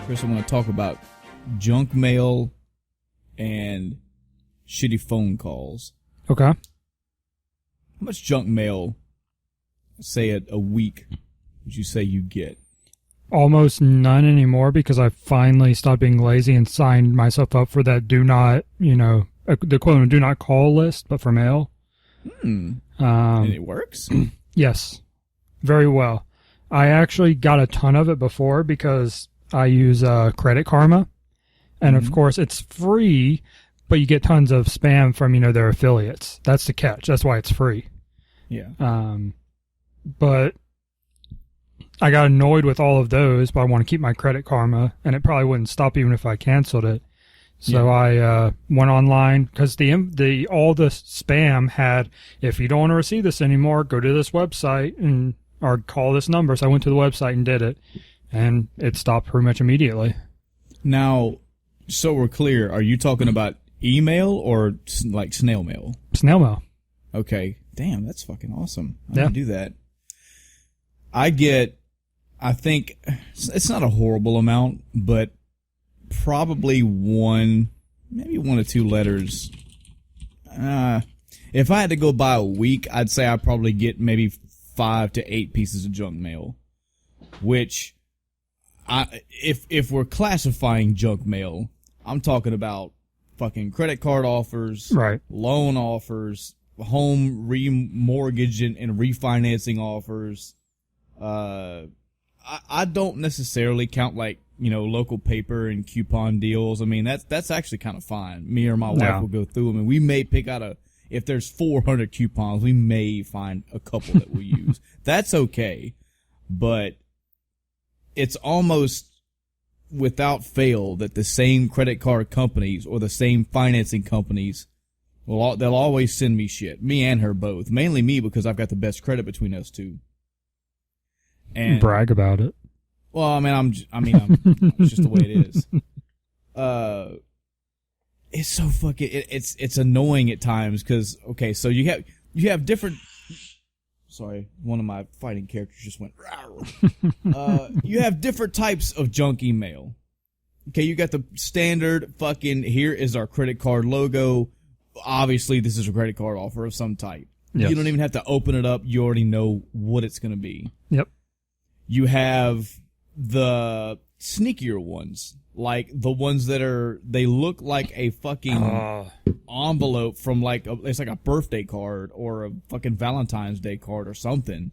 Chris, I want to talk about junk mail and shitty phone calls. Okay. How much junk mail, say a week, would you say you get? Almost none anymore because I finally stopped being lazy and signed myself up for that do not, the equivalent of do not call list, but for mail. And it works? Yes. Very well. I actually got a ton of it before because I use Credit Karma. And of course, it's free, but you get tons of spam from, their affiliates. That's the catch. That's why it's free. Yeah. But I got annoyed with all of those, but I want to keep my Credit Karma, and it probably wouldn't stop even if I canceled it. So I went online because all the spam had, if you don't want to receive this anymore, go to this website or call this number. So I went to the website and did it, and it stopped pretty much immediately. Now, so we're clear, are you talking about email or like snail mail? Snail mail. Okay. Damn, that's fucking awesome. I Yeah. can do that. I think it's not a horrible amount, but probably maybe 1 or 2 letters. If I had to go by a week, I'd say I'd probably get maybe 5 to 8 pieces of junk mail, which if we're classifying junk mail, I'm talking about fucking credit card offers, Right. loan offers, home remortgage and refinancing offers. I don't necessarily count local paper and coupon deals. I mean, that's actually kind of fine. Me or my wife will go through them, and we may pick out if there's 400 coupons, we may find a couple that we'll use. That's okay. But it's almost without fail that the same credit card companies or the same financing companies they'll always send me shit. Me and her both. Mainly me because I've got the best credit between us two. And brag about it. Well, I mean, it's just the way it is. It's so fucking, it's annoying at times because, okay, so you have different, sorry, one of my fighting characters just went, you have different types of junk email. Okay, you got the standard fucking, here is our credit card logo. Obviously, this is a credit card offer of some type. Yes. You don't even have to open it up. You already know what it's going to be. Yep. You have the sneakier ones, like the ones they look like a fucking envelope from it's like a birthday card or a fucking Valentine's Day card or something.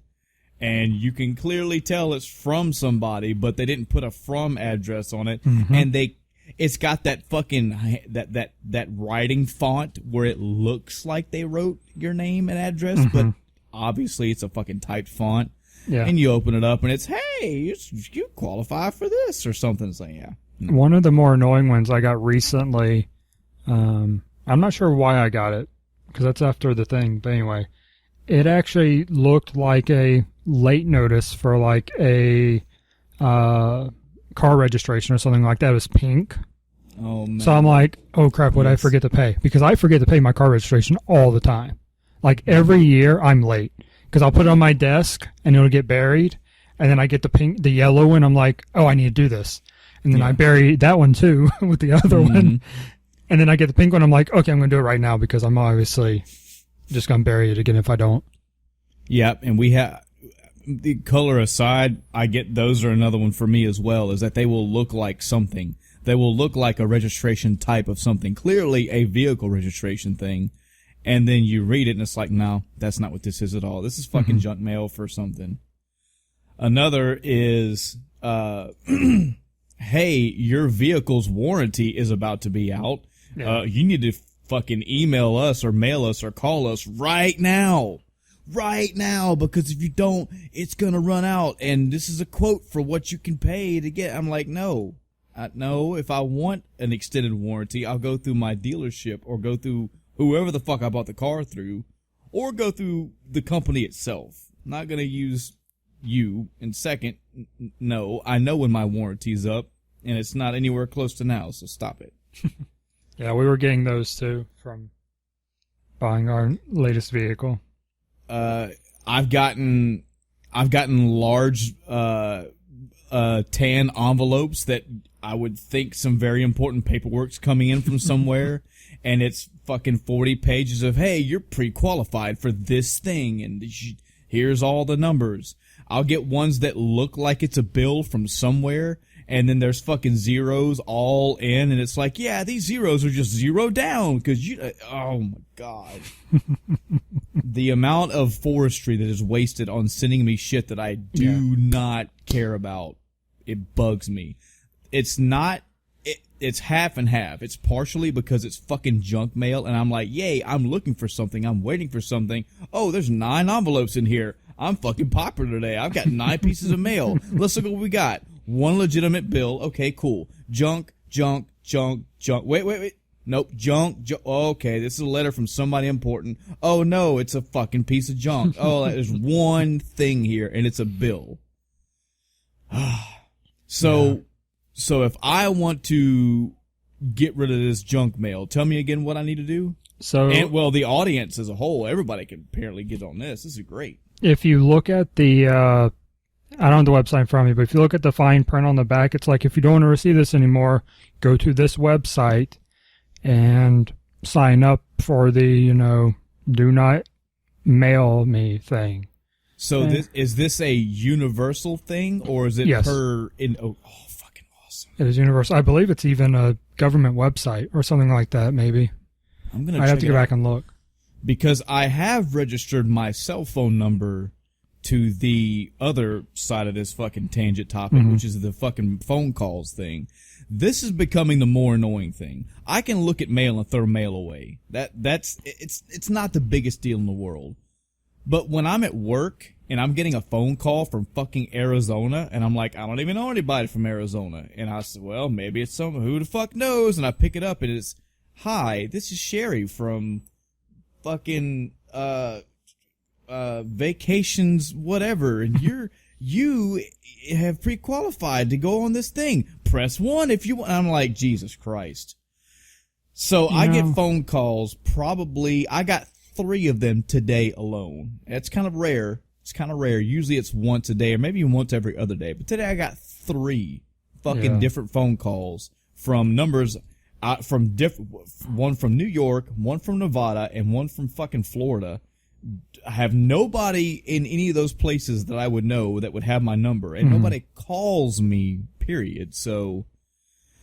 And you can clearly tell it's from somebody, but they didn't put a from address on it. Mm-hmm. And it's got that fucking, that writing font where it looks like they wrote your name and address, but obviously it's a fucking typed font. Yeah. And you open it up and it's, hey, you qualify for this or something. It's like, yeah. One of the more annoying ones I got recently, I'm not sure why I got it, because that's after the thing, but anyway, it actually looked like a late notice for like a car registration or something like that. It was pink. Oh, man. So I'm like, oh crap, what did I forget to pay? Because I forget to pay my car registration all the time. Like every year I'm late. Because I'll put it on my desk and it'll get buried, and then I get the yellow one. I'm like, oh, I need to do this, and then I bury that one too with the other one, and then I get the pink one. I'm like, okay, I'm going to do it right now because I'm obviously just going to bury it again if I don't. Yep, and we have the color aside. I get those are another one for me as well. Is that they will look like something. They will look like a registration type of something. Clearly, a vehicle registration thing. And then you read it, and it's like, no, that's not what this is at all. This is fucking junk mail for something. Another is, hey, your vehicle's warranty is about to be out. Yeah. You need to fucking email us or mail us or call us right now. Right now, because if you don't, it's going to run out. And this is a quote for what you can pay to get. I'm like, no. No, if I want an extended warranty, I'll go through my dealership or go through whoever the fuck I bought the car through, or go through the company itself. I'm not going to use you. And second, no, I know when my warranty's up, and it's not anywhere close to now, so stop it. Yeah, we were getting those too from buying our latest vehicle. I've gotten large tan envelopes that I would think some very important paperwork's coming in from somewhere, and it's fucking 40 pages of, hey, you're pre-qualified for this thing, and here's all the numbers. I'll get ones that look like it's a bill from somewhere, and then there's fucking zeros all in, and it's like, yeah, these zeros are just zeroed down, because oh my God. The amount of forestry that is wasted on sending me shit that I do not care about, it bugs me. It's not, it's half and half. It's partially because it's fucking junk mail, and I'm like, yay, I'm looking for something, I'm waiting for something. Oh, there's 9 envelopes in here. I'm fucking popular today. I've got 9 pieces of mail. Let's look at what we got. 1 legitimate bill. Okay, cool. Junk. Wait. Nope. Junk. Okay, this is a letter from somebody important. Oh, no, it's a fucking piece of junk. Oh, there's one thing here, and it's a bill. So if I want to get rid of this junk mail, tell me again what I need to do. And, well, the audience as a whole, everybody can apparently get on this. This is great. If you look at the, I don't have the website in front of me, but if you look at the fine print on the back, it's like, if you don't want to receive this anymore, go to this website and sign up for the, do not mail me thing. So is this a universal thing, or is it fucking awesome. It is universal. I believe it's even a government website or something like that, maybe. I'd have to go back and look. Because I have registered my cell phone number to the other side of this fucking tangent topic, which is the fucking phone calls thing. This is becoming the more annoying thing. I can look at mail and throw mail away. It's not the biggest deal in the world. But when I'm at work and I'm getting a phone call from fucking Arizona, and I'm like, I don't even know anybody from Arizona. And I said, well, maybe it's someone, who the fuck knows? And I pick it up and it's, hi, this is Sherry from fucking vacations whatever, and you have pre-qualified to go on this thing. Press 1 if you want. I'm like, Jesus Christ. So I get phone calls, probably I got 3 of them today alone. It's kind of rare. Usually it's once a day or maybe even once every other day, but today I got 3 fucking different phone calls from numbers one from New York, one from Nevada, and one from fucking Florida. I have nobody in any of those places that I would know that would have my number, and nobody calls me, period. So,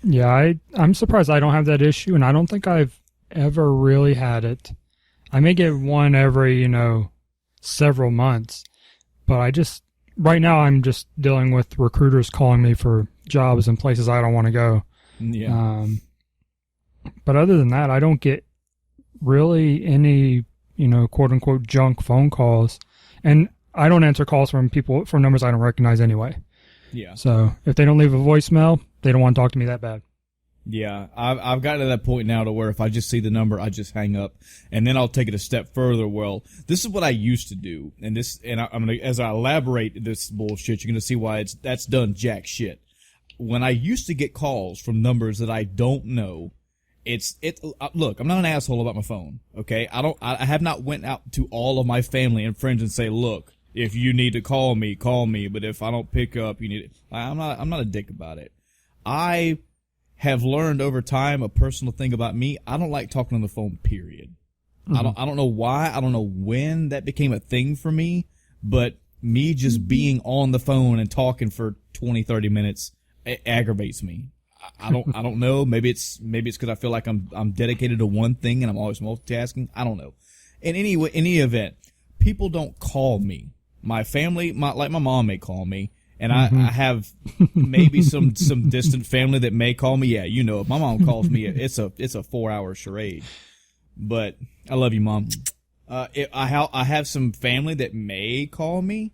yeah, I'm surprised I don't have that issue, and I don't think I've ever really had it. I may get one every, several months, but right now I'm just dealing with recruiters calling me for jobs in places I don't want to go. Yeah. But other than that, I don't get really any, quote unquote junk phone calls. And I don't answer calls from numbers I don't recognize anyway. Yeah. So if they don't leave a voicemail, they don't want to talk to me that bad. Yeah. I've gotten to that point now to where if I just see the number, I just hang up, and then I'll take it a step further. Well, this is what I used to do. And I'm going to, as I elaborate this bullshit, you're going to see why that's done jack shit. When I used to get calls from numbers that I don't know, look, I'm not an asshole about my phone, okay? I have not went out to all of my family and friends and say, look, if you need to call me, but if I don't pick up, you need it. I'm not a dick about it. I have learned over time a personal thing about me. I don't like talking on the phone, period. I don't know why. I don't know when that became a thing for me, but me just being on the phone and talking for 20, 30 minutes, it aggravates me. I don't know. Maybe it's because I feel like I'm dedicated to one thing and I'm always multitasking. I don't know. In any event, people don't call me. My family, like my mom may call me, and I have maybe some distant family that may call me. Yeah, if my mom calls me, it's a 4-hour charade. But I love you, Mom. I have some family that may call me.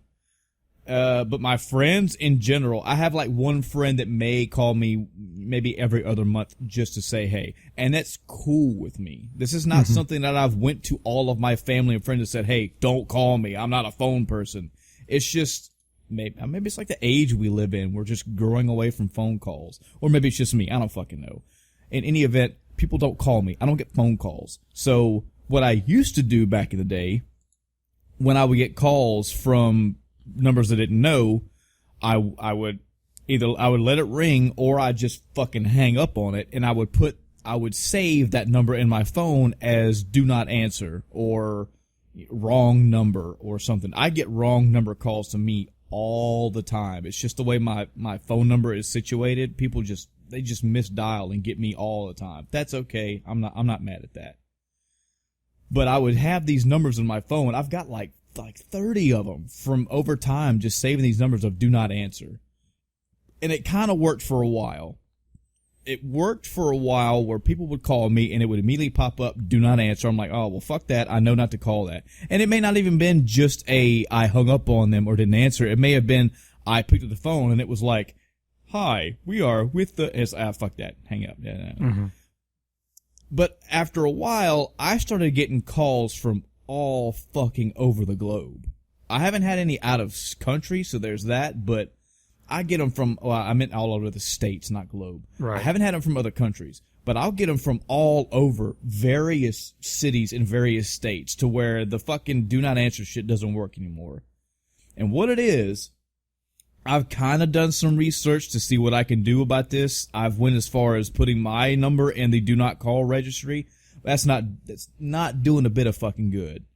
But my friends in general, I have like one friend that may call me maybe every other month just to say hey, and that's cool with me. This is not something that I've went to all of my family and friends and said, hey, don't call me. I'm not a phone person. It's just maybe it's like the age we live in. We're just growing away from phone calls, or maybe it's just me. I don't fucking know. In any event, people don't call me. I don't get phone calls. So what I used to do back in the day, when I would get calls from numbers I didn't know, I would either I would let it ring or I just fucking hang up on it, and I would save that number in my phone as do not answer or wrong number or something. I get wrong number calls to me all the time. It's just the way my phone number is situated. People they just misdial and get me all the time. That's okay. I'm not mad at that. But I would have these numbers in my phone. I've got like 30 of them from over time, just saving these numbers of do not answer. And it kind of worked for a while. It worked for a while where people would call me and it would immediately pop up, do not answer. I'm like, oh, well, fuck that. I know not to call that. And it may not even been just I hung up on them or didn't answer. It may have been I picked up the phone and it was like, hi, we are with the, fuck that. Hang up. Yeah. Mm-hmm. But after a while, I started getting calls from all fucking over the globe. I haven't had any out of country, so there's that, but I get them from, I meant all over the states, not globe. Right. I haven't had them from other countries, but I'll get them from all over various cities in various states to where the fucking do not answer shit doesn't work anymore. And what it is, I've kind of done some research to see what I can do about this. I've went as far as putting my number in the do not call registry. That's not doing a bit of fucking good.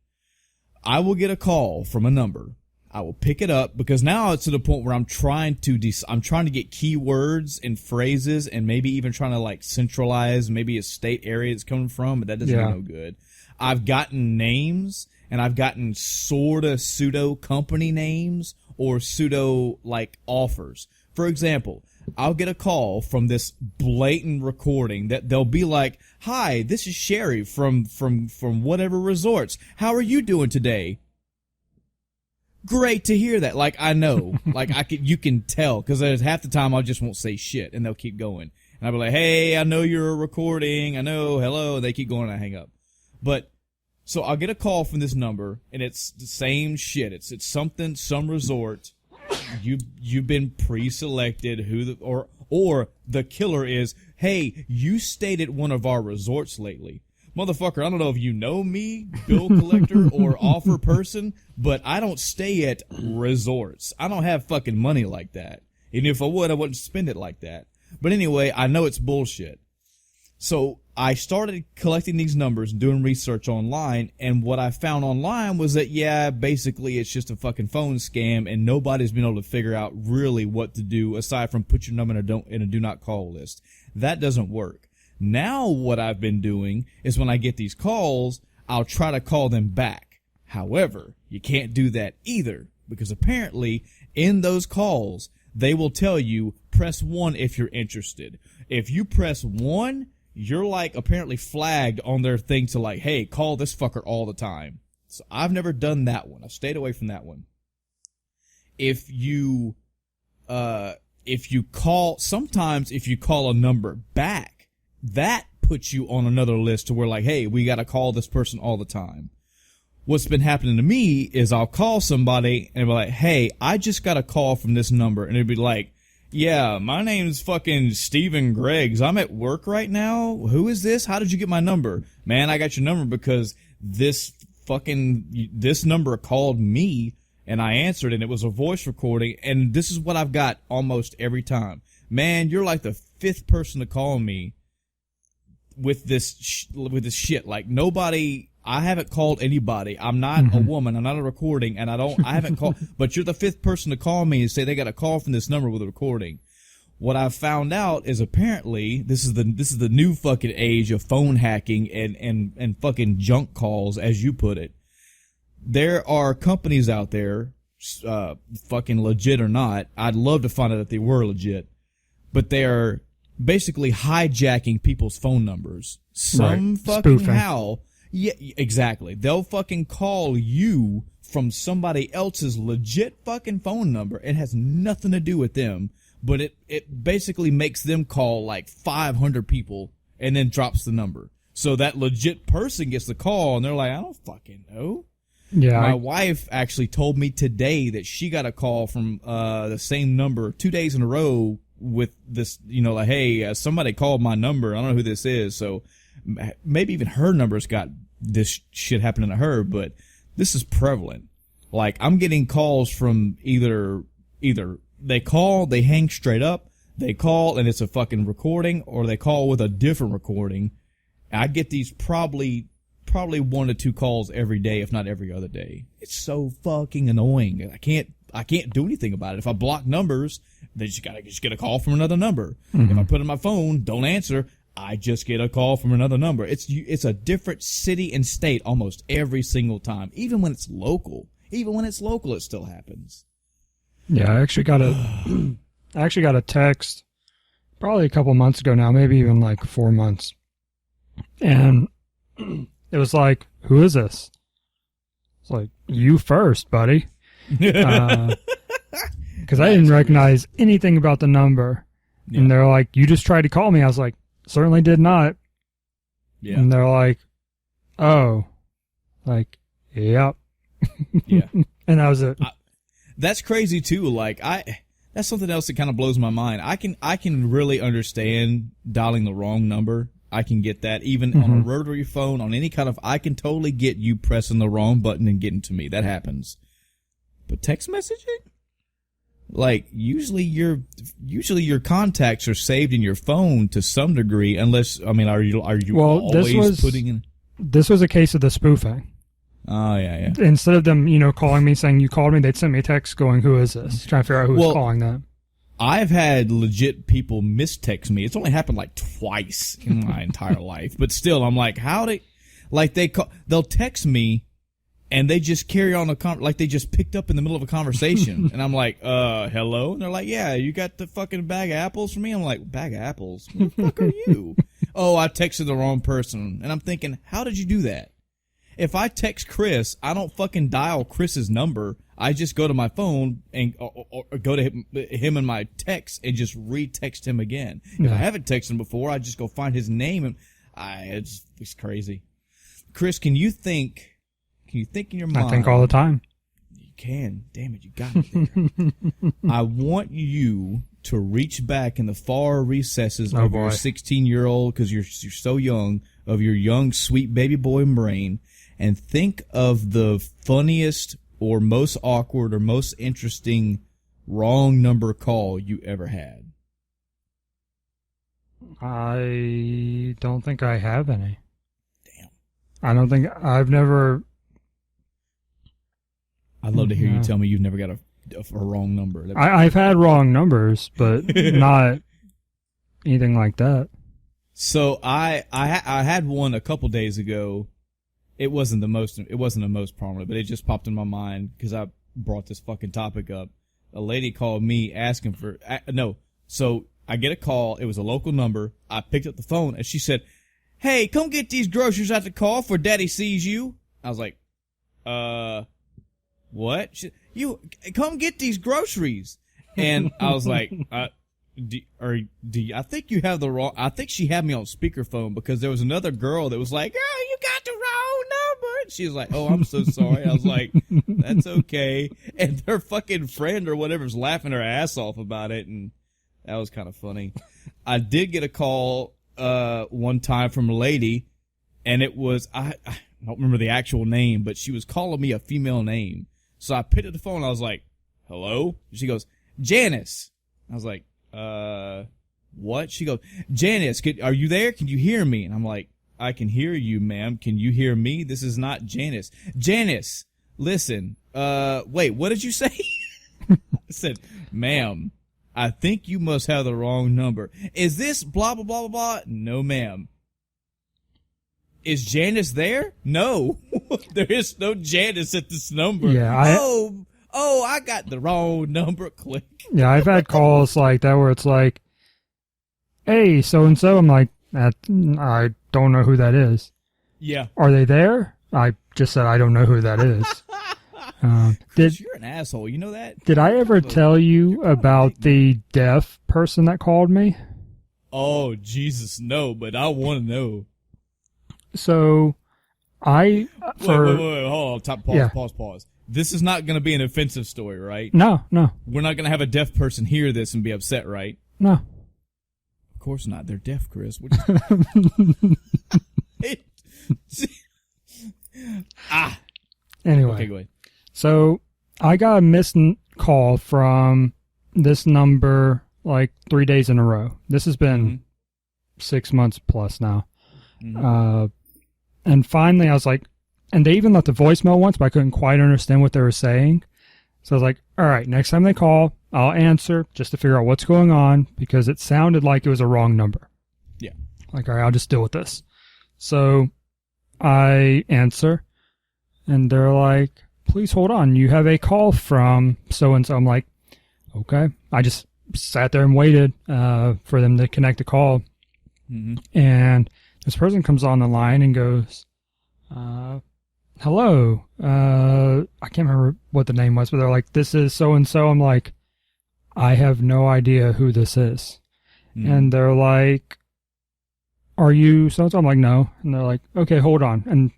I will get a call from a number. I will pick it up because now it's to the point where I'm trying to get keywords and phrases and maybe even trying to like centralize maybe a state area it's coming from, but that doesn't do no good. I've gotten names and I've gotten sort of pseudo company names or pseudo like offers. For example, I'll get a call from this blatant recording that they'll be like, "Hi, this is Sherry from whatever resorts. How are you doing today?" Great to hear that. Like, I know, like you can tell, because there's half the time I just won't say shit and they'll keep going. And I'll be like, "Hey, I know you're recording. I know, hello." And they keep going and I hang up. But, so I'll get a call from this number and it's the same shit. It's some resort. You've been pre-selected or the killer is, "Hey, you stayed at one of our resorts lately." Motherfucker, I don't know if you know me, bill collector or offer person, but I don't stay at resorts. I don't have fucking money like that. And if I would, I wouldn't spend it like that. But anyway, I know it's bullshit. So I started collecting these numbers and doing research online, and what I found online was that, yeah, basically it's just a fucking phone scam, and nobody's been able to figure out really what to do aside from put your number in a do not call list. That doesn't work. Now what I've been doing is when I get these calls, I'll try to call them back. However, you can't do that either, because apparently in those calls, they will tell you, press 1 if you're interested. If you press 1, you're like apparently flagged on their thing to like, "Hey, call this fucker all the time." So I've never done that one. I've stayed away from that one. If you sometimes if you call a number back, that puts you on another list to where like, "Hey, we got to call this person all the time." What's been happening to me is I'll call somebody and be like, "Hey, I just got a call from this number," and it'd be like, "Yeah, my name's fucking Stephen Greggs. I'm at work right now. Who is this? How did you get my number?" "Man, I got your number because this number called me and I answered and it was a voice recording, and this is what I've got almost every time. Man, you're like the 5th person to call me with this shit. Like nobody, I haven't called anybody. I'm not a woman. I'm not a recording, and I haven't called, but you're the 5th person to call me and say they got a call from this number with a recording." What I've found out is apparently this is the new fucking age of phone hacking and fucking junk calls, as you put it. There are companies out there, fucking legit or not. I'd love to find out if they were legit, but they are basically hijacking people's phone numbers. Some right. fucking Spoofing. how. Yeah, exactly. They'll fucking call you from somebody else's legit fucking phone number. It has nothing to do with them, but it basically makes them call like 500 people and then drops the number. So that legit person gets the call and they're like, "I don't fucking know." Yeah. My wife actually told me today that she got a call from the same number 2 days in a row with this, like, "Hey, somebody called my number. I don't know who this is." So maybe even her number's got this shit happening to her, but this is prevalent. Like, I'm getting calls from either they call, they hang straight up, they call and it's a fucking recording, or they call with a different recording. I get these probably 1 to 2 calls every day, if not every other day. It's so fucking annoying. I can't do anything about it. If I block numbers, they just get a call from another number. Mm-hmm. If I put in my phone, don't answer, I just get a call from another number. It's a different city and state almost every single time. Even when it's local, it still happens. Yeah, I actually got a text probably a couple months ago now, maybe even like 4 months. And it was like, who is this? It's like, you first, buddy. Because I didn't recognize anything about the number. Yeah. And they're like, you just tried to call me. I was like, certainly did not. Yeah. And they're like, oh. Like, yep. Yeah. And that was it. That's crazy too. Like that's something else that kind of blows my mind. I can really understand dialing the wrong number. I can get that even on a rotary phone, on any kind of, I can totally get you pressing the wrong button and getting to me. That happens. But text messaging? Like usually your contacts are saved in your phone to some degree, unless, I mean, are you always putting in? This was a case of the spoofing. Oh, yeah. Instead of them, calling me saying you called me, they'd send me a text going, who is this? Trying to figure out who's calling them. I've had legit people mistext me. It's only happened like twice in my entire life. But still, I'm like, they'll text me and they just carry on like they just picked up in the middle of a conversation. And I'm like, hello? And they're like, yeah, you got the fucking bag of apples for me? I'm like, bag of apples? Who the fuck are you? Oh, I texted the wrong person. And I'm thinking, how did you do that? If I text Chris, I don't fucking dial Chris's number. I just go to my phone and or go to him in my text and just re-text him again. Yeah. If I haven't texted him before, I just go find his name and it's crazy. Chris, can you think in your mind? I think all the time. You can. Damn it, you got it there. I want you to reach back in the far recesses of your 16-year-old, because you're so young, of your young, sweet baby boy brain, and think of the funniest or most awkward or most interesting wrong number call you ever had. I don't think I have any. Damn. I don't think I've never. I'd love to hear you tell me you've never got a wrong number. I've had wrong numbers, but not anything like that. So I had one a couple days ago. It wasn't the most prominent, but it just popped in my mind because I brought this fucking topic up. A lady called me asking for So I get a call. It was a local number. I picked up the phone and she said, "Hey, come get these groceries at the car for Daddy sees you." I was like, what? You come get these groceries. And I was like, I think you have the wrong, I think she had me on speakerphone because there was another girl that was like, "Oh, you got the wrong number." And she was like, "Oh, I'm so sorry." I was like, "That's okay." And her fucking friend or whatever was laughing her ass off about it. And that was kind of funny. I did get a call, one time from a lady, and it was, I don't remember the actual name, but she was calling me a female name. So I picked up the phone and I was like, "Hello?" She goes, "Janice." I was like, what? She goes, "Janice, are you there? Can you hear me?" And I'm like, "I can hear you, ma'am. Can you hear me? This is not Janice." "Janice, listen, wait, what did you say?" I said, "Ma'am, I think you must have the wrong number. Is this blah, blah, blah, blah, blah?" "No, ma'am." "Is Janice there?" "No." There is no Janice at this number. Yeah, Oh, I got the wrong number. Click. Yeah, I've had calls like that where it's like, "Hey, so-and-so." I'm like, I don't know who that is. Yeah. "Are they there?" I just said, I don't know who that is. Chris, you're an asshole. You know that? Did I ever tell you about the deaf person that called me? Oh, Jesus, no, but I want to know. So, wait, hold on. Pause. This is not going to be an offensive story, right? No. We're not going to have a deaf person hear this and be upset, right? No. Of course not. They're deaf, Chris. Anyway. Okay, go ahead. So, I got a missed call from this number like 3 days in a row. This has been 6 months plus now. And finally I was like, and they even left a voicemail once, but I couldn't quite understand what they were saying. So I was like, all right, next time they call, I'll answer just to figure out what's going on, because it sounded like it was a wrong number. Yeah. Like, all right, I'll just deal with this. So I answer, and they're like, please hold on. You have a call from so-and-so. I'm like, okay. I just sat there and waited for them to connect the call. And this person comes on the line and goes, hello. I can't remember what the name was, but they're like, this is so-and-so. I'm like, I have no idea who this is. And they're like, are you so-and-so? I'm like, no. And they're like, okay, hold on. And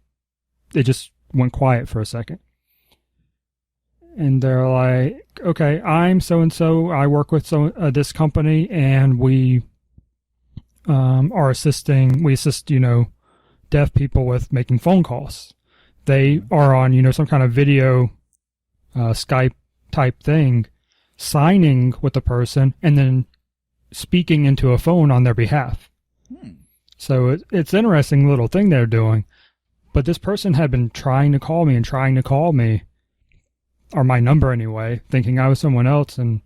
it just went quiet for a second. And they're like, okay, I'm so-and-so. I work with this company, and we assist, deaf people with making phone calls. They are on, some kind of video Skype type thing, signing with the person and then speaking into a phone on their behalf. So it's an interesting little thing they're doing. But this person had been trying to call me, or my number anyway, thinking I was someone else. And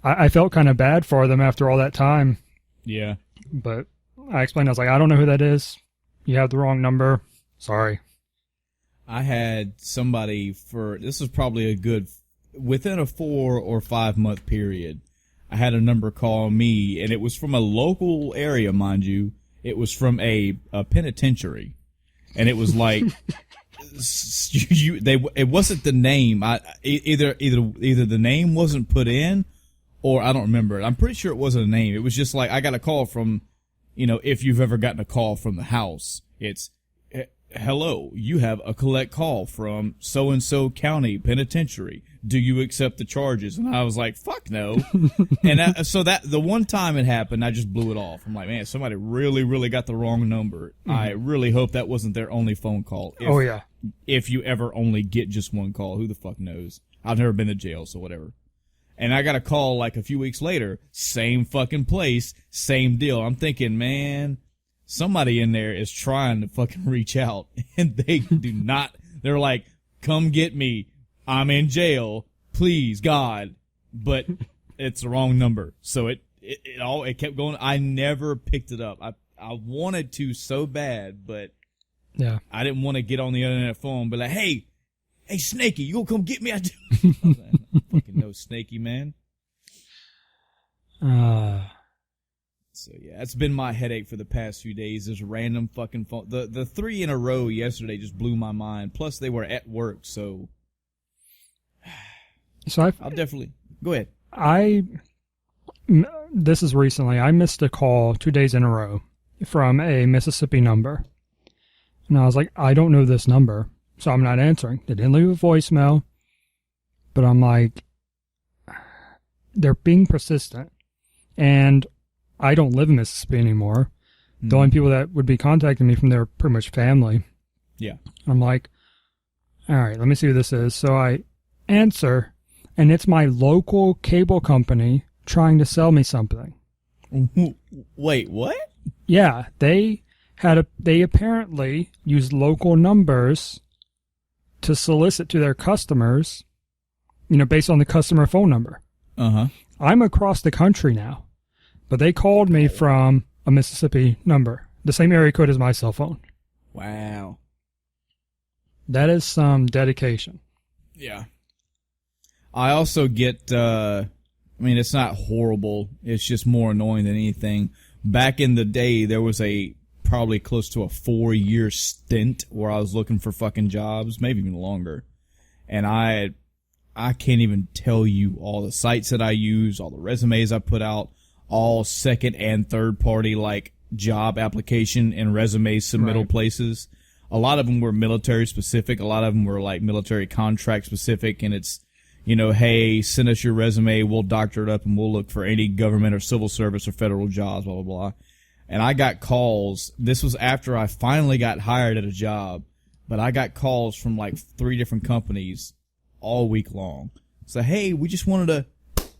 I felt kind of bad for them after all that time. Yeah. But I explained, I was like, I don't know who that is. You have the wrong number. Sorry. I had somebody this was probably within a 4 or 5 month period, I had a number call me, and it was from a local area, mind you. It was from a penitentiary. And it was like, it wasn't the name. Either the name wasn't put in, or I don't remember it. I'm pretty sure it wasn't a name. It was just like, I got a call from, if you've ever gotten a call from the house, it's, hello, you have a collect call from so-and-so county penitentiary. Do you accept the charges? And I was like, fuck no. And so the one time it happened, I just blew it off. I'm like, man, somebody really, really got the wrong number. I really hope that wasn't their only phone call. If you ever only get just one call, who the fuck knows? I've never been to jail, so whatever. And I got a call like a few weeks later, same fucking place, same deal. I'm thinking, man, somebody in there is trying to fucking reach out, and they do not. They're like, come get me. I'm in jail. Please, God. But it's the wrong number. So it kept going. I never picked it up. I wanted to so bad, but yeah, I didn't want to get on the internet phone and be like, hey, Snakey, you gonna come get me? I don't fucking know Snakey, man. So yeah, it's been my headache for the past few days. This random fucking phone. The 3 in a row yesterday just blew my mind. Plus they were at work, so I'll definitely go ahead. This is recently. I missed a call 2 days in a row from a Mississippi number, and I was like, I don't know this number, so I'm not answering. They didn't leave a voicemail, but I'm like, they're being persistent, and I don't live in Mississippi anymore. The only people that would be contacting me from there are pretty much family. Yeah. I'm like, all right, let me see who this is. So I answer, and it's my local cable company trying to sell me something. Wait, what? Yeah, they apparently used local numbers to solicit to their customers, based on the customer phone number. Uh-huh. I'm across the country now. But they called me from a Mississippi number, the same area code as my cell phone. Wow. That is some dedication. Yeah. I also get, it's not horrible. It's just more annoying than anything. Back in the day, there was probably close to a 4-year stint where I was looking for fucking jobs, maybe even longer. And I can't even tell you all the sites that I use, all the resumes I put out, all second and third party job application and resume submittal places. A lot of them were military specific. A lot of them were military contract specific. And it's, hey, send us your resume. We'll doctor it up and we'll look for any government or civil service or federal jobs, blah, blah, blah. And I got calls. This was after I finally got hired at a job, but I got calls from 3 different companies all week long. So, hey, we just wanted to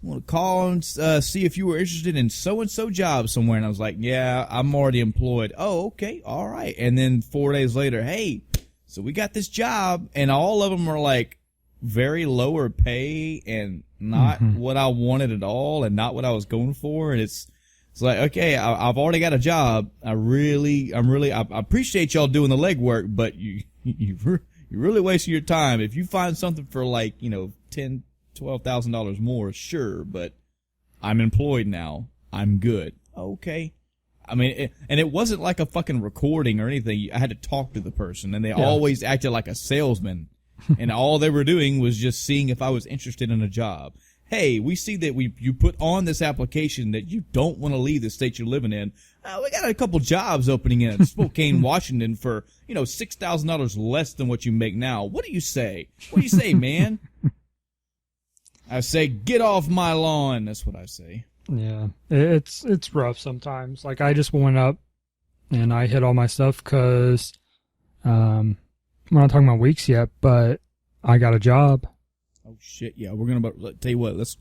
want to call and see if you were interested in so-and-so job somewhere. And I was like, yeah, I'm already employed. Oh, okay, all right. And then 4 days later, hey, so we got this job. And all of them are like very lower pay and not what I wanted at all and not what I was going for. And it's like, okay, I've already got a job. I appreciate y'all doing the legwork, but you're really wasting your time. If you find something for like, $10,000-$12,000 more, sure, but I'm employed now. I'm good. Okay. I mean, it wasn't like a fucking recording or anything. I had to talk to the person, and they always acted like a salesman, and all they were doing was just seeing if I was interested in a job. Hey, we see that you put on this application that you don't want to leave the state you're living in. We got a couple jobs opening in Spokane, Washington for, $6,000 less than what you make now. What do you say? What do you say, man? I say, get off my lawn. That's what I say. Yeah, it's rough sometimes. Like, I just went up and I hit all my stuff because we're not talking about weeks yet, but I got a job. Oh shit! Yeah, we're gonna tell you what. Let's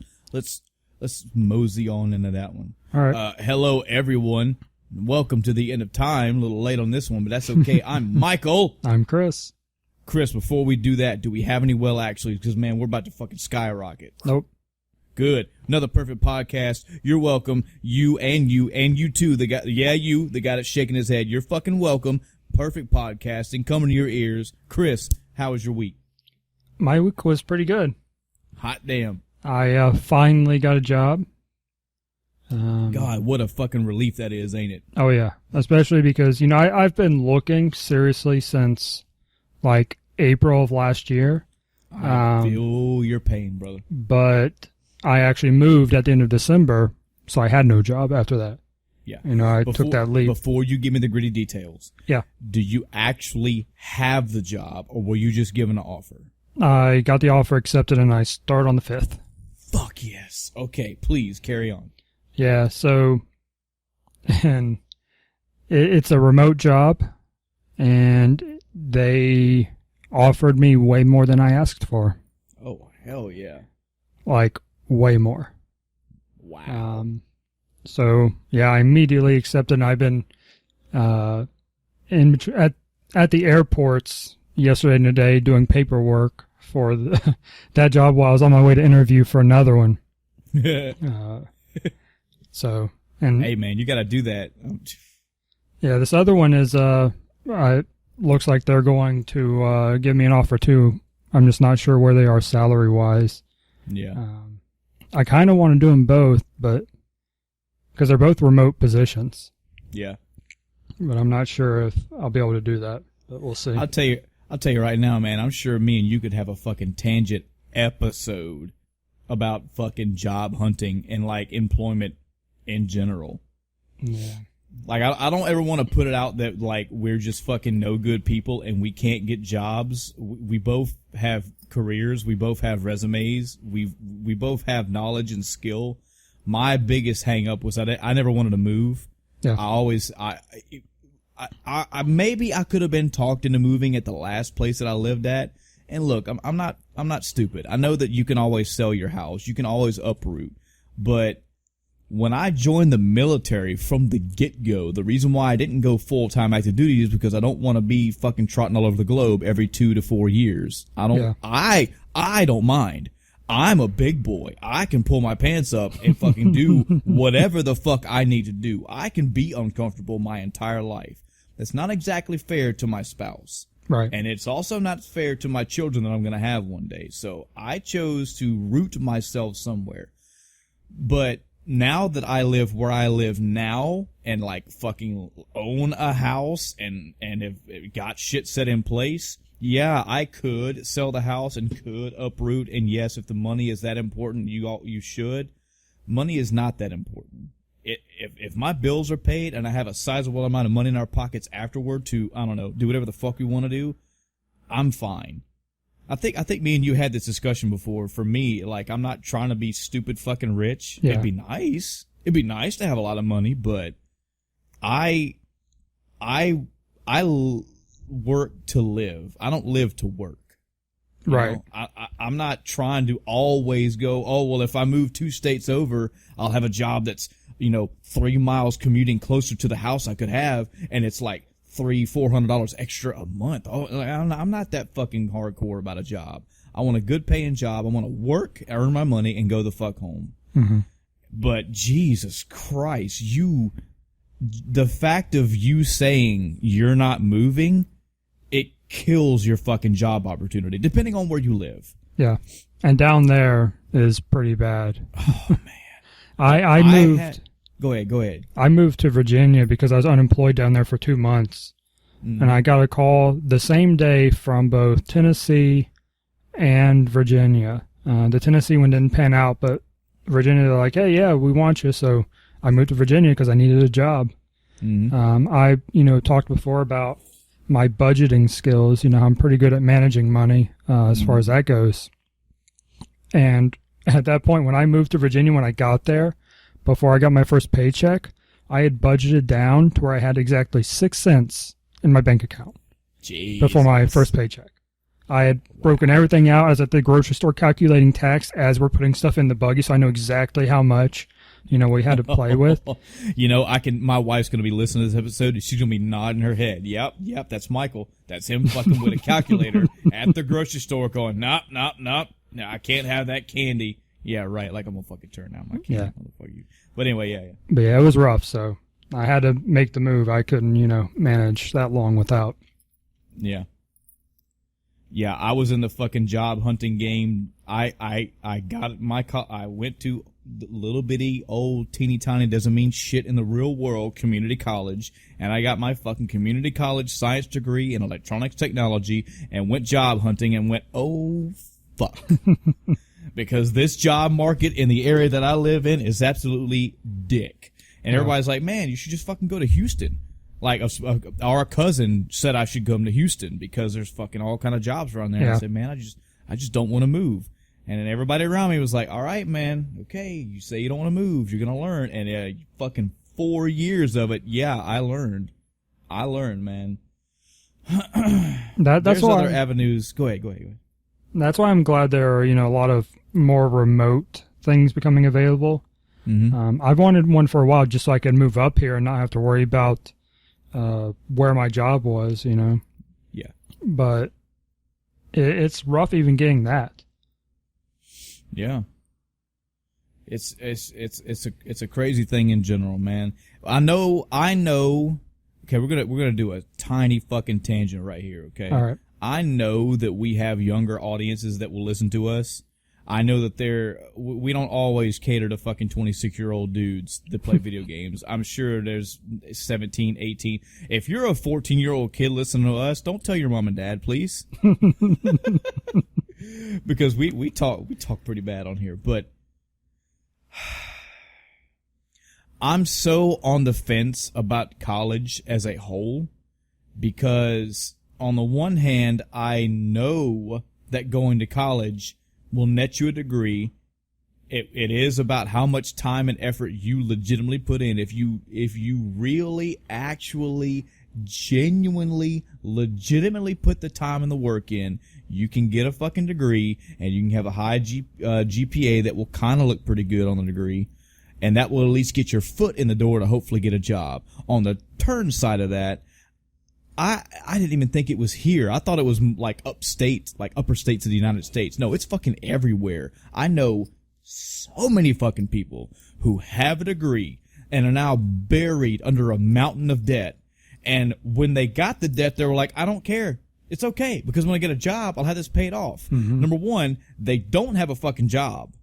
mosey on into that one. All right. Hello, everyone. Welcome to the end of time. A little late on this one, but that's okay. I'm Michael. I'm Chris. Chris, before we do that, do we have any well actually? Because man, we're about to fucking skyrocket. Nope. Good. Another perfect podcast. You're welcome. You too. The guy that's shaking his head. You're fucking welcome. Perfect podcasting coming to your ears. Chris, how was your week? My week was pretty good. Hot damn. I finally got a job. God, what a fucking relief that is, ain't it? Oh, yeah. Especially because, I've been looking seriously since, like, April of last year. I feel your pain, brother. But I actually moved at the end of December, so I had no job after that. Yeah. I took that leap. Before you give me the gritty details. Yeah. Do you actually have the job, or were you just given an offer? I got the offer accepted, and I start on the 5th. Fuck yes. Okay, please, carry on. Yeah, so, and it's a remote job, and they offered me way more than I asked for. Oh, hell yeah. Like, way more. Wow. So, yeah, I immediately accepted, and I've been at the airports yesterday and today doing paperwork for that job while I was on my way to interview for another one. So, and hey man, you got to do that. Yeah, this other one is looks like they're going to give me an offer too. I'm just not sure where they are salary wise. Yeah. I kind of want to do them both, but because they're both remote positions. Yeah. But I'm not sure if I'll be able to do that. But we'll see. I'll tell you right now, man. I'm sure me and you could have a fucking tangent episode about fucking job hunting and like employment in general. Yeah. Like I don't ever want to put it out that like we're just fucking no good people and we can't get jobs. We both have careers. We both have resumes. We both have knowledge and skill. My biggest hang up was I never wanted to move. Yeah. I maybe I could have been talked into moving at the last place that I lived at. And look, I'm not stupid. I know that you can always sell your house. You can always uproot. But when I joined the military from the get-go, the reason why I didn't go full-time active duty is because I don't want to be fucking trotting all over the globe every 2 to 4 years. I don't mind. I'm a big boy. I can pull my pants up and fucking do whatever the fuck I need to do. I can be uncomfortable my entire life. That's not exactly fair to my spouse. Right. And it's also not fair to my children that I'm going to have one day. So I chose to root myself somewhere. But now that I live where I live now and like fucking own a house and have got shit set in place, yeah, I could sell the house and could uproot. And yes, if the money is that important, you should. Money is not that important. If my bills are paid and I have a sizable amount of money in our pockets afterward to, I don't know, do whatever the fuck we want to do, I'm fine. I think me and you had this discussion before. For me, like, I'm not trying to be stupid fucking rich. Yeah. It'd be nice. It'd be nice to have a lot of money, but I work to live. I don't live to work. Right. I'm not trying to always go, oh, well, if I move 2 states over, I'll have a job that's, 3 miles commuting closer to the house I could have, and it's like $400 extra a month. Oh, I'm not that fucking hardcore about a job. I want a good paying job. I want to work, earn my money, and go the fuck home. Mm-hmm. But Jesus Christ, the fact of you saying you're not moving, it kills your fucking job opportunity, depending on where you live. Yeah. And down there is pretty bad. Oh, man. I moved. Go ahead. I moved to Virginia because I was unemployed down there for 2 months. Mm. And I got a call the same day from both Tennessee and Virginia. The Tennessee one didn't pan out, but Virginia, they're like, hey, yeah, we want you. So I moved to Virginia because I needed a job. Mm-hmm. I talked before about my budgeting skills. I'm pretty good at managing money as far as that goes. And at that point, when I moved to Virginia, when I got there, before I got my first paycheck, I had budgeted down to where I had exactly 6 cents in my bank account. Jesus. Before my first paycheck. I had broken everything out. I was at the grocery store calculating tax as we're putting stuff in the buggy, so I know exactly how much, we had to play with. My wife's going to be listening to this episode, and she's going to be nodding her head. Yep, that's Michael. That's him fucking with a calculator at the grocery store going, nope. No, I can't have that candy. Yeah, right, like I'm going to fucking turn down my candy. Yeah. But anyway, yeah. But yeah, it was rough, so I had to make the move. I couldn't, manage that long without. Yeah. Yeah, I was in the fucking job hunting game. I got I went to the little bitty old teeny tiny, doesn't mean shit in the real world, community college, and I got my fucking community college science degree in electronics technology and went job hunting and went, oh fuck. Because this job market in the area that I live in is absolutely dick. And everybody's like, man, you should just fucking go to Houston. Like, our cousin said I should come to Houston because there's fucking all kind of jobs around there. Yeah. I said, man, I just don't want to move. And then everybody around me was like, all right, man, okay, you say you don't want to move, you're going to learn. And fucking 4 years of it, yeah, I learned, man. There's why other avenues. Go ahead. That's why I'm glad there are, a lot of more remote things becoming available. Mm-hmm. I've wanted one for a while just so I could move up here and not have to worry about where my job was, Yeah. But it's rough even getting that. Yeah. It's a crazy thing in general, man. I know. Okay, we're gonna do a tiny fucking tangent right here, okay? All right. I know that we have younger audiences that will listen to us. I know that we don't always cater to fucking 26-year-old dudes that play video games. I'm sure there's 17, 18. If you're a 14-year-old kid listening to us, don't tell your mom and dad, please. Because we talk pretty bad on here, but I'm so on the fence about college as a whole because on the one hand, I know that going to college will net you a degree. It is about how much time and effort you legitimately put in. If you really, actually, genuinely, legitimately put the time and the work in, you can get a fucking degree and you can have a high GPA that will kind of look pretty good on the degree. And that will at least get your foot in the door to hopefully get a job. On the turn side of that, I didn't even think it was here. I thought it was like upstate, like upper states of the United States. No, it's fucking everywhere. I know so many fucking people who have a degree and are now buried under a mountain of debt. And when they got the debt, they were like, I don't care. It's okay because when I get a job, I'll have this paid off. Mm-hmm. Number one, they don't have a fucking job.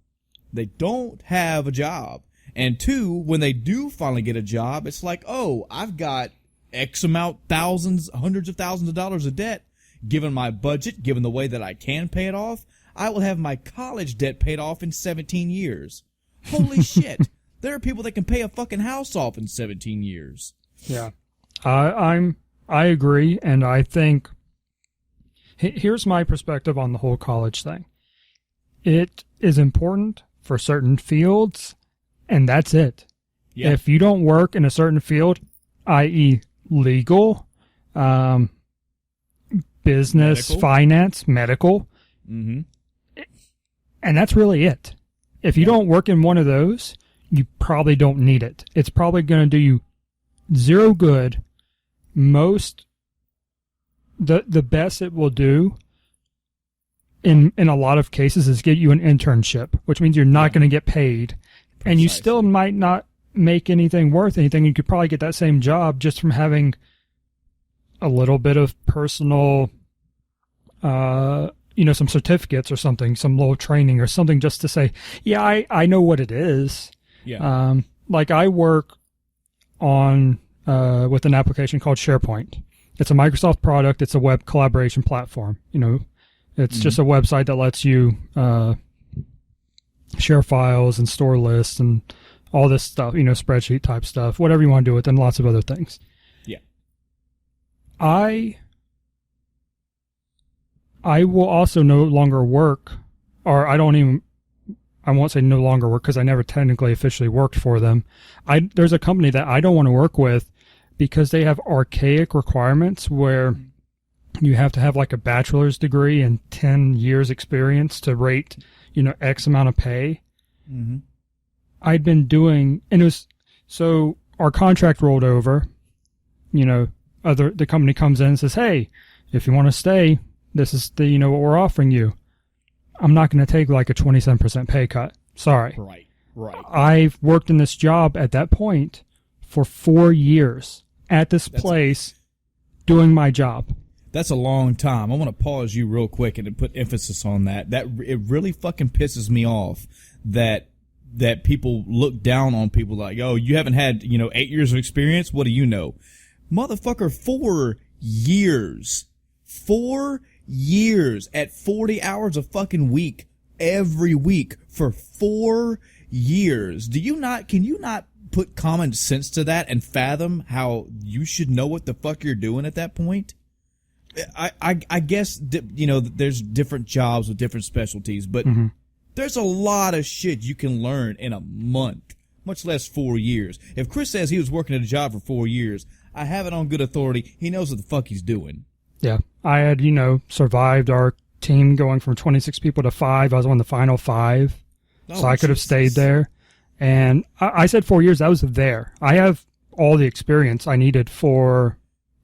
They don't have a job. And two, when they do finally get a job, it's like, oh, I've got X amount, thousands, hundreds of thousands of dollars of debt. Given my budget, given the way that I can pay it off, I will have my college debt paid off in 17 years. Holy shit. There are people that can pay a fucking house off in 17 years. Yeah. I agree, and I think here's my perspective on the whole college thing. It is important for certain fields, and that's it. Yeah. If you don't work in a certain field, i.e. legal, business, medical, finance, medical, Mm-hmm. And that's really it. If you don't work in one of those, you probably don't need it. It's probably going to do you zero good. The best it will do in a lot of cases is get you an internship, which means you're not going to get paid. Precisely. And you still might not make anything worth anything. You could probably get that same job just from having a little bit of personal, some certificates or something, some little training or something just to say, yeah, I know what it is. Yeah. Like I work on, with an application called SharePoint. It's a Microsoft product. It's a web collaboration platform. It's just a website that lets you, share files and store lists and all this stuff, spreadsheet type stuff, whatever you want to do with it, and lots of other things. Yeah. I will also no longer work, or I won't say no longer work because I never technically officially worked for them. There's a company that I don't want to work with because they have archaic requirements where you have to have like a bachelor's degree and 10 years experience to rate, X amount of pay. Mm-hmm. I'd been doing, and it was, so our contract rolled over, the company comes in and says, hey, if you want to stay, this is what we're offering you. I'm not going to take like a 27% pay cut. Sorry. Right. I've worked in this job at that point for 4 years at this place doing my job. That's a long time. I want to pause you real quick and put emphasis on that. It really fucking pisses me off that people look down on people like, oh, you haven't had, 8 years of experience? What do you know? Motherfucker, 4 years. 4 years at 40 hours a fucking week every week for 4 years. Can you not put common sense to that and fathom how you should know what the fuck you're doing at that point? I guess, there's different jobs with different specialties, but there's a lot of shit you can learn in a month, much less 4 years. If Chris says he was working at a job for 4 years, I have it on good authority. He knows what the fuck he's doing. Yeah. I had, survived our team going from 26 people to 5. I was on the final 5. So I could have stayed there. And I said 4 years. I was there. I have all the experience I needed for,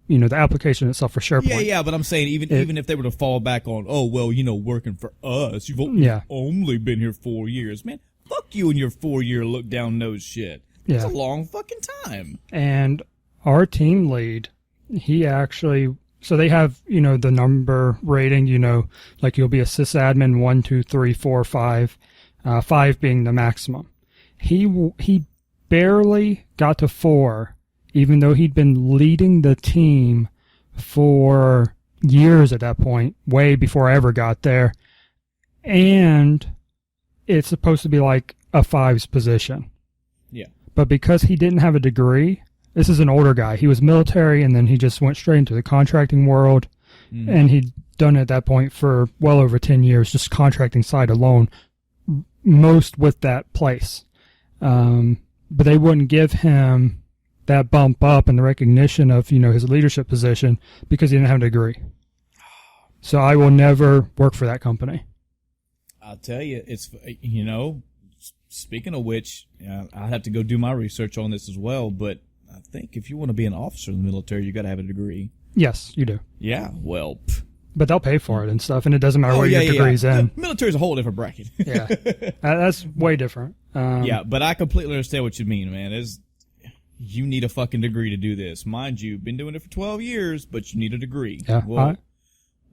the application itself for SharePoint. Yeah, but I'm saying even if they were to fall back on, oh, well, working for us, you've only been here 4 years. Man, fuck you and your 4-year look down nose shit. It's a long fucking time. And our team lead, he actually, so they have, the number rating, like you'll be a sysadmin 1, 2, 3, 4, 5, 5 being the maximum. He barely got to 4, even though he'd been leading the team for years at that point, way before I ever got there. And it's supposed to be like a 5's position. Yeah. But because he didn't have a degree, this is an older guy. He was military, and then he just went straight into the contracting world. And he'd done it at that point for well over 10 years, just contracting side alone, most with that place. But they wouldn't give him that bump up and the recognition of, his leadership position because he didn't have a degree. So I will never work for that company. I'll tell you, it's, speaking of which, I'll have to go do my research on this as well, but I think if you want to be an officer in the military, you got to have a degree. Yes, you do. Yeah, well. But they'll pay for it and stuff, and it doesn't matter what your degree's in. The military's a whole different bracket. Yeah, that's way different. Yeah, but I completely understand what you mean, man. You need a fucking degree to do this. Mind you, been doing it for 12 years, but you need a degree. Yeah.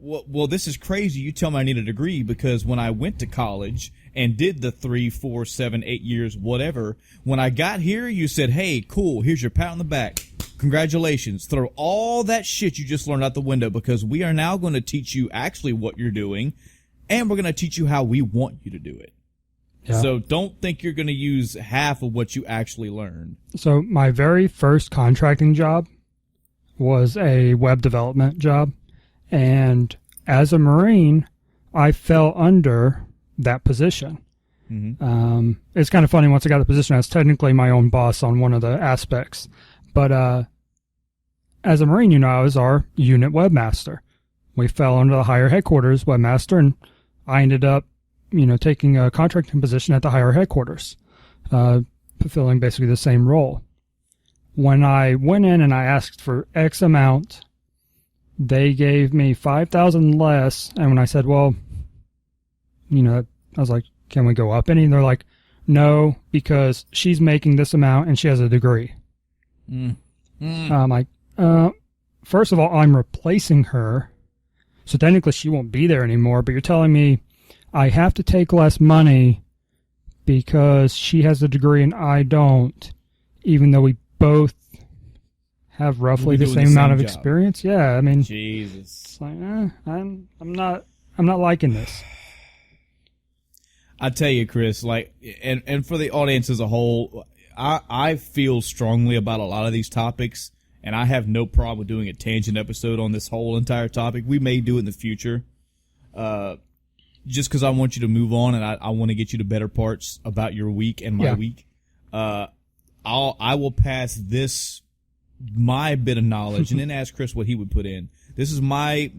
Well, this is crazy. You tell me I need a degree because when I went to college and did the 3, 4, 7, 8 years, whatever, when I got here, you said, hey, cool, here's your pat on the back. Congratulations. Throw all that shit you just learned out the window because we are now going to teach you actually what you're doing, and we're going to teach you how we want you to do it. Yeah. So don't think you're going to use half of what you actually learned. So my very first contracting job was a web development job. And as a Marine, I fell under that position. Mm-hmm. It's kind of funny. Once I got the position, I was technically my own boss on one of the aspects. But as a Marine, I was our unit webmaster. We fell under the higher headquarters webmaster, and I ended up, taking a contracting position at the higher headquarters, fulfilling basically the same role. When I went in and I asked for X amount, they gave me $5,000 less. And when I said, well, I was like, can we go up any? And they're like, no, because she's making this amount and she has a degree. I'm like, first of all, I'm replacing her. So technically she won't be there anymore, but you're telling me I have to take less money because she has a degree and I don't, even though we both have roughly the same amount of experience. Yeah, I mean, Jesus, it's like, I'm not liking this. I tell you, Chris, like, and for the audience as a whole, I feel strongly about a lot of these topics, and I have no problem with doing a tangent episode on this whole entire topic. We may do it in the future, just because I want you to move on, and I want to get you to better parts about your week and my week. I will pass my bit of knowledge, and then ask Chris what he would put in. This is my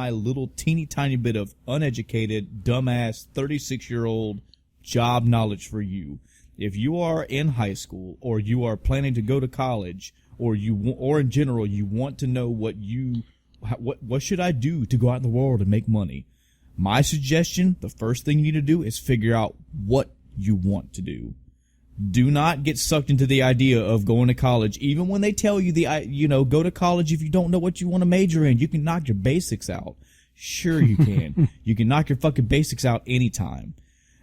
little teeny tiny bit of uneducated, dumbass, 36-year-old job knowledge for you. If you are in high school, or you are planning to go to college, or in general you want to know what should I do to go out in the world and make money, my suggestion: the first thing you need to do is figure out what you want to do. Do not get sucked into the idea of going to college, even when they tell you go to college if you don't know what you want to major in. You can knock your basics out. Sure you can. You can knock your fucking basics out anytime.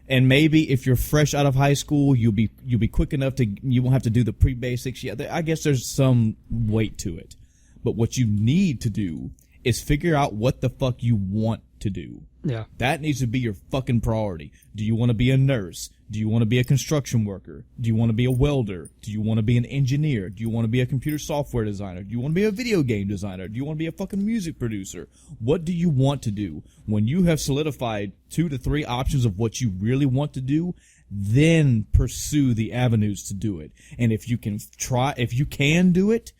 And maybe if you're fresh out of high school, you'll be quick enough you won't have to do the pre-basics. Yeah, I guess there's some weight to it. But what you need to do is figure out what the fuck you want to do. Yeah. That needs to be your fucking priority. Do you want to be a nurse? Do you want to be a construction worker? Do you want to be a welder? Do you want to be an engineer? Do you want to be a computer software designer? Do you want to be a video game designer? Do you want to be a fucking music producer? What do you want to do? When you have solidified 2 to 3 options of what you really want to do, then pursue the avenues to do it. And if you can do it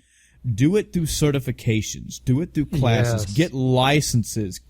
through certifications, do it through classes, get licenses,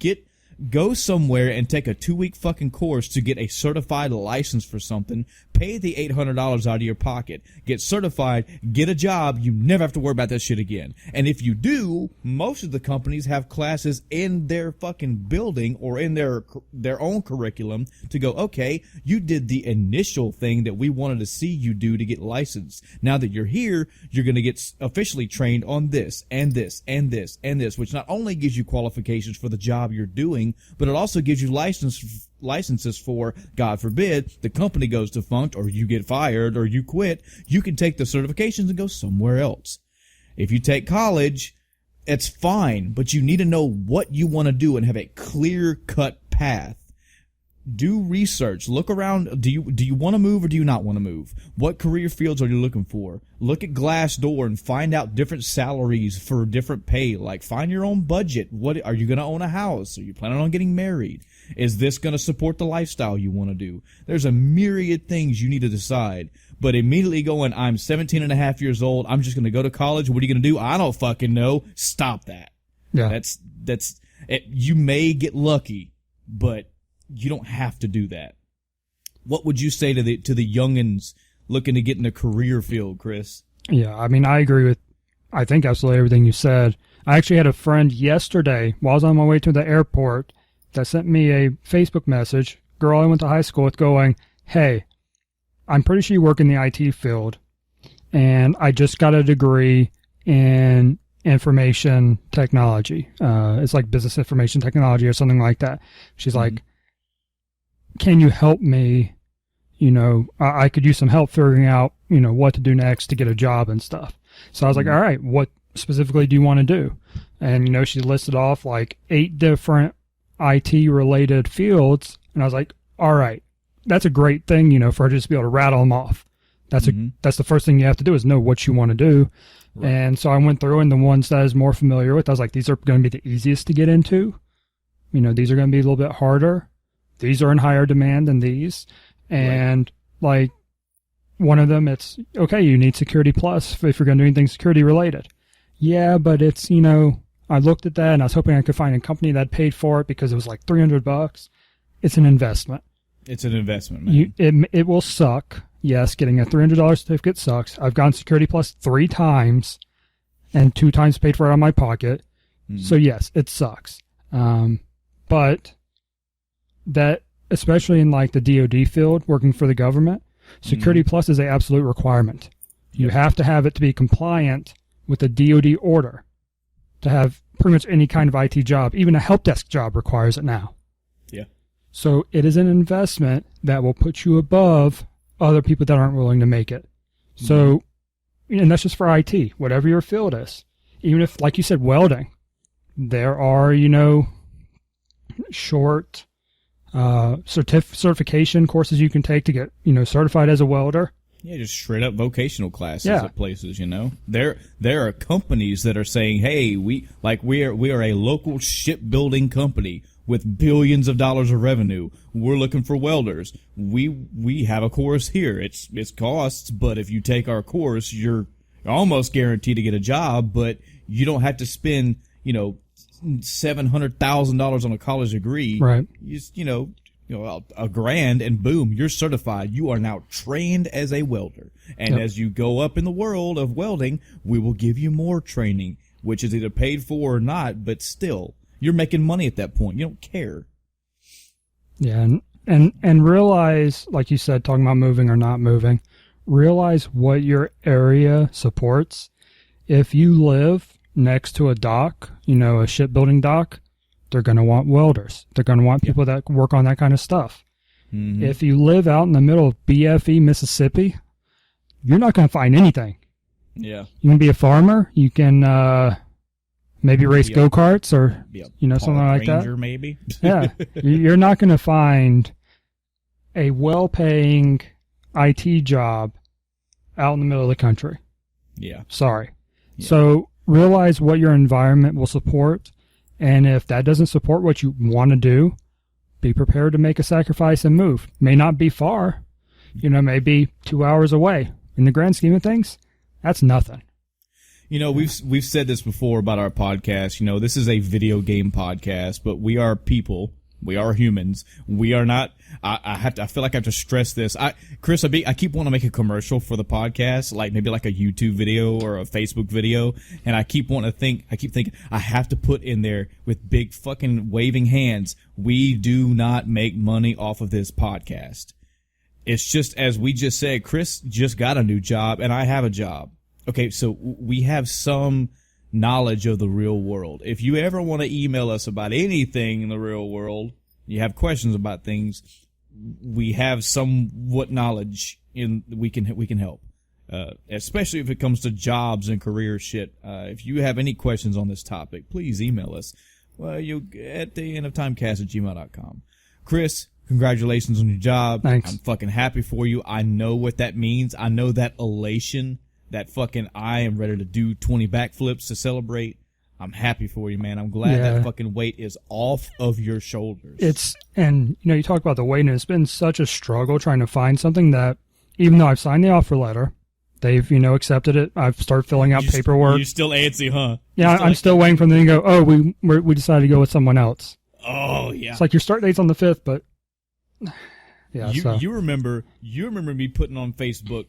go somewhere and take a 2-week fucking course to get a certified license for something. Pay the $800 out of your pocket. Get certified. Get a job. You never have to worry about that shit again. And if you do, most of the companies have classes in their fucking building or in their own curriculum to go, okay, you did the initial thing that we wanted to see you do to get licensed. Now that you're here, you're going to get officially trained on this and this and this and this, which not only gives you qualifications for the job you're doing, but it also gives you licenses for, God forbid, the company goes defunct or you get fired or you quit. You can take the certifications and go somewhere else. If you take college, it's fine, but you need to know what you want to do and have a clear-cut path. Do research. Look around. Do you want to move or do you not want to move? What career fields are you looking for? Look at Glassdoor and find out different salaries for different pay. Like, find your own budget. What are you going to own a house? Are you planning on getting married? Is this going to support the lifestyle you want to do? There's a myriad things you need to decide. But immediately going, I'm 17 and a half years old, I'm just going to go to college. What are you going to do? I don't fucking know. Stop that. Yeah. That's it. You may get lucky, but you don't have to do that. What would you say to the youngins looking to get in a career field, Chris? Yeah, I mean, I agree with, I think, absolutely everything you said. I actually had a friend yesterday while I was on my way to the airport that sent me a Facebook message, girl I went to high school with, going, hey, I'm pretty sure you work in the IT field, and I just got a degree in information technology. It's like business information technology or something like that. She's like, can you help me? I could use some help figuring out, what to do next to get a job and stuff. So I was like, all right, what specifically do you want to do? And, she listed off like 8 different IT related fields. And I was like, all right, that's a great thing, for her to just be able to rattle them off. That's the first thing you have to do is know what you want to do. Right. And so I went through, and the ones that I was more familiar with, I was like, these are going to be the easiest to get into. These are going to be a little bit harder. These are in higher demand than these. And like one of them, it's okay, you need Security Plus if you're going to do anything security related. Yeah, but it's, I looked at that and I was hoping I could find a company that paid for it because it was like $300. it's an investment. It's an investment, man. It will suck. Yes, getting a $300 certificate sucks. I've gotten Security Plus 3 times and 2 times paid for it out of my pocket. So yes, it sucks. But that, especially in like the DoD field, working for the government, Security Plus is an absolute requirement. You have to have it to be compliant with the DoD order to have pretty much any kind of IT job. Even a help desk job requires it now. Yeah. So it is an investment that will put you above other people that aren't willing to make it. So, and that's just for IT, whatever your field is. Even if, like you said, welding, there are, short certification courses you can take to get, certified as a welder. Yeah, just straight up vocational classes at places, There are companies that are saying, hey, we are a local shipbuilding company with billions of dollars of revenue. We're looking for welders. We have a course here. It's costs, but if you take our course, you're almost guaranteed to get a job, but you don't have to spend, $700,000 on a college degree. Right. A grand, and boom, you're certified. You are now trained as a welder. And as you go up in the world of welding, we will give you more training, which is either paid for or not, but still, you're making money at that point. You don't care. Yeah, and realize, like you said, talking about moving or not moving, realize what your area supports. If you live next to a dock, a shipbuilding dock, they're going to want welders. They're going to want people that work on that kind of stuff. If you live out in the middle of BFE, Mississippi, you're not going to find anything. Yeah. You can be a farmer. You can maybe race go-karts or, something like that. Maybe. Yeah. You're not going to find a well-paying IT job out in the middle of the country. Yeah. Sorry. Yeah. So realize what your environment will support. And if that doesn't support what you want to do, be prepared to make a sacrifice and move. May not be far, maybe 2 hours away. In the grand scheme of things, that's nothing. We've said this before about our podcast. This is a video game podcast, but we are people. We are humans. We are not. I feel like I have to stress this. Chris, I keep wanting to make a commercial for the podcast, maybe like a YouTube video or a Facebook video, and I keep thinking I have to put in there with big fucking waving hands. We do not make money off of this podcast. It's just, as we just said, Chris just got a new job and I have a job. Okay, so we have some knowledge of the real world. If you ever want to email us about anything in the real world, you have questions about things, we have somewhat knowledge we can help. Especially if it comes to jobs and career shit. If you have any questions on this topic, please email us. Well, you'll at the end of timecast@gmail.com. Chris, congratulations on your job. Thanks. I'm fucking happy for you. I know what that means. I know that elation. That fucking I am ready to do 20 backflips to celebrate. I'm happy for you, man. I'm glad that fucking weight is off of your shoulders. You talk about the weight, and it's been such a struggle trying to find something that, even though I've signed the offer letter, they've, accepted it. I've started filling out paperwork. You're still antsy, huh? Yeah, I'm still waiting for them to go, oh, we decided to go with someone else. Oh, yeah. It's like your start date's on the 5th, but yeah. You remember me putting on Facebook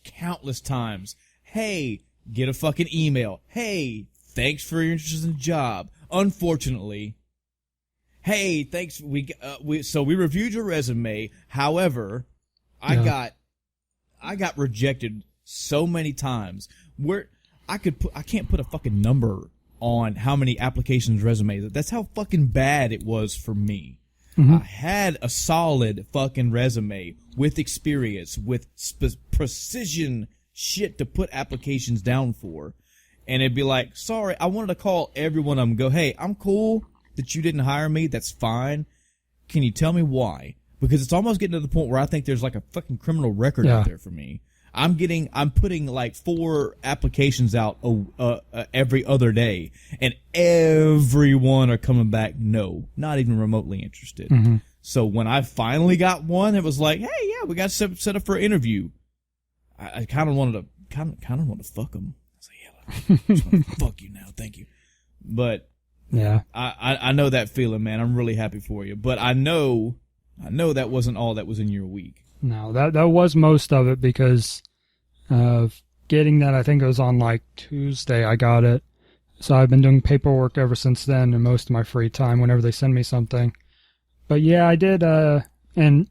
countless times, hey, get a fucking email. Hey, thanks for your interest in the job. Unfortunately, hey, thanks. We reviewed your resume. However, I got rejected so many times where I can't put a fucking number on how many applications, resumes. That's how fucking bad it was for me. I had a solid fucking resume with experience, with precision shit to put applications down for. And it'd be like, sorry, I wanted to call every one of them and go, hey, I'm cool that you didn't hire me. That's fine. Can you tell me why? Because it's almost getting to the point where I think there's like a fucking criminal record out there for me. I'm putting like 4 applications out every other day, and everyone are coming back, no, not even remotely interested. So when I finally got one, it was like, hey, yeah, we got set up for an interview. I kind of wanted to fuck them. I was like, yeah, I just want to fuck you now, thank you. But yeah, I know that feeling, man. I'm really happy for you. But I know I know that wasn't all that was in your week. No, that was most of it because of getting that. I think it was on like Tuesday I got it. So I've been doing paperwork ever since then and most of my free time whenever they send me something. But yeah, I did, and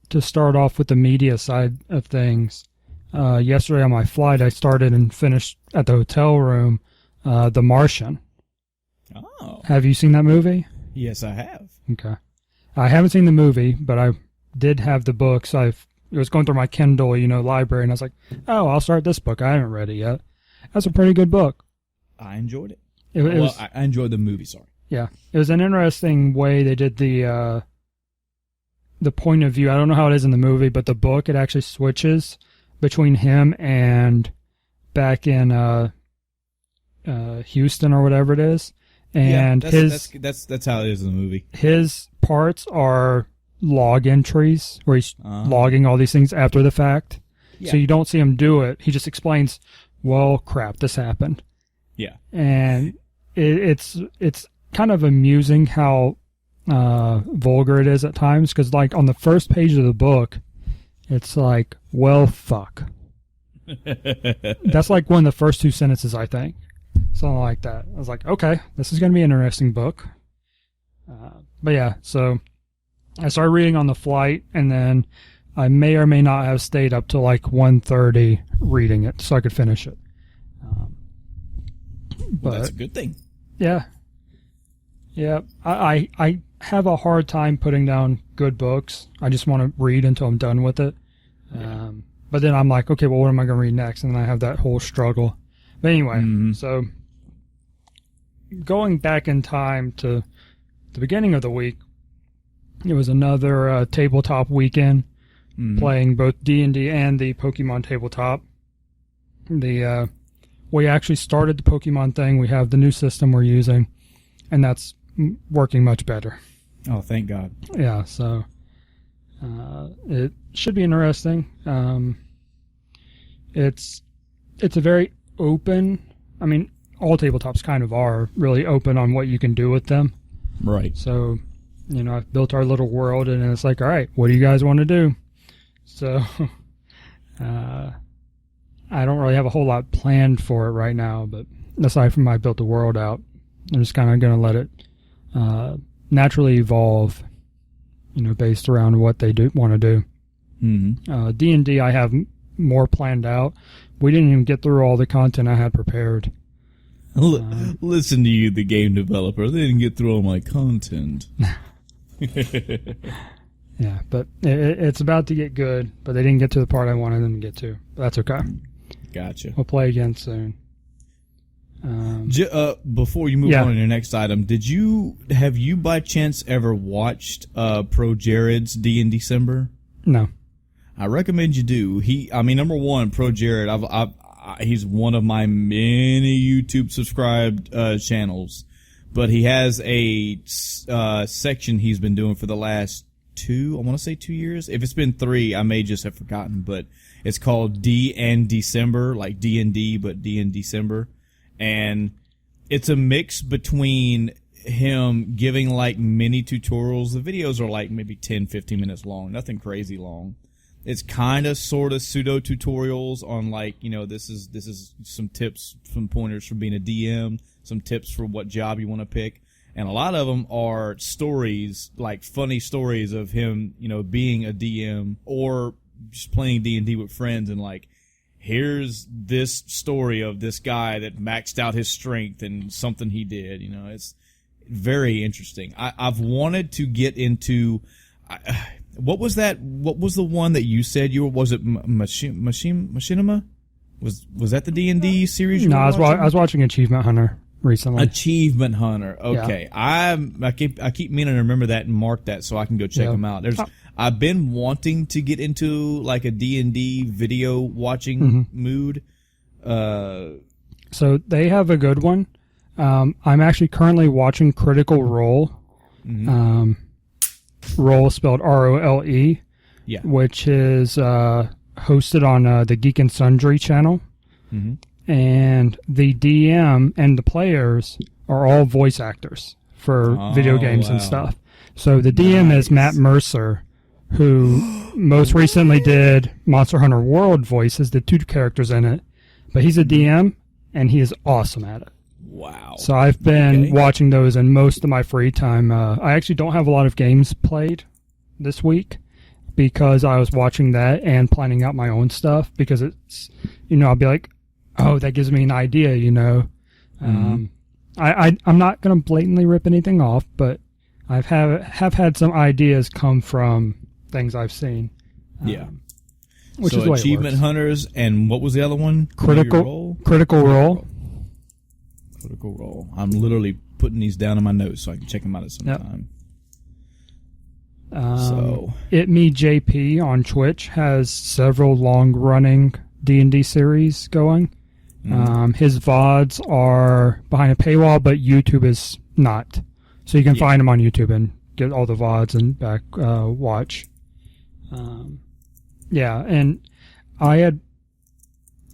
to start off with the media side of things, yesterday on my flight I started and finished at the hotel room, The Martian. Oh. Have you seen that movie? Yes, I have. Okay. I haven't seen the movie, but I did have the books. It was going through my Kindle, library, and I was like, oh, I'll start this book. I haven't read it yet. That's a pretty good book. I enjoyed it. I enjoyed the movie, sorry. Yeah. It was an interesting way they did the point of view. I don't know how it is in the movie, but the book, it actually switches between him and back in Houston or whatever it is. And that's how it is in the movie. His parts are log entries where he's logging all these things after the fact. Yeah. So you don't see him do it. He just explains, well, crap, this happened. Yeah. And it's kind of amusing how vulgar it is at times, because like on the first page of the book, it's like, well, fuck. That's like one of the first two sentences, I think. Something like that. I was like, okay, this is going to be an interesting book. But yeah, so I started reading on the flight, and then I may or may not have stayed up till like 1:30 reading it so I could finish it. Well, that's a good thing. Yeah. Yeah. I have a hard time putting down good books. I just want to read until I'm done with it. Yeah. But then I'm like, okay, well, what am I going to read next? And then I have that whole struggle. But anyway, so going back in time to the beginning of the week, it was another tabletop weekend, playing both D&D and the Pokemon tabletop. We actually started the Pokemon thing. We have the new system we're using, and that's working much better. Oh, thank God. Yeah, so it should be interesting. It's a very open, I mean, all tabletops kind of are really open on what you can do with them. Right. So, I've built our little world, and it's like, all right, what do you guys want to do? So, I don't really have a whole lot planned for it right now, but aside from I built the world out, I'm just kind of going to let it naturally evolve, based around what they want to do. Mm-hmm. D&D, I have more planned out. We didn't even get through all the content I had prepared. Listen to you, the game developer. They didn't get through all my content. Yeah, but it's about to get good, but they didn't get to the part I wanted them to get to. But that's okay. Gotcha. We'll play again soon. Before you move on to your next item, have you by chance ever watched Pro Jared's D&D December? No. I recommend you do. Number one, Pro Jared, he's one of my many YouTube subscribed channels, but he has a section he's been doing for the last 2 years. If it's been 3, I may just have forgotten, but it's called D and December, like D&D, but D and December. And it's a mix between him giving like mini tutorials. The videos are like maybe 10, 15 minutes long, nothing crazy long. It's kind of sort of pseudo tutorials on like, this is some tips, some pointers for being a DM, some tips for what job you want to pick. And a lot of them are stories, like funny stories of him, being a DM or just playing D&D with friends, and like, here's this story of this guy that maxed out his strength and something he did. It's very interesting. I've wanted to get into. What was that? What was the one that you said was it Machinima? Was that the D&D series? No, I was watching Achievement Hunter recently. Achievement Hunter. Okay, yeah. I keep meaning to remember that and mark that so I can go check them out. I've been wanting to get into like a D&D video watching mood. So they have a good one. I'm actually currently watching Critical Role. Role spelled ROLE, which is hosted on the Geek and Sundry channel. And the DM and the players are all voice actors for video games and stuff. So the DM is Matt Mercer, who most recently did Monster Hunter World voices, the 2 characters in it. But he's a DM, and he is awesome at it. Wow. So I've been watching those in most of my free time. I actually don't have a lot of games played this week because I was watching that and planning out my own stuff because it's, I'll be like, oh, that gives me an idea, I'm not going to blatantly rip anything off, but I have had some ideas come from things I've seen. Which so is the way Achievement Hunters, and what was the other one? Critical Role. Critical Role. I'm literally putting these down in my notes so I can check them out at some time. It Me JP on Twitch has several long-running D&D series going. His VODs are behind a paywall, but YouTube is not. So you can find him on YouTube and get all the VODs and back watch. And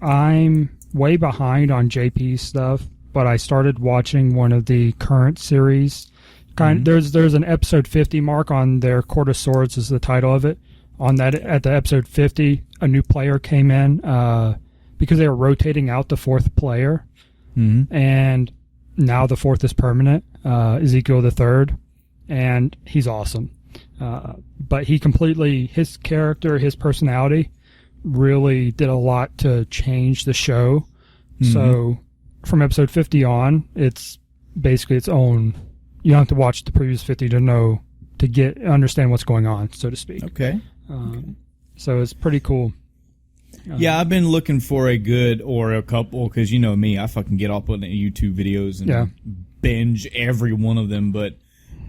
I'm way behind on JP's stuff, but I started watching one of the current series. There's an episode 50 mark on their Court of Swords is the title of it. On that, at the episode 50, a new player came in because they were rotating out the 4th player, and now the 4th is permanent. Ezekiel the 3rd, and he's awesome. But his character, his personality, really did a lot to change the show. So from episode 50 on, it's basically its own. You don't have to watch the previous 50 to understand what's going on, so to speak. Okay. So it's pretty cool. I've been looking for a good or a couple, because you know me, I fucking get off on YouTube videos and binge every one of them, but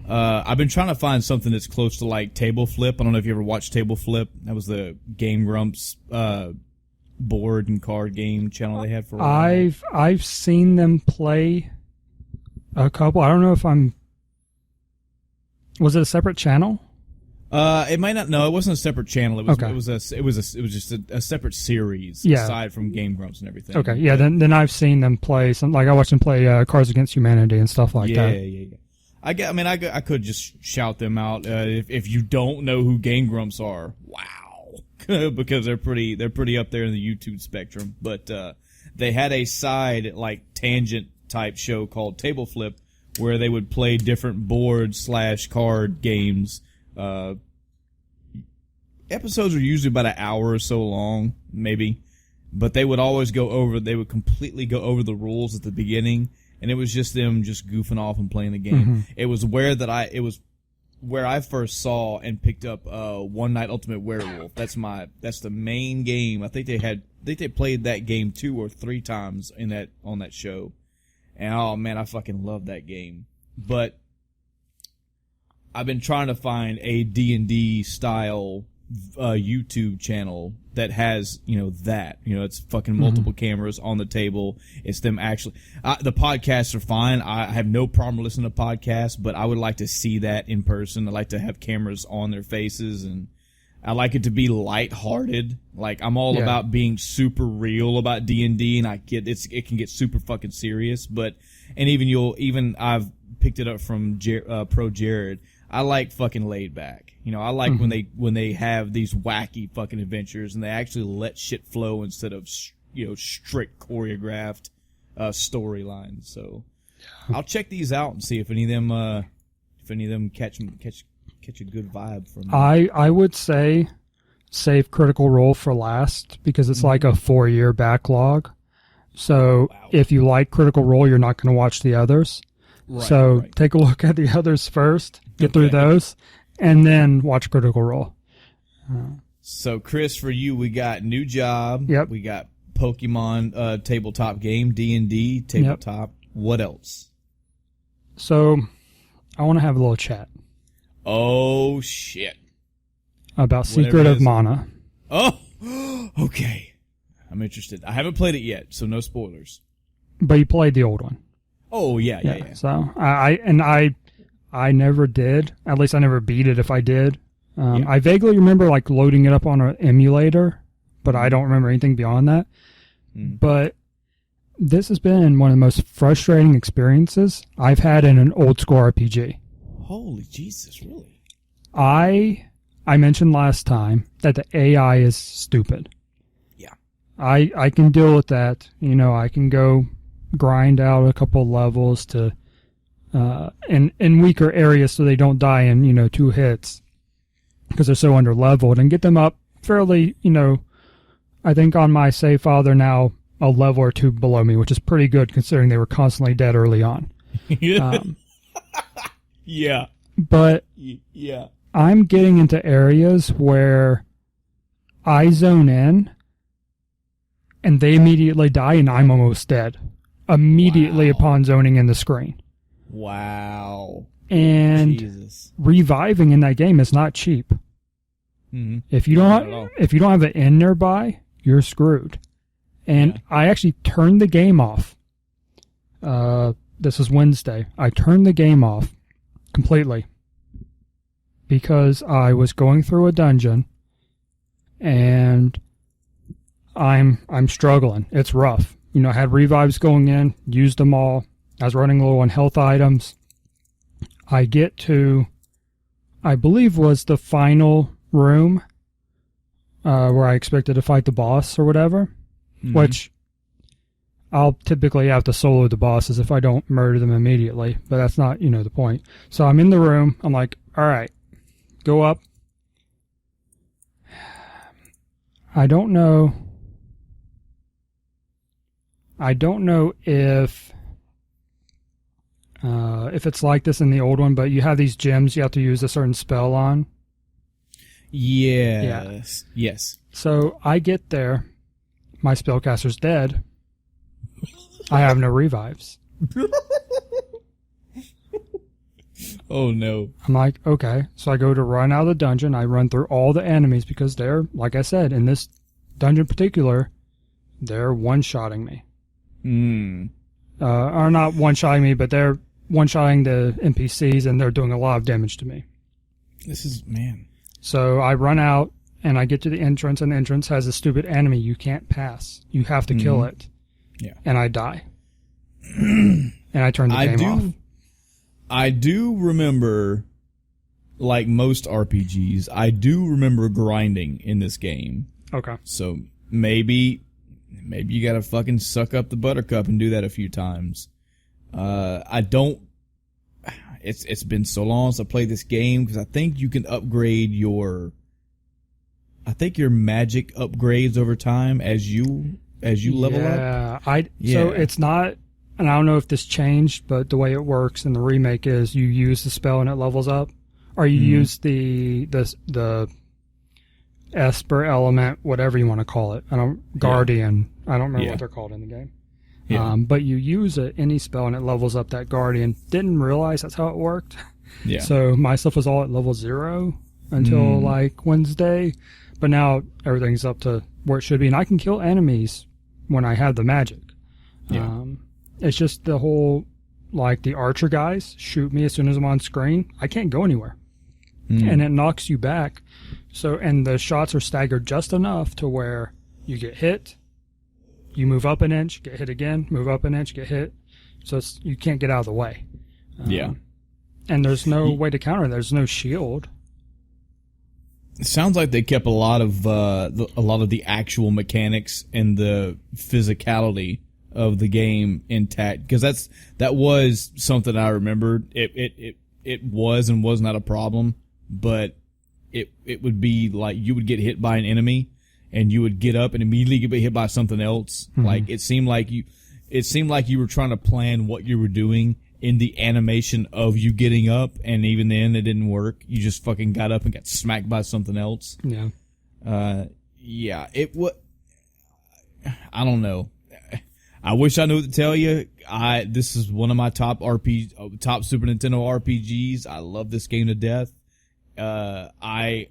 I've been trying to find something that's close to like Table Flip. I don't know if you ever watched Table Flip. That was the Game Grumps board and card game channel they had for a while. I've seen them play a couple. I don't know if was it a separate channel? It might not. No, it wasn't a separate channel. It was. Okay. It was just a separate series aside from Game Grumps and everything. Okay. Yeah. Then I've seen them play some. Like I watched them play Cards Against Humanity and stuff like that. Yeah. I could just shout them out if you don't know who Game Grumps are. Wow, because they're pretty up there in the YouTube spectrum. But they had a side like tangent type show called Table Flip, where they would play different board / card games. Episodes are usually about an hour or so long, maybe, but they would completely go over the rules at the beginning, and it was just them just goofing off and playing the game. It was where I first saw and picked up One Night Ultimate Werewolf. That's the main game. I think they played that game 2 or 3 times on that show. And oh man, I fucking love that game. But I've been trying to find a D&D style YouTube channel that has, it's fucking multiple cameras on the table. It's them actually. The podcasts are fine. I have no problem listening to podcasts, but I would like to see that in person. I like to have cameras on their faces, and I like it to be lighthearted. Like I'm all about being super real about D&D, and it can get super fucking serious. But I've picked it up from Pro Jared. I like fucking laid back. I like when they have these wacky fucking adventures and they actually let shit flow instead of strict choreographed storylines. So I'll check these out and see if any of them catch a good vibe from me. I would say save Critical Role for last because it's like a 4-year backlog. So if you like Critical Role, you're not going to watch the others. Right. Take a look at the others first, get through those, and then watch Critical Role. So, Chris, for you, we got new job. Yep. We got Pokemon tabletop game, D&D tabletop. Yep. What else? So, I want to have a little chat. Oh, shit. About Secret of Mana. Oh, okay. I'm interested. I haven't played it yet, so no spoilers. But you played the old one. Oh, yeah. So, I never did. At least I never beat it if I did. I vaguely remember like loading it up on an emulator, but I don't remember anything beyond that. But this has been one of the most frustrating experiences I've had in an old school RPG. Holy Jesus, really? I mentioned last time that the AI is stupid. Yeah. I can deal with that. You know, I can go grind out a couple levels to in weaker areas so they don't die in, 2 hits because they're so under leveled, and get them up fairly, I think on my save file they're now a level or 2 below me, which is pretty good considering they were constantly dead early on. Yeah. But yeah. I'm getting into areas where I zone in and they immediately die and I'm almost dead immediately upon zoning in the screen. Wow. And Jesus. reviving in that game is not cheap. Mm-hmm. If you don't have an inn nearby, you're screwed. And I actually turned the game off. This is Wednesday. I turned the game off completely because I was going through a dungeon and I'm struggling. It's rough. I had revives going in, used them all. I was running low on health items. I get to, I believe was the final room where I expected to fight the boss or whatever, which I'll typically have to solo the bosses if I don't murder them immediately, but that's not, the point. So I'm in the room. I'm like, all right, go up. I don't know if it's like this in the old one, but you have these gems you have to use a certain spell on. Yes. Yeah. Yes. So I get there. My spellcaster's dead. I have no revives. Oh, no. I'm like, okay. So I go to run out of the dungeon. I run through all the enemies because they're, like I said, in this dungeon in particular, they're one-shotting me. Or not one-shotting me, but they're one-shotting the NPCs, and they're doing a lot of damage to me. This is, man. So I run out, and I get to the entrance, and the entrance has a stupid enemy you can't pass. You have to kill it. Yeah. And I die. And I turn the game off. I do remember, like most RPGs, I do remember grinding in this game. Okay. So maybe you gotta fucking suck up the buttercup and do that a few times. I don't. It's been so long since I played this game because I think you can upgrade your. I think your magic upgrades over time as you level up. So it's not, and I don't know if this changed, but the way it works in the remake is you use the spell and it levels up, or you use the Esper element, whatever you want to call it. Guardian. I don't remember what they're called in the game. Yeah. But you use any spell and it levels up that Guardian. Didn't realize that's how it worked. Yeah. So my stuff was all at level 0 until like Wednesday, but now everything's up to where it should be, and I can kill enemies when I have the magic. Yeah. It's just the whole, like the archer guys shoot me as soon as I'm on screen. I can't go anywhere. And it knocks you back. So, and the shots are staggered just enough to where you get hit, you move up an inch, get hit again, move up an inch, get hit. So you can't get out of the way. And there's no way to counter. There's no shield. It sounds like they kept a lot of the actual mechanics and the physicality of the game intact, because that was something I remembered. It was and was not a problem, but it would be like you would get hit by an enemy and you would get up and immediately get hit by something else. Like it seemed like you were trying to plan what you were doing in the animation of you getting up, and even then it didn't work. You just fucking got up and got smacked by something else. Yeah. It was. I don't know. I wish I knew what to tell you. This is one of my top Super Nintendo RPGs. I love this game to death. I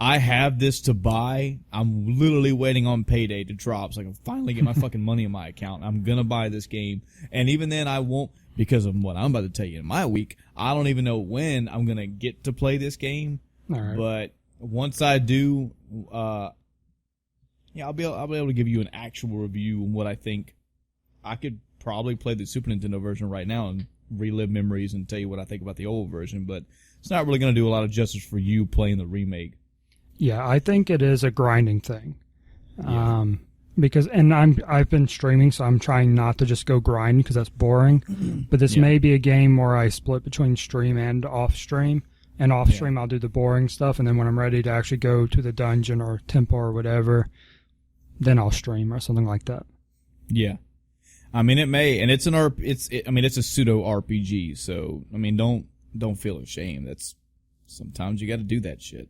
have this to buy. I'm literally waiting on payday to drop so I can finally get my fucking money in my account. I'm gonna buy this game, and even then I won't, because of what I'm about to tell you in my week. I don't even know when I'm gonna get to play this game. All right. But once I do, I'll be able to give you an actual review on what I think. I could probably play the Super Nintendo version right now and relive memories and tell you what I think about the old version, but it's not really going to do a lot of justice for you playing the remake. Yeah, I think it is a grinding thing. Yeah. Because I've been streaming, so I'm trying not to just go grind because that's boring. But this may be a game where I split between stream and off stream. And off stream, I'll do the boring stuff, and then when I'm ready to actually go to the dungeon or temple or whatever, then I'll stream or something like that. Yeah, I mean it may, and it's it's a pseudo RPG, so I mean don't feel ashamed. That's sometimes you got to do that shit.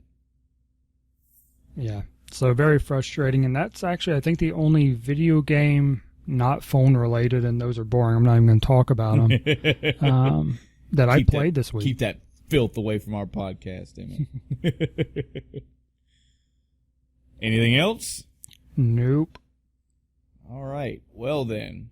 Yeah, so very frustrating, and that's actually I think the only video game not phone related, and those are boring. I'm not even going to talk about them. That I played this week. Keep that filth away from our podcast, Emma. Anything else? Nope. All right. Well then,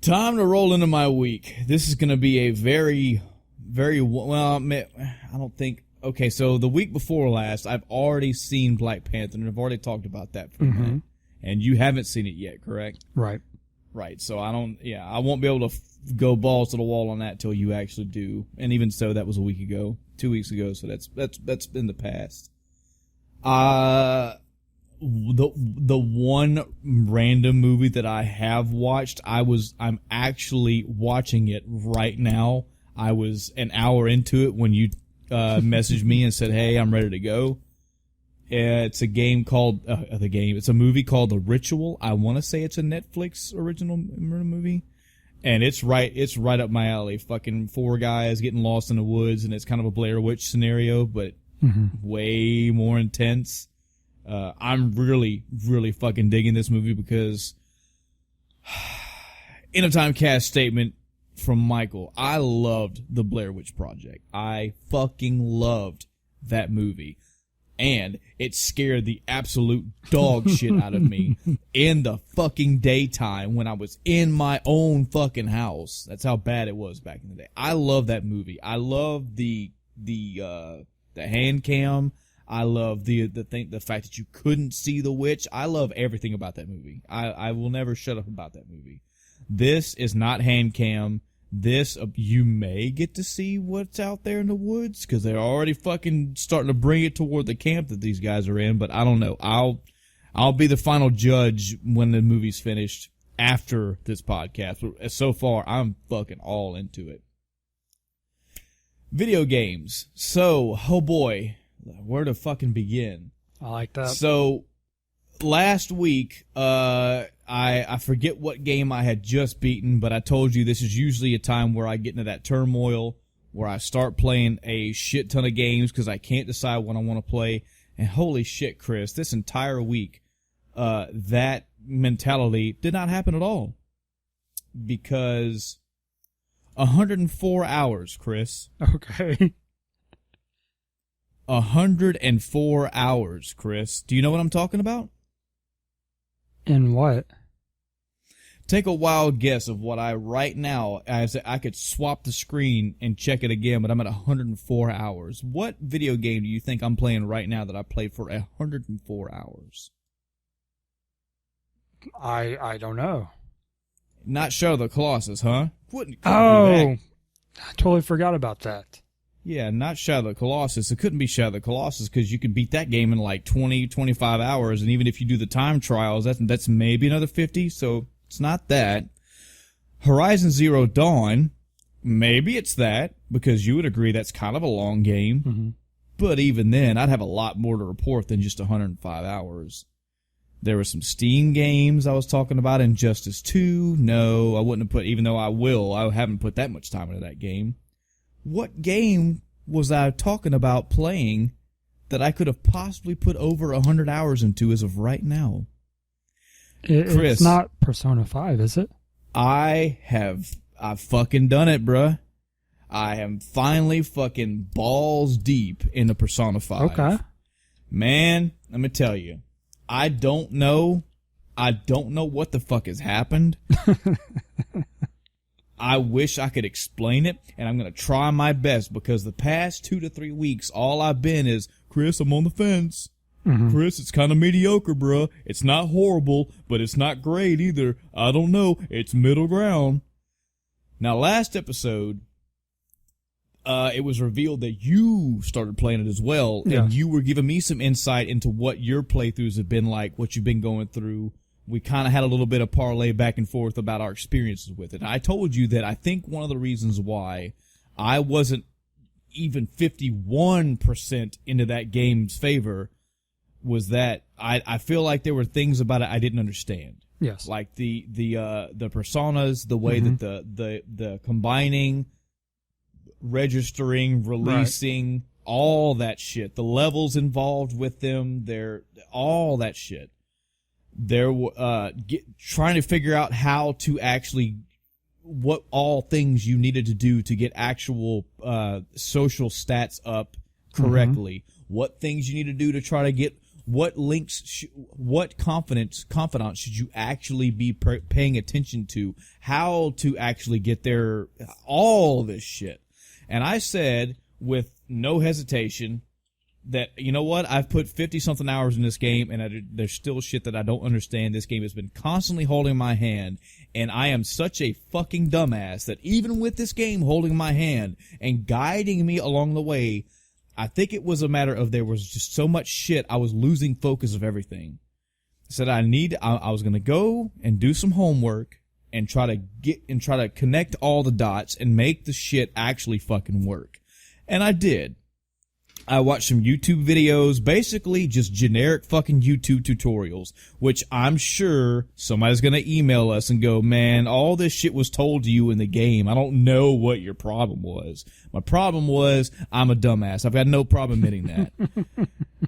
time to roll into my week. This is going to be a very, very well. I don't think. Okay, so the week before last, I've already seen Black Panther, and I've already talked about that for a minute. And you haven't seen it yet, correct? Right. Right. So I won't be able to go balls to the wall on that till you actually do. And even so, that was a week ago, 2 weeks ago. So that's in the past. The one random movie that I have watched, I'm actually watching it right now. I was an hour into it when you messaged me and said, "Hey, I'm ready to go." It's a game called It's a movie called The Ritual. I want to say it's a Netflix original movie, and it's right up my alley. Fucking 4 guys getting lost in the woods, and it's kind of a Blair Witch scenario, but way more intense. I'm really, really fucking digging this movie because in a time cast statement from Michael, I loved the Blair Witch Project. I fucking loved that movie. And it scared the absolute dog shit out of me in the fucking daytime when I was in my own fucking house. That's how bad it was back in the day. I love that movie. I love the hand cam. I love the fact that you couldn't see the witch. I love everything about that movie. I will never shut up about that movie. This is not hand cam. This, you may get to see what's out there in the woods because they're already fucking starting to bring it toward the camp that these guys are in. But I don't know. I'll be the final judge when the movie's finished after this podcast. But so far, I'm fucking all into it. Video games. So, oh boy, where to fucking begin? I like that. So, last week, I forget what game I had just beaten, but I told you this is usually a time where I get into that turmoil, where I start playing a shit ton of games because I can't decide what I want to play. And holy shit, Chris, this entire week, that mentality did not happen at all. Because 104 hours, Chris. Okay. 104 hours, Chris. Do you know what I'm talking about? In what? Take a wild guess of what right now, I could swap the screen and check it again, but I'm at 104 hours. What video game do you think I'm playing right now that I played for 104 hours? I don't know. Not Shadow of the Colossus, huh? Couldn't I totally forgot about that. Yeah, not Shadow of the Colossus. It couldn't be Shadow of the Colossus because you could beat that game in like 20, 25 hours, and even if you do the time trials, that's maybe another 50, so it's not that. Horizon Zero Dawn, maybe it's that, because you would agree that's kind of a long game. Mm-hmm. But even then, I'd have a lot more to report than just 105 hours. There were some Steam games I was talking about. Injustice 2, no, I wouldn't have put, even though I haven't put that much time into that game. What game was I talking about playing that I could have possibly put over 100 hours into as of right now? Chris, it's not Persona 5, is it? I've fucking done it, bruh. I am finally fucking balls deep into Persona 5. Okay. Man, let me tell you, I don't know what the fuck has happened. I wish I could explain it, and I'm going to try my best because the past 2 to 3 weeks, all I've been is, Chris, I'm on the fence. Mm-hmm. Chris, it's kind of mediocre, bruh. It's not horrible, but it's not great either. I don't know. It's middle ground. Now, last episode, it was revealed that you started playing it as well, and you were giving me some insight into what your playthroughs have been like, what you've been going through. We kind of had a little bit of parlay back and forth about our experiences with it. I told you that I think one of the reasons why I wasn't even 51% into that game's favor was that I feel like there were things about it I didn't understand. Yes. Like the personas, the way that the combining, registering, releasing, all that shit, the levels involved with them, all that shit. They're trying to figure out how to actually, what all things you needed to do to get actual social stats up correctly. What things you need to do to try to get what links, what confidants should you actually be paying attention to? How to actually get there? All this shit. And I said with no hesitation that, you know what, I've put 50-something hours in this game, and there's still shit that I don't understand. This game has been constantly holding my hand, and I am such a fucking dumbass that even with this game holding my hand and guiding me along the way, I think it was a matter of there was just so much shit, I was losing focus of everything. I said I was going to go and do some homework and try to connect all the dots and make the shit actually fucking work. And I did. I watched some YouTube videos, basically just generic fucking YouTube tutorials, which I'm sure somebody's going to email us and go, man, all this shit was told to you in the game. I don't know what your problem was. My problem was I'm a dumbass. I've got no problem admitting that.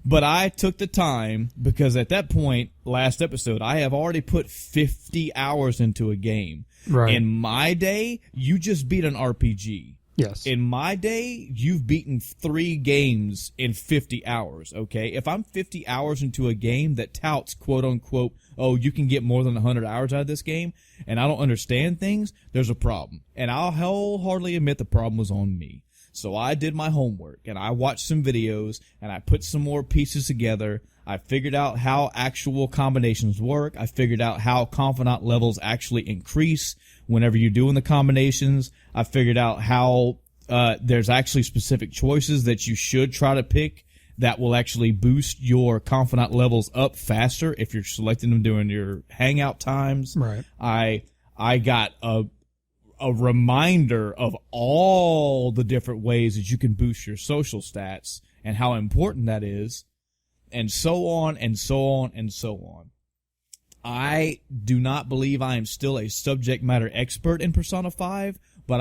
But I took the time because at that point, last episode, I have already put 50 hours into a game. Right. In my day, you just beat an RPG. Yes. In my day, you've beaten 3 games in 50 hours, okay? If I'm 50 hours into a game that touts, quote unquote, oh, you can get more than 100 hours out of this game, and I don't understand things, there's a problem. And I'll wholeheartedly admit the problem was on me. So I did my homework, and I watched some videos, and I put some more pieces together. I figured out how actual combinations work. I figured out how confidant levels actually increase whenever you're doing the combinations. I figured out how there's actually specific choices that you should try to pick that will actually boost your confidant levels up faster if you're selecting them during your hangout times. Right. I got a reminder of all the different ways that you can boost your social stats and how important that is, and so on and so on and so on. I do not believe I am still a subject matter expert in Persona 5, but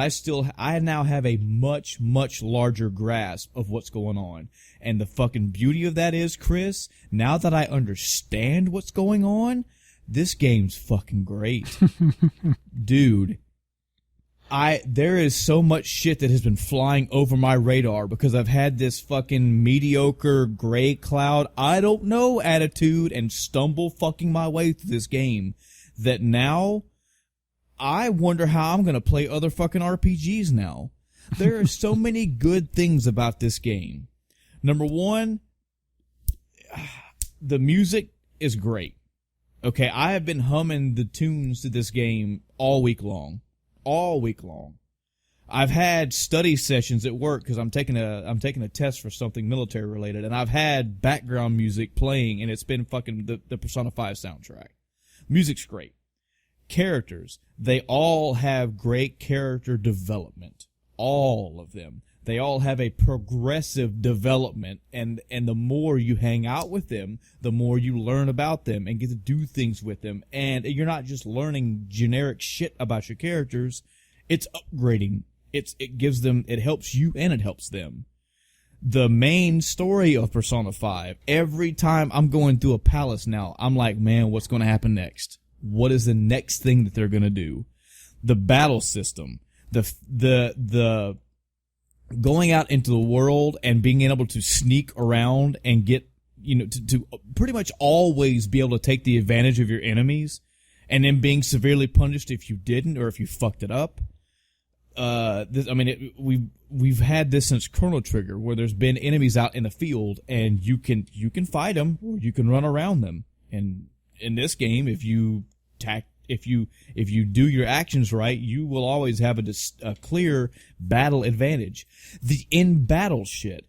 I now have a much, much larger grasp of what's going on. And the fucking beauty of that is, Chris, now that I understand what's going on, this game's fucking great. Dude, there is so much shit that has been flying over my radar because I've had this fucking mediocre gray cloud, I don't know attitude and stumble fucking my way through this game that now I wonder how I'm going to play other fucking RPGs now. There are so many good things about this game. Number one, the music is great. Okay, I have been humming the tunes to this game all week long. All week long. I've had study sessions at work because I'm taking a test for something military related, and I've had background music playing, and it's been fucking the Persona 5 soundtrack. Music's great. Characters, they all have great character development. All of them. They all have a progressive development, and the more you hang out with them, the more you learn about them and get to do things with them. And you're not just learning generic shit about your characters, it's upgrading. It helps you and it helps them. The main story of Persona 5, every time I'm going through a palace now, I'm like, man, what's going to happen next? What is the next thing that they're going to do? The battle system, the going out into the world and being able to sneak around and get, to pretty much always be able to take the advantage of your enemies and then being severely punished if you didn't or if you fucked it up. We've had this since Chrono Trigger, where there's been enemies out in the field and you can fight them or you can run around them. And in this game, if you if you do your actions right, you will always have a clear battle advantage. The in battle shit.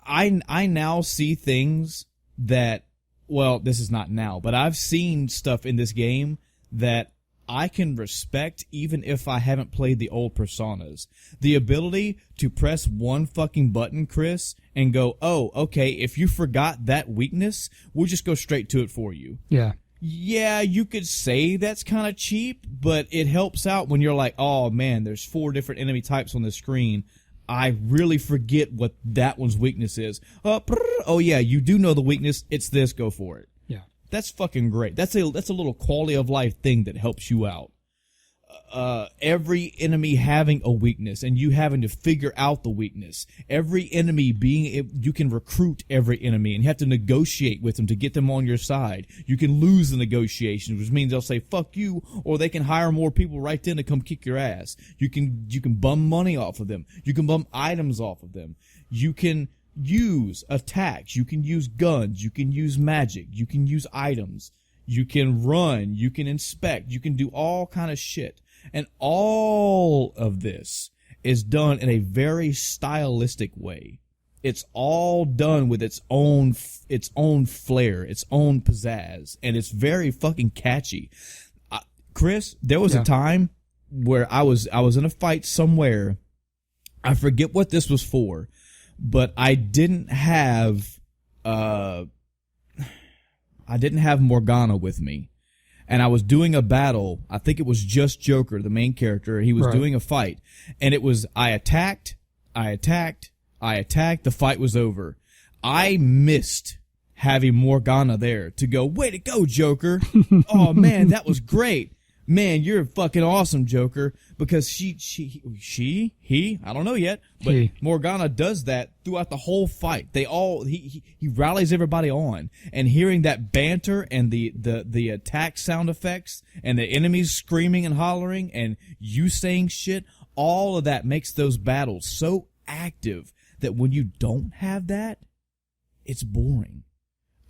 I now see things that, well, this is not now, but I've seen stuff in this game that I can respect even if I haven't played the old Personas. The ability to press one fucking button, Chris, and go, oh, okay, if you forgot that weakness, we'll just go straight to it for you. Yeah. Yeah, you could say that's kind of cheap, but it helps out when you're like, oh man, there's 4 different enemy types on the screen. I really forget what that one's weakness is. Oh yeah, you do know the weakness. It's this, go for it. That's fucking great. That's a little quality of life thing that helps you out. Every enemy having a weakness and you having to figure out the weakness. Every enemy you can recruit every enemy and you have to negotiate with them to get them on your side. You can lose the negotiations, which means they'll say fuck you, or they can hire more people right then to come kick your ass. You can bum money off of them. You can bum items off of them. You can use attacks, you can use guns, you can use magic, you can use items, you can run, you can inspect, you can do all kind of shit. And all of this is done in a very stylistic way. It's all done with its own flair, its own pizzazz, and it's very fucking catchy. Chris, there was a time where I was in a fight somewhere. I forget what this was for. But I didn't have Morgana with me. And I was doing a battle. I think it was just Joker, the main character. He was doing a fight. And it was, I attacked, the fight was over. I missed having Morgana there to go, way to go, Joker. Oh man, that was great. Man, you're fucking awesome, Joker. Because he, I don't know yet, but Morgana does that throughout the whole fight. He rallies everybody on. And hearing that banter and the attack sound effects and the enemies screaming and hollering and you saying shit, all of that makes those battles so active that when you don't have that, it's boring.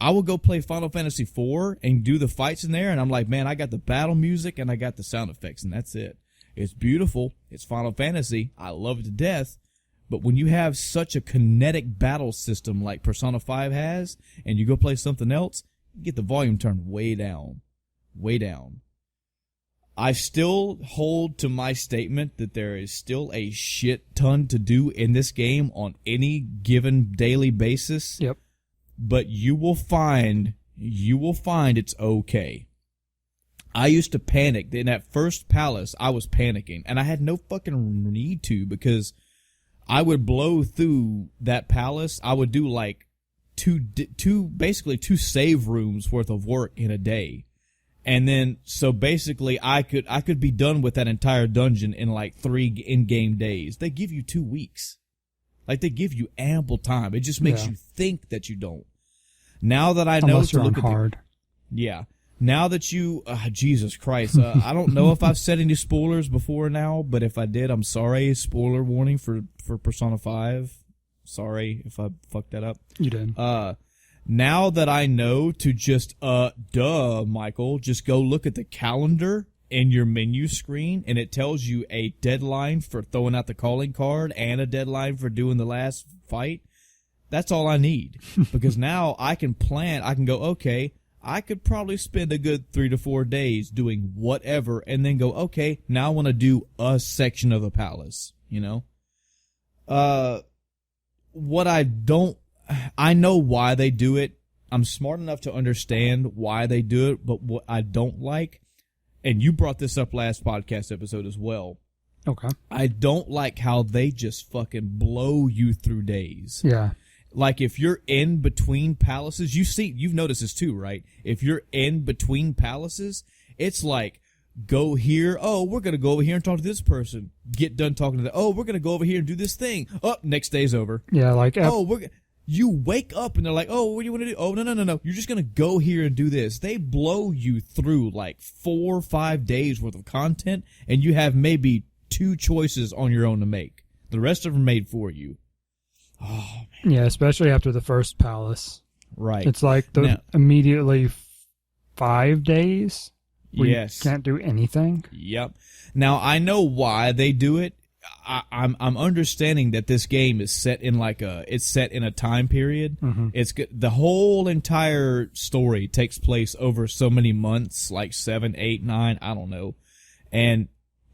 I will go play Final Fantasy IV and do the fights in there, and I'm like, man, I got the battle music and I got the sound effects, and that's it. It's beautiful. It's Final Fantasy. I love it to death. But when you have such a kinetic battle system like Persona 5 has, and you go play something else, you get the volume turned way down. Way down. I still hold to my statement that there is still a shit ton to do in this game on any given daily basis. Yep. But you will find it's okay. I used to panic. In that first palace, I was panicking. And I had no fucking need to, because I would blow through that palace. I would do like basically two save rooms worth of work in a day. And then, so basically I could be done with that entire dungeon in like 3 in-game days. They give you 2 weeks. Like, they give you ample time. It just makes you think that you don't. Now that I know Unless to you're look on at hard. Now that you, Jesus Christ, I don't know if I've said any spoilers before now, but if I did, I'm sorry. Spoiler warning for Persona 5. Sorry if I fucked that up. You did. Now that I know to just, Michael, just go look at the calendar in your menu screen, and it tells you a deadline for throwing out the calling card and a deadline for doing the last fight. That's all I need. Because now I can plan, I can go, okay, I could probably spend a good 3 to 4 days doing whatever, and then go, okay, now I want to do a section of a palace, you know? I know why they do it. I'm smart enough to understand why they do it, but what I don't like, and you brought this up last podcast episode as well. Okay. I don't like how they just fucking blow you through days. Yeah. Like, if you're in between palaces, you've noticed this too, right? If you're in between palaces, it's like, go here. Oh, we're going to go over here and talk to this person. Get done talking to them. Oh, we're going to go over here and do this thing. Oh, next day's over. Yeah, like... You wake up and they're like, oh, what do you want to do? Oh, no. You're just going to go here and do this. They blow you through like 4 or 5 days worth of content, and you have maybe 2 choices on your own to make. The rest of them are made for you. Oh, man. Yeah, especially after the first palace. Right. It's like immediately 5 days where Yes. you can't do anything. Yep. Now I know why they do it. I'm understanding that this game is set in it's set in a time period. Mm-hmm. The whole entire story takes place over so many months, like 7, 8, 9, I don't know. And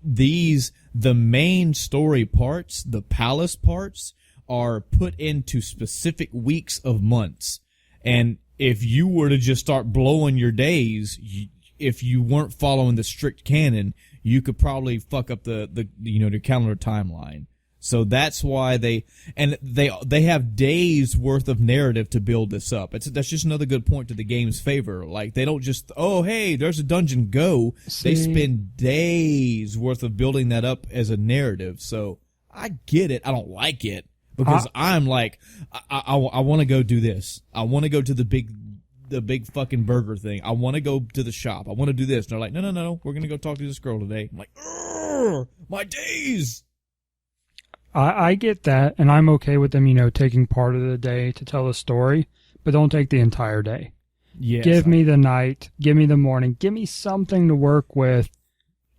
the main story parts, the palace parts, are put into specific weeks of months. And if you were to just start blowing your days, if you weren't following the strict canon, you could probably fuck up the calendar timeline. So that's why they have days worth of narrative to build this up. That's just another good point to the game's favor. Like, they don't just, oh, hey, there's a dungeon, go. See? They spend days worth of building that up as a narrative. So I get it. I don't like it because I'm like, I want to go do this. I want to go to the big fucking burger thing. I want to go to the shop. I want to do this. And they're like, no. We're going to go talk to this girl today. I'm like, my days. I get that, and I'm okay with them, taking part of the day to tell a story, but don't take the entire day. Yes, give me the night, give me the morning, give me something to work with.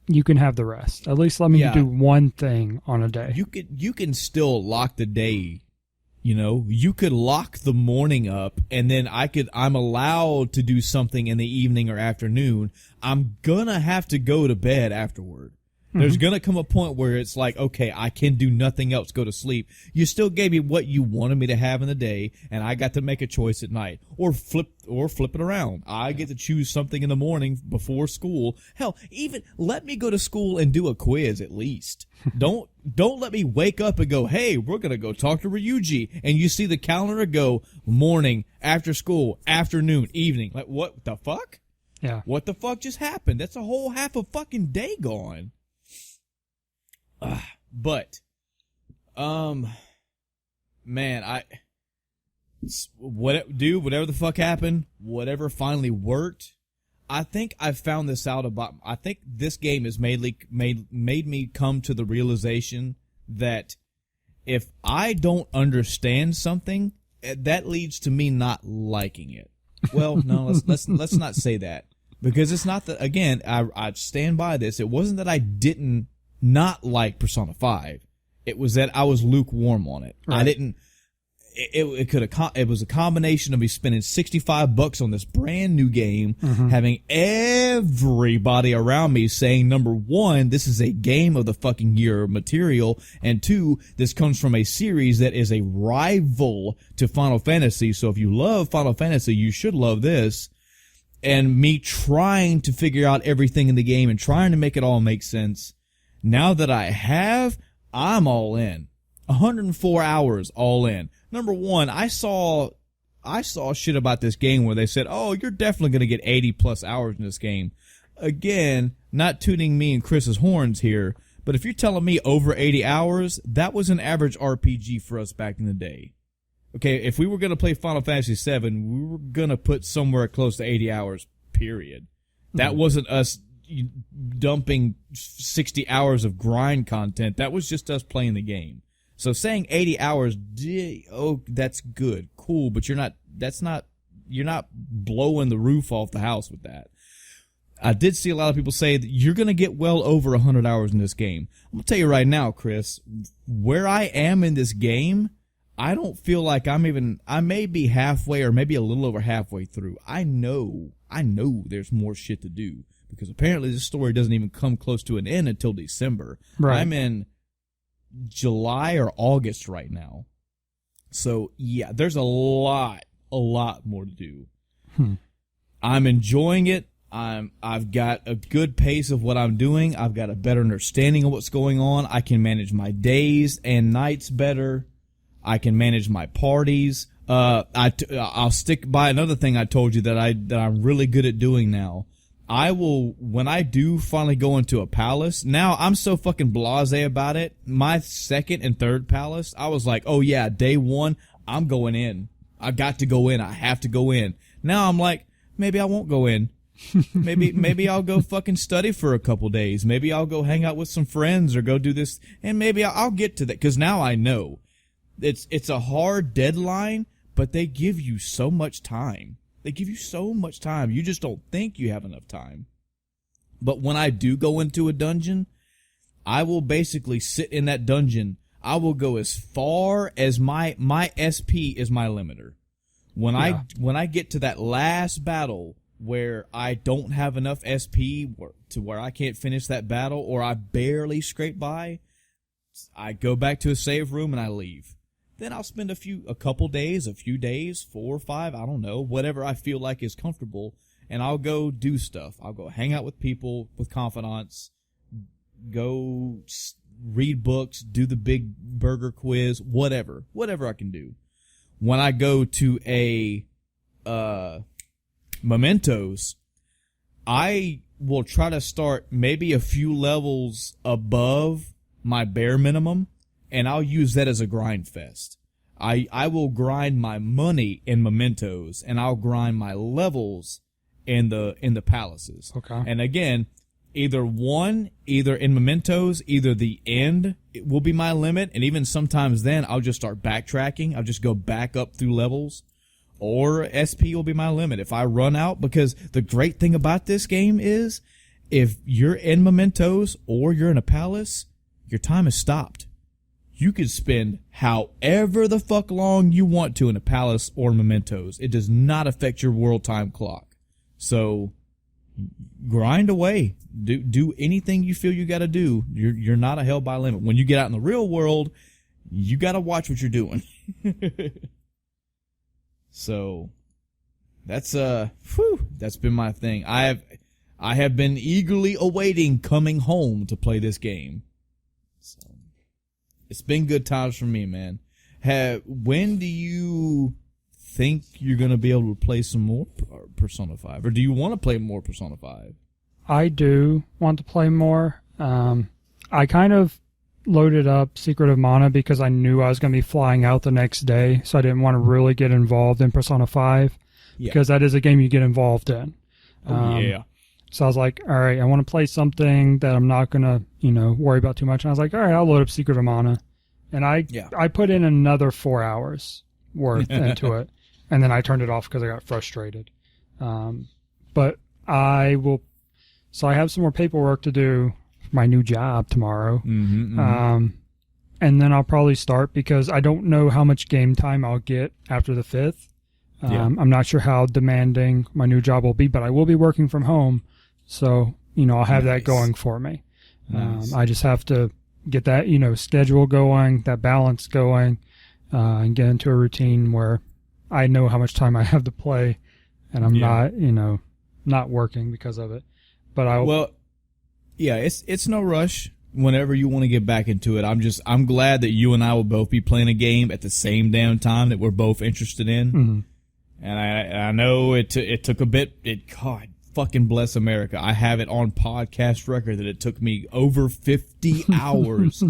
You can have the rest. At least let me do one thing on a day. You can still lock the day. You could lock the morning up, and then I'm allowed to do something in the evening or afternoon. I'm gonna have to go to bed afterward. There's going to come a point where it's like, okay, I can do nothing else, go to sleep. You still gave me what you wanted me to have in the day, and I got to make a choice at night. Or flip it around. I get to choose something in the morning before school. Hell, even let me go to school and do a quiz at least. Don't let me wake up and go, hey, we're going to go talk to Ryuji. And you see the calendar go morning, after school, afternoon, evening. Like, what the fuck? Yeah. What the fuck just happened? That's a whole half a fucking day gone. But, man, whatever the fuck happened, whatever finally worked, I think I found this out about, I think this game has made me come to the realization that if I don't understand something, that leads to me not liking it. Well, no, let's not say that, because it's not that, again, I stand by this. It wasn't that I didn't not like Persona 5. It was that I was lukewarm on it. Right. I didn't. It was a combination of me spending $65 on this brand new game, having everybody around me saying, number one, this is a game of the fucking year material, and two, this comes from a series that is a rival to Final Fantasy. So if you love Final Fantasy, you should love this. And me trying to figure out everything in the game and trying to make it all make sense. Now that I have, I'm all in. 104 hours all in. Number one, I saw shit about this game where they said, oh, you're definitely going to get 80 plus hours in this game. Again, not tooting me and Chris's horns here, but if you're telling me over 80 hours, that was an average RPG for us back in the day. Okay, if we were going to play Final Fantasy VII, we were going to put somewhere close to 80 hours, period. That wasn't us dumping 60 hours of grind content. That was just us playing the game. So saying 80 hours, that's good, cool, but you're not blowing the roof off the house with that. I did see a lot of people say that you're going to get well over 100 hours in this game. I'm going to tell you right now, Chris, where I am in this game, I don't feel like I may be halfway or maybe a little over halfway through. I know there's more shit to do. Because apparently this story doesn't even come close to an end until December. Right. I'm in July or August right now. So, yeah, there's a lot more to do. I'm enjoying it. I've got a good pace of what I'm doing. I've got a better understanding of what's going on. I can manage my days and nights better. I can manage my parties. I'll stick by another thing I told you that I'm really good at doing now. I will, when I do finally go into a palace, now I'm so fucking blasé about it. My second and third palace, I was like, oh yeah, day one, I'm going in. I got to go in. I have to go in. Now I'm like, maybe I won't go in. Maybe I'll go fucking study for a couple days. Maybe I'll go hang out with some friends or go do this, and maybe I'll get to that, because now I know. It's a hard deadline, but they give you so much time. They give you so much time. You just don't think you have enough time. But when I do go into a dungeon, I will basically sit in that dungeon. I will go as far as my SP is my limiter. When I get to that last battle where I don't have enough SP to where I can't finish that battle, or I barely scrape by, I go back to a save room and I leave. Then I'll spend a few days, 4 or 5, I don't know, whatever I feel like is comfortable, and I'll go do stuff. I'll go hang out with people, with confidants, go read books, do the big burger quiz, whatever I can do. When I go to a Mementos, I will try to start maybe a few levels above my bare minimum, and I'll use that as a grind fest. I will grind my money in Mementos, and I'll grind my levels in the palaces. Okay. And again, either in Mementos, either the end will be my limit, and even sometimes then I'll just start backtracking. I'll just go back up through levels, or SP will be my limit. If I run out, because the great thing about this game is, if you're in Mementos or you're in a palace, your time is stopped. You could spend however the fuck long you want to in a palace or Mementos. It does not affect your world time clock. So grind away. Do anything you feel you got to do. You're not held by limit. When you get out in the real world, you got to watch what you're doing. So that's been my thing. I have been eagerly awaiting coming home to play this game. So it's been good times for me, man. When do you think you're going to be able to play some more Persona 5? Or do you want to play more Persona 5? I do want to play more. I kind of loaded up Secret of Mana because I knew I was going to be flying out the next day, so I didn't want to really get involved in Persona 5 because that is a game you get involved in. Yeah. So I was like, all right, I want to play something that I'm not going to, worry about too much. And I was like, all right, I'll load up Secret of Mana. And I put in another 4 hours worth into it. And then I turned it off because I got frustrated. But I will... So I have some more paperwork to do for my new job tomorrow. And then I'll probably start because I don't know how much game time I'll get after the 5th. I'm not sure how demanding my new job will be, but I will be working from home. So, I'll have that going for me. Nice. I just have to get that, schedule going, that balance going, and get into a routine where I know how much time I have to play and I'm not, not working because of it. But it's no rush whenever you want to get back into it. I'm glad that you and I will both be playing a game at the same damn time that we're both interested in. Mm-hmm. And I know it took a bit. God fucking bless America. I have it on podcast record that it took me over 50 hours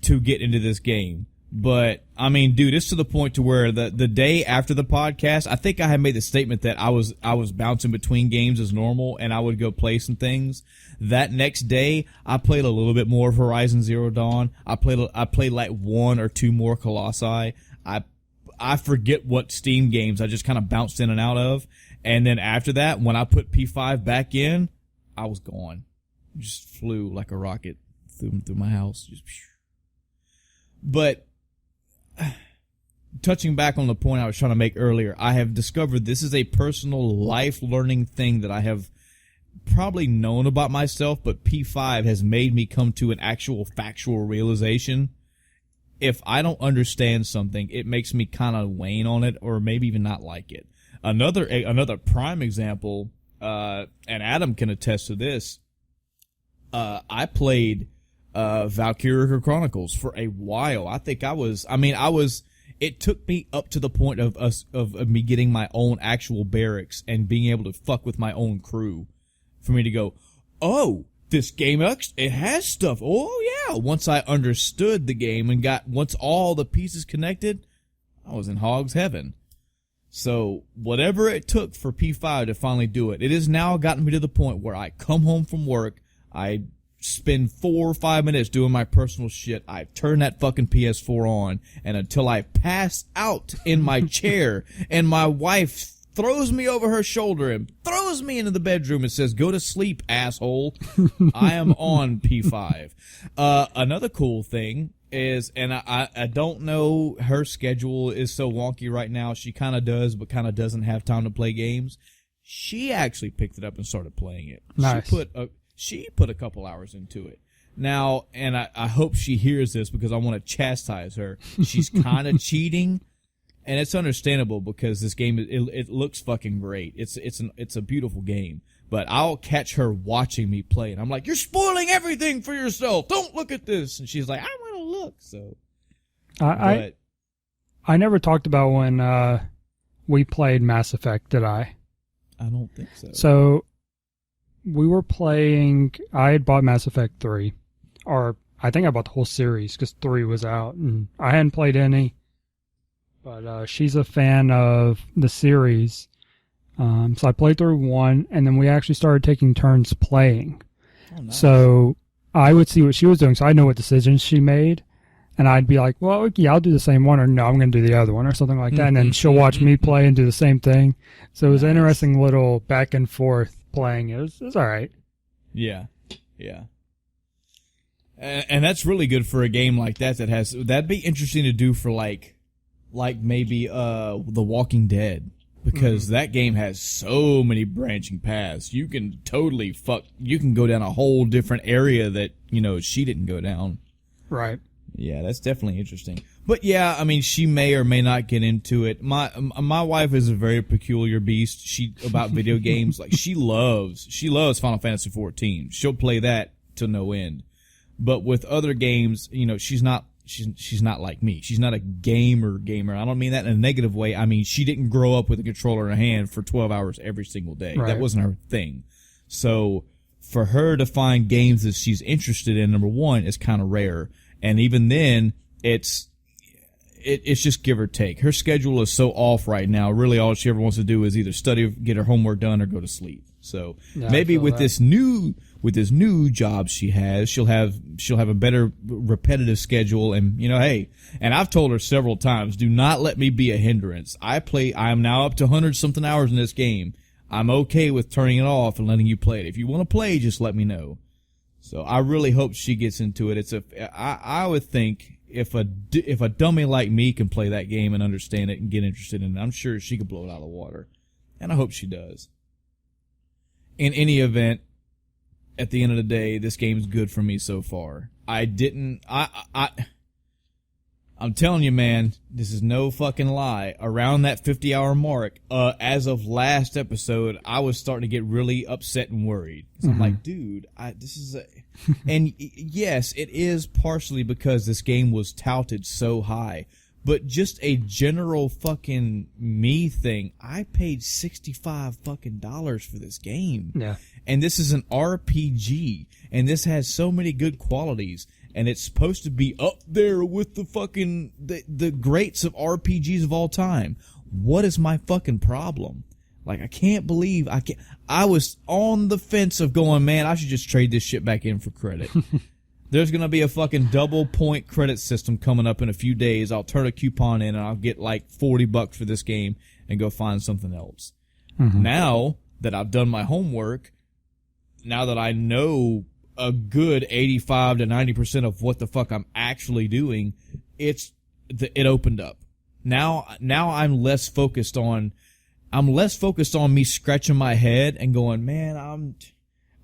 to get into this game. But I mean, dude, it's to the point to where the day after the podcast, I think I had made the statement that I was bouncing between games as normal, and I would go play some things. That next day, I played a little bit more of Horizon Zero Dawn. I played like 1 or 2 more Colossi. I forget what Steam games I just kind of bounced in and out of. And then after that, when I put P5 back in, I was gone. Just flew like a rocket through my house. Just, but touching back on the point I was trying to make earlier, I have discovered this is a personal life learning thing that I have probably known about myself, but P5 has made me come to an actual factual realization. If I don't understand something, it makes me kind of wane on it or maybe even not like it. Another prime example, and Adam can attest to this, I played Valkyria Chronicles for a while. It took me up to the point of me getting my own actual barracks and being able to fuck with my own crew for me to go, oh, this game, it has stuff. Oh, yeah. Once I understood the game and once all the pieces connected, I was in hog's heaven. So whatever it took for P5 to finally do it, it has now gotten me to the point where I come home from work, I spend 4 or 5 minutes doing my personal shit, I turn that fucking PS4 on, and until I pass out in my chair and my wife throws me over her shoulder and throws me into the bedroom and says, "Go to sleep, asshole." I am on P5. Another cool thing is, and I don't know, her schedule is so wonky right now. She kind of does, but kind of doesn't have time to play games. She actually picked it up and started playing it. Nice. She put a couple hours into it. Now, and I hope she hears this because I want to chastise her. She's kind of cheating, and it's understandable because this game it looks fucking great. It's a beautiful game. But I'll catch her watching me play, and I'm like, "You're spoiling everything for yourself. Don't look at this." And she's like, "I want to look." So, I never talked about when we played Mass Effect, did I? I don't think so. So we were playing. I had bought Mass Effect 3, or I think I bought the whole series because 3 was out, and I hadn't played any. But she's a fan of the series. So I played through 1, and then we actually started taking turns playing. Oh, nice. So I would see what she was doing, so I know what decisions she made, and I'd be like, "Well, yeah, I'll do the same one," or "No, I'm going to do the other one," or something like that. And then she'll watch me play and do the same thing. So it was an interesting little back and forth playing. It was all right. Yeah. And that's really good for a game like that. That'd be interesting to do for like maybe The Walking Dead. Because that game has so many branching paths. You can totally you can go down a whole different area that, she didn't go down. Right. Yeah, that's definitely interesting. But yeah, I mean, she may or may not get into it. My wife is a very peculiar beast. About video games, like she loves Final Fantasy 14. She'll play that to no end. But with other games, she's not like me. She's not a gamer. I don't mean that in a negative way. I mean, she didn't grow up with a controller in her hand for 12 hours every single day. Right. That wasn't her thing. So for her to find games that she's interested in, number one, is kind of rare. And even then, it's just give or take. Her schedule is so off right now. Really, all she ever wants to do is either study, get her homework done, or go to sleep. So maybe with this new job she has, she'll have a better repetitive schedule. And hey, and I've told her several times, do not let me be a hindrance. I am now up to 100-something hours in this game. I'm okay with turning it off and letting you play it. If you want to play, just let me know. So I really hope she gets into it. I would think if a dummy like me can play that game and understand it and get interested in it, I'm sure she could blow it out of the water. And I hope she does. In any event, at the end of the day, this game's good for me so far. I'm telling you, man, this is no fucking lie. Around that 50-hour mark, as of last episode, I was starting to get really upset and worried. So I'm like, dude, and yes, it is partially because this game was touted so high. But just a general fucking me thing. I paid $65 fucking for this game. Yeah. And this is an RPG. And this has so many good qualities. And it's supposed to be up there with the fucking, the greats of RPGs of all time. What is my fucking problem? Like, I can't believe I was on the fence of going, man, I should just trade this shit back in for credit. There's going to be a fucking double point credit system coming up in a few days. I'll turn a coupon in and I'll get like $40 for this game and go find something else. Now that I've done my homework, now that I know a good 85 to 90% of what the fuck I'm actually doing, it opened up. Now I'm less focused on me scratching my head and going, man,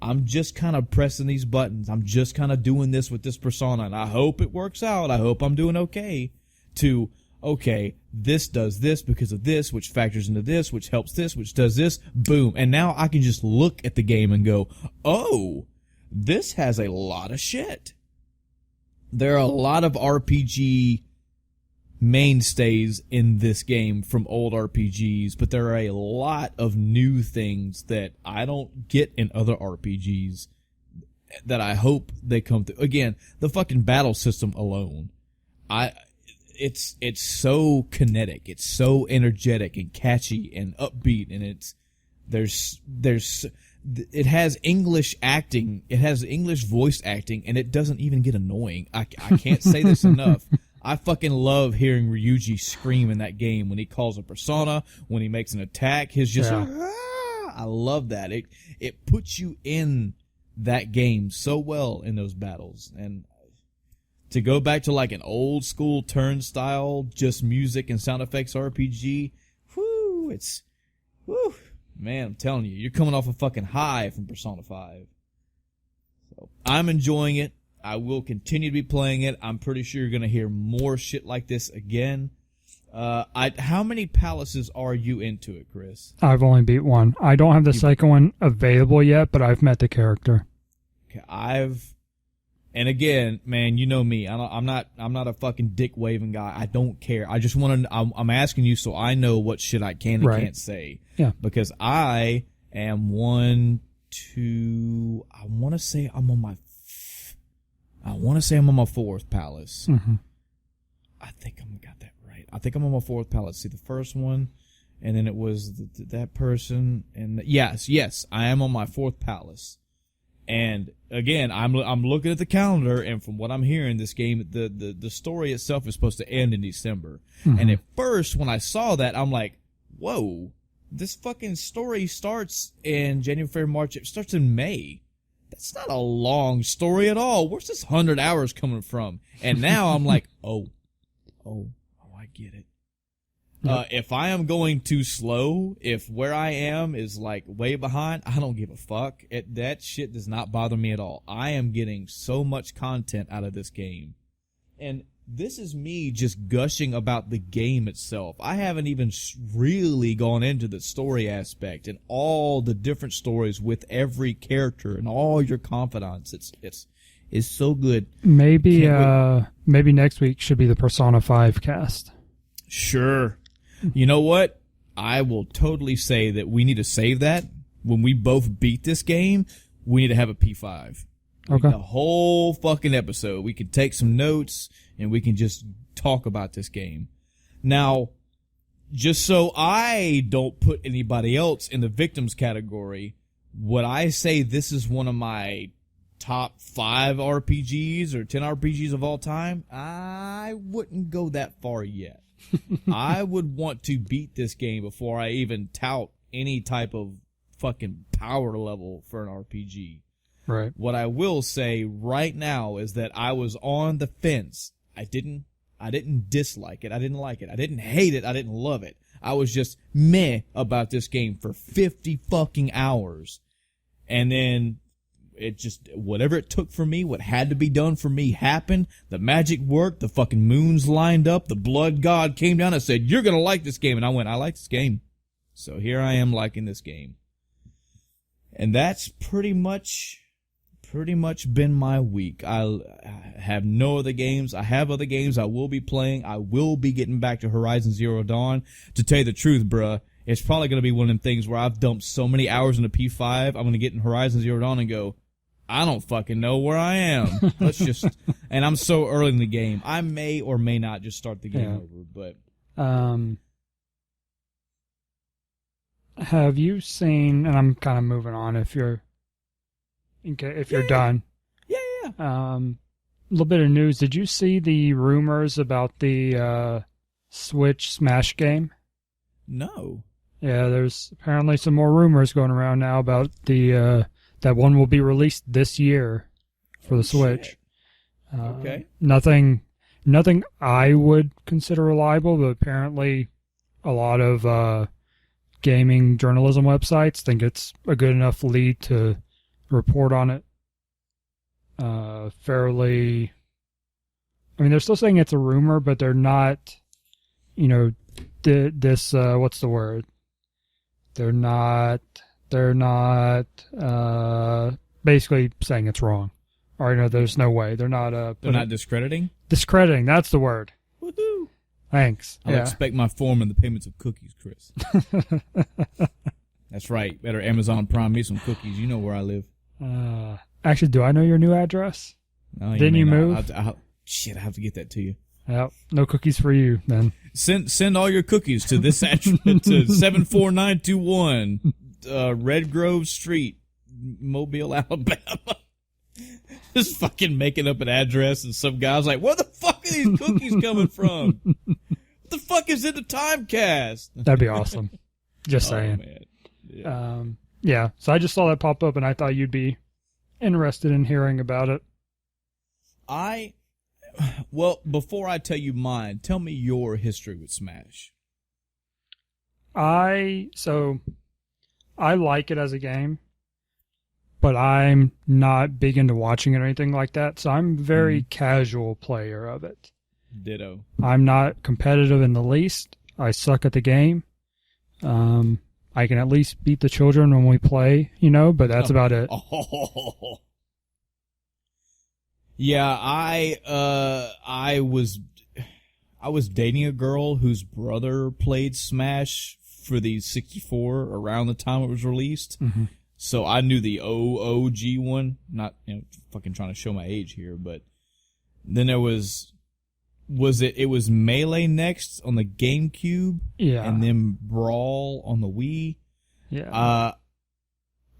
I'm just kind of pressing these buttons. I'm just kind of doing this with this persona, and I hope it works out. I hope I'm doing okay. To, okay, this does this because of this, which factors into this, which helps this, which does this, boom. And now I can just look at the game and go, oh, this has a lot of shit. There are a lot of RPG mainstays in this game from old RPGs, but there are a lot of new things that I don't get in other RPGs that I hope they come through. Again, the fucking battle system alone, it's so kinetic, it's so energetic and catchy and upbeat, and it has English acting, it has English voice acting, and it doesn't even get annoying. I can't say this enough. I fucking love hearing Ryuji scream in that game when he calls a persona, when he makes an attack. His just, I love that. It puts you in that game so well in those battles. And to go back to like an old school turnstile, just music and sound effects RPG, man, I'm telling you, you're coming off a fucking high from Persona 5. So I'm enjoying it. I will continue to be playing it. I'm pretty sure you're going to hear more shit like this again. How many palaces are you into it, Chris? I've only beat one. I don't have the second one available yet, but I've met the character. Okay, and again, man, you know me. I'm not a fucking dick waving guy. I don't care. I just want to. I'm asking you so I know what shit I can and can't say. Yeah. Because I am one, two. I want to say I'm on my fourth palace. Mm-hmm. I think I got that right. I think I'm on my fourth palace. See, the first one, and then it was that person, and yes, I am on my fourth palace. And again, I'm looking at the calendar, and from what I'm hearing, this game, the story itself is supposed to end in December. Mm-hmm. And at first, when I saw that, I'm like, whoa, this fucking story starts in January, February, March. It starts in May. That's not a long story at all. Where's this 100 hours coming from? And now I'm like, oh, I get it. Yep. If I am going too slow, if where I am is like way behind, I don't give a fuck. That shit does not bother me at all. I am getting so much content out of this game. And this is me just gushing about the game itself. I haven't even really gone into the story aspect and all the different stories with every character and all your confidants. It's so good. Maybe next week should be the Persona 5 cast. Sure. You know what? I will totally say that we need to save that. When we both beat this game, we need to have a P5. Okay. The whole fucking episode. We can take some notes and we can just talk about this game. Now, just so I don't put anybody else in the victims category, would I say this is one of my top 5 RPGs or 10 RPGs of all time? I wouldn't go that far yet. I would want to beat this game before I even tout any type of fucking power level for an RPG. Right. What I will say right now is that I was on the fence. I didn't dislike it. I didn't like it. I didn't hate it. I didn't love it. I was just meh about this game for 50 fucking hours. And then it just, whatever it took for me, what had to be done for me happened. The magic worked. The fucking moons lined up. The blood god came down and said, you're going to like this game. And I went, I like this game. So here I am liking this game. And that's pretty much been my week. I have no other games. I have other games I will be playing. I will be getting back to Horizon Zero Dawn. To tell you the truth, bruh, it's probably going to be one of them things where I've dumped so many hours into P5, I'm going to get in Horizon Zero Dawn and go, I don't fucking know where I am. Let's just, and I'm so early in the game. I may or may not just start the game over, but. Have you seen, and I'm kind of moving on if you're done. Yeah. A little bit of news. Did you see the rumors about the Switch Smash game? No. Yeah, there's apparently some more rumors going around now about the that one will be released this year for the Switch. Okay. Nothing I would consider reliable, but apparently a lot of gaming journalism websites think it's a good enough lead to report on it fairly. I mean, they're still saying it's a rumor, but they're not, this what's the word? They're not basically saying it's wrong. Or, there's no way. They're not not discrediting? Discrediting, that's the word. Woohoo! Thanks. I'll expect my form in the payments of cookies, Chris. That's right. Better Amazon Prime me some cookies. You know where I live. Actually, do I know your new address? No, Didn't you move? Shit, I have to get that to you. Yep. No cookies for you, then. Send all your cookies to this address, to 74921 Red Grove Street, Mobile, Alabama. Just fucking making up an address, and some guy's like, where the fuck fuck are these cookies coming from? What the fuck is in the Timecast? That'd be awesome. Just saying. Man. Yeah. So I just saw that pop up, and I thought you'd be interested in hearing about it. Well, before I tell you mine, tell me your history with Smash. I like it as a game, but I'm not big into watching it or anything like that, so I'm a very casual player of it. Ditto. I'm not competitive in the least. I suck at the game. I can at least beat the children when we play, but that's about it. Oh. Yeah, I was dating a girl whose brother played Smash for the 64 around the time it was released. Mm-hmm. So I knew the OOG one. Not fucking trying to show my age here, but then there was Melee next on the GameCube, and then Brawl on the Wii. Yeah.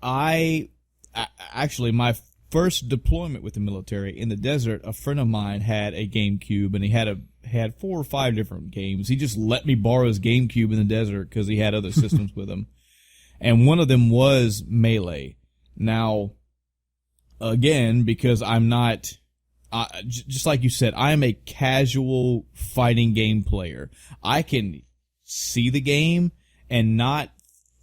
Actually, my first deployment with the military in the desert, a friend of mine had a GameCube, and he had 4 or 5 different games. He just let me borrow his GameCube in the desert because he had other systems with him, and one of them was Melee. Now, again, because I'm not. Just like you said, I am a casual fighting game player. I can see the game and not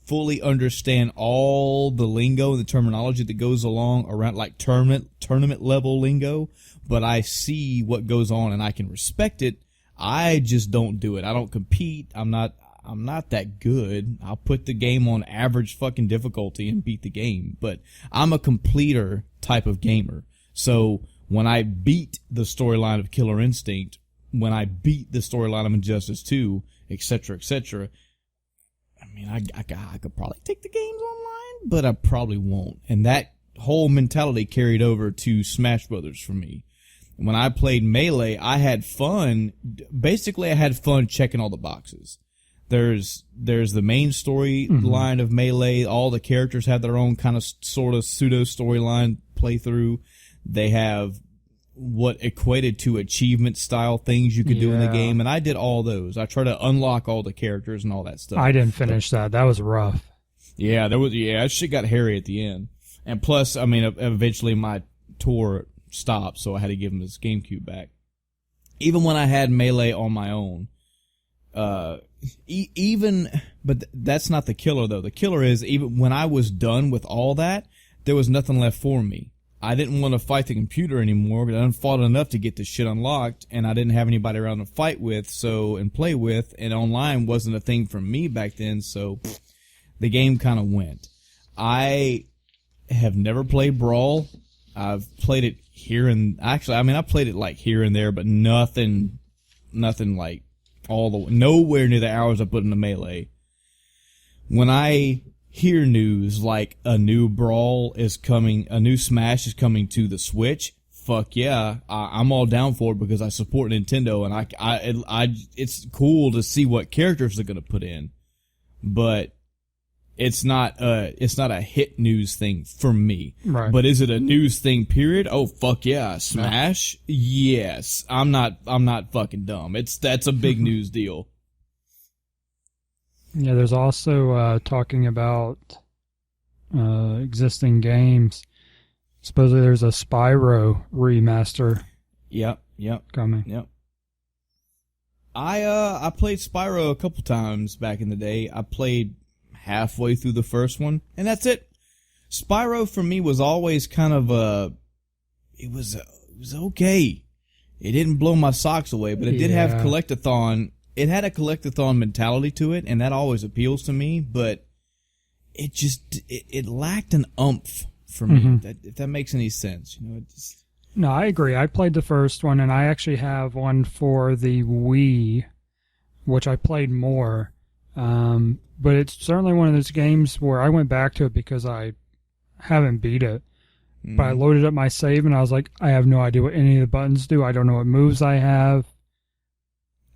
fully understand all the lingo and the terminology that goes along around, like tournament level lingo, but I see what goes on and I can respect it. I just don't do it. I don't compete. I'm not that good. I'll put the game on average fucking difficulty and beat the game, but I'm a completer type of gamer. So when I beat the storyline of Killer Instinct, when I beat the storyline of Injustice 2, etc., etc., I mean, I could probably take the games online, but I probably won't. And that whole mentality carried over to Smash Brothers for me. When I played Melee, I had fun. Basically, I had fun checking all the boxes. There's the main storyline of Melee. All the characters have their own kind of sort of pseudo storyline playthrough. They have what equated to achievement style things you could do in the game, and I did all those. I tried to unlock all the characters and all that stuff. I didn't finish that. That was rough. Yeah, that shit got hairy at the end. And plus, I mean, eventually my tour stopped, so I had to give him his GameCube back. Even when I had Melee on my own, but that's not the killer though. The killer is, even when I was done with all that, there was nothing left for me. I didn't want to fight the computer anymore, but I done fought enough to get this shit unlocked, and I didn't have anybody around to fight with, and play with, and online wasn't a thing for me back then, so the game kind of went. I have never played Brawl. I've played it here and, actually, I mean, I played it like here and there, but nothing like nowhere near the hours I put into Melee. When I hear news like a new Brawl is coming, a new Smash is coming to the Switch, fuck yeah, I'm all down for it because I support Nintendo, and it's cool to see what characters they're gonna put in, but it's not a hit news thing for me. Right. But is it a news thing, period? Oh, fuck yeah. Smash? No. Yes. I'm not fucking dumb. That's a big news deal. Yeah, there's also talking about existing games. Supposedly there's a Spyro remaster. Yep. Coming. Yep. I played Spyro a couple times back in the day. I played halfway through the first one, and that's it. Spyro for me was always kind of it was okay. It didn't blow my socks away, but it did have collectathon. It had a collectathon mentality to it, and that always appeals to me, but it just it lacked an oomph for me. If that makes any sense, No, I agree. I played the first one, and I actually have one for the Wii, which I played more. But it's certainly one of those games where I went back to it because I haven't beat it. But I loaded up my save, and I was like, I have no idea what any of the buttons do. I don't know what moves I have.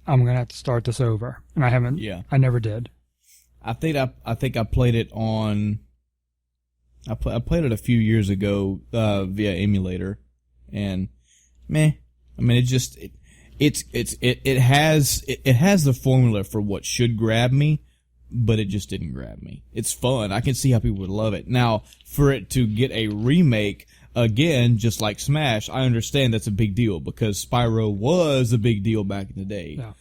I'm going to have to start this over. And I haven't. Yeah. I never did. I think I played it on. I played it a few years ago via emulator, and meh. I mean, it has the formula for what should grab me, but it just didn't grab me. It's fun. I can see how people would love it. Now, for it to get a remake again, just like Smash, I understand that's a big deal because Spyro was a big deal back in the day. Yeah.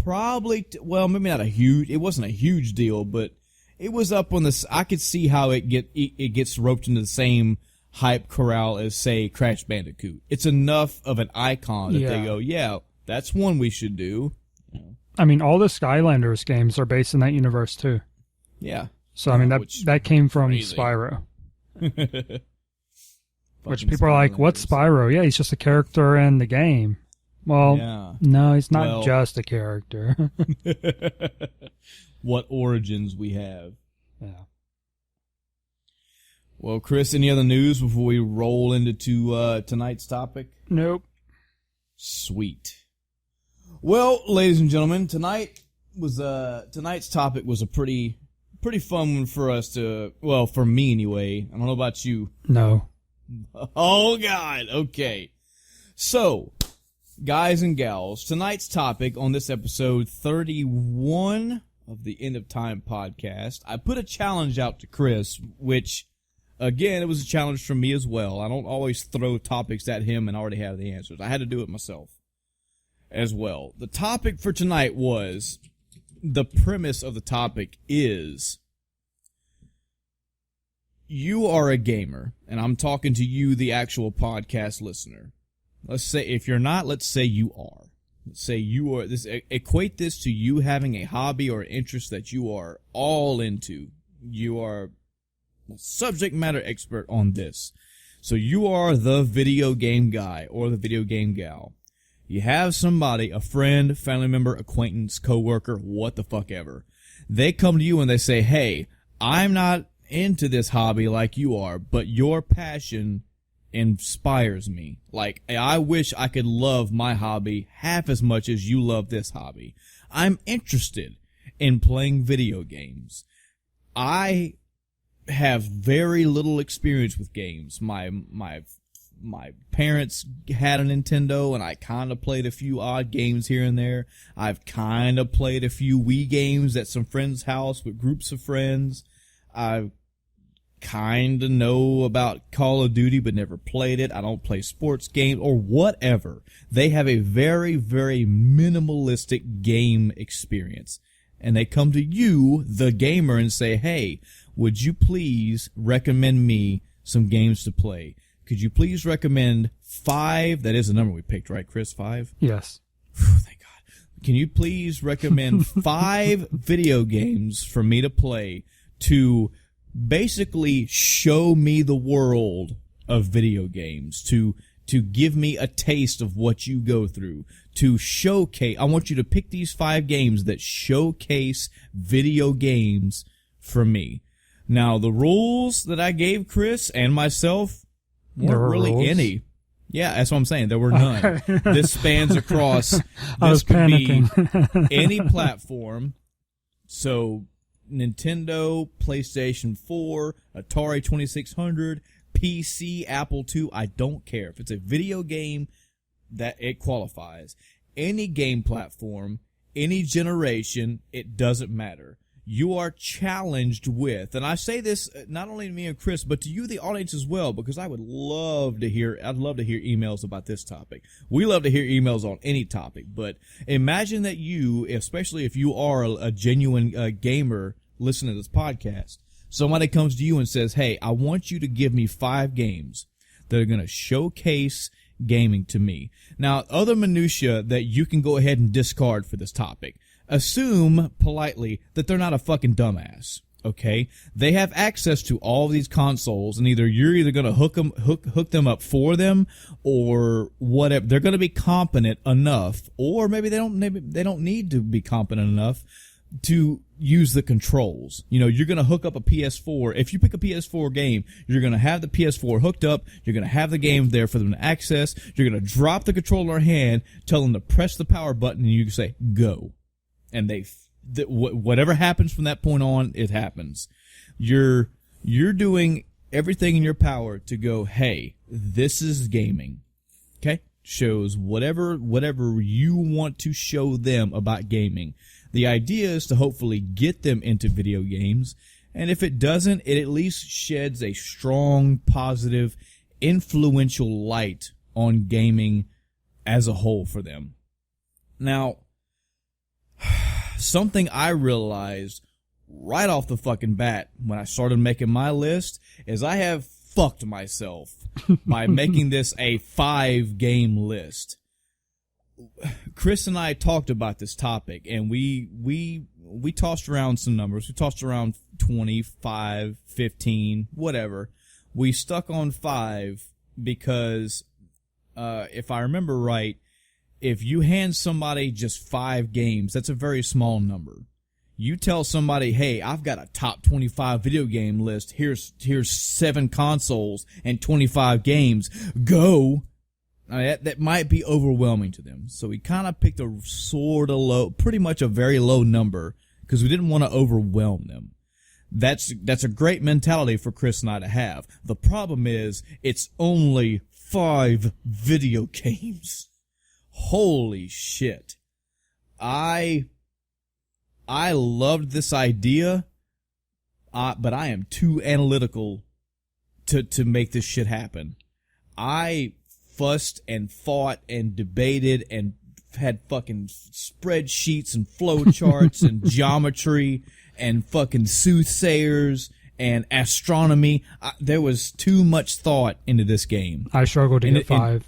Probably, well, maybe not it wasn't a huge deal, but it was up on this. I could see how it gets roped into the same hype corral as, say, Crash Bandicoot. It's enough of an icon that they go, yeah, that's one we should do. I mean, all the Skylanders games are based in that universe too. Yeah. So I mean that came from crazy. Spyro. Which people are like, what's Spyro? Yeah, he's just a character in the game. Well, no, he's not just a character. What origins we have. Yeah. Well, Chris, any other news before we roll into tonight's topic? Nope. Sweet. Well, ladies and gentlemen, tonight's topic was a pretty fun one for us to, well, for me anyway. I don't know about you. No. Oh, God. Okay. So, guys and gals, tonight's topic on this episode 31 of the End of Time podcast, I put a challenge out to Chris, which, again, it was a challenge for me as well. I don't always throw topics at him and already have the answers. I had to do it myself as well. The topic for tonight was, the premise of the topic is, you are a gamer, and I'm talking to you, the actual podcast listener. Let's say, if you're not, let's say you are. Let's say you are, equate this to you having a hobby or interest that you are all into. You are a subject matter expert on this. So you are the video game guy or the video game gal. You have somebody, a friend, family member, acquaintance, coworker, what the fuck ever. They come to you and they say, hey, I'm not into this hobby like you are, but your passion inspires me. Like, I wish I could love my hobby half as much as you love this hobby. I'm interested in playing video games. I have very little experience with games. My parents had a Nintendo, and I kind of played a few odd games here and there. I've kind of played a few Wii games at some friends' house with groups of friends. I kind of know about Call of Duty, but never played it. I don't play sports games or whatever. They have a very, very minimalistic game experience. And they come to you, the gamer, and say, hey, would you please recommend me some games to play? Could you please recommend 5? That is the number we picked, right, Chris? 5? Yes. Thank God. Can you please recommend 5 video games for me to play to basically show me the world of video games, to give me a taste of what you go through, to showcase? I want you to pick these 5 games that showcase video games for me. Now, the rules that I gave Chris and myself weren't really rules? any. Yeah, that's what I'm saying. There were none. This spans across, I was could panicking. be any platform. So, Nintendo, PlayStation 4, Atari 2600, PC, Apple II, I don't care. If it's a video game, that it qualifies. Any game platform, any generation, it doesn't matter. You are challenged with, and I say this not only to me and Chris, but to you, the audience, as well, because I'd love to hear emails about this topic. We love to hear emails on any topic, but imagine that you, especially if you are a genuine gamer listening to this podcast, somebody comes to you and says, hey, I want you to give me 5 games that are going to showcase gaming to me. Now, other minutia that you can go ahead and discard for this topic. Assume politely that they're not a fucking dumbass. Okay, they have access to all these consoles, and you're going to hook them up for them, or whatever. They're going to be competent enough, or maybe they don't need to be competent enough to use the controls. You know, you're going to hook up a PS4. If you pick a PS4 game, you're going to have the PS4 hooked up. You're going to have the game there for them to access. You're going to drop the controller in their hand, tell them to press the power button, and you can say, go. And whatever happens from that point on, it happens. You're doing everything in your power to go, hey, this is gaming. Okay? shows whatever you want to show them about gaming. The idea is to hopefully get them into video games, and if it doesn't, it at least sheds a strong, positive, influential light on gaming as a whole for them. Now, something I realized right off the fucking bat when I started making my list is I have fucked myself by making this a 5-game list. Chris and I talked about this topic, and we tossed around some numbers. We tossed around 25, 15, whatever. We stuck on 5 because, if I remember right, if you hand somebody just 5 games, that's a very small number. You tell somebody, hey, I've got a top 25 video game list. Here's 7 consoles and 25 games. Go. That might be overwhelming to them. So we kind of picked a sort of low, pretty much a very low number because we didn't want to overwhelm them. That's a great mentality for Chris and I to have. The problem is it's only 5 video games. Holy shit. I loved this idea, but I am too analytical to make this shit happen. I fussed and fought and debated and had fucking spreadsheets and flowcharts and geometry and fucking soothsayers and astronomy. There was too much thought into this game. I struggled to get 5.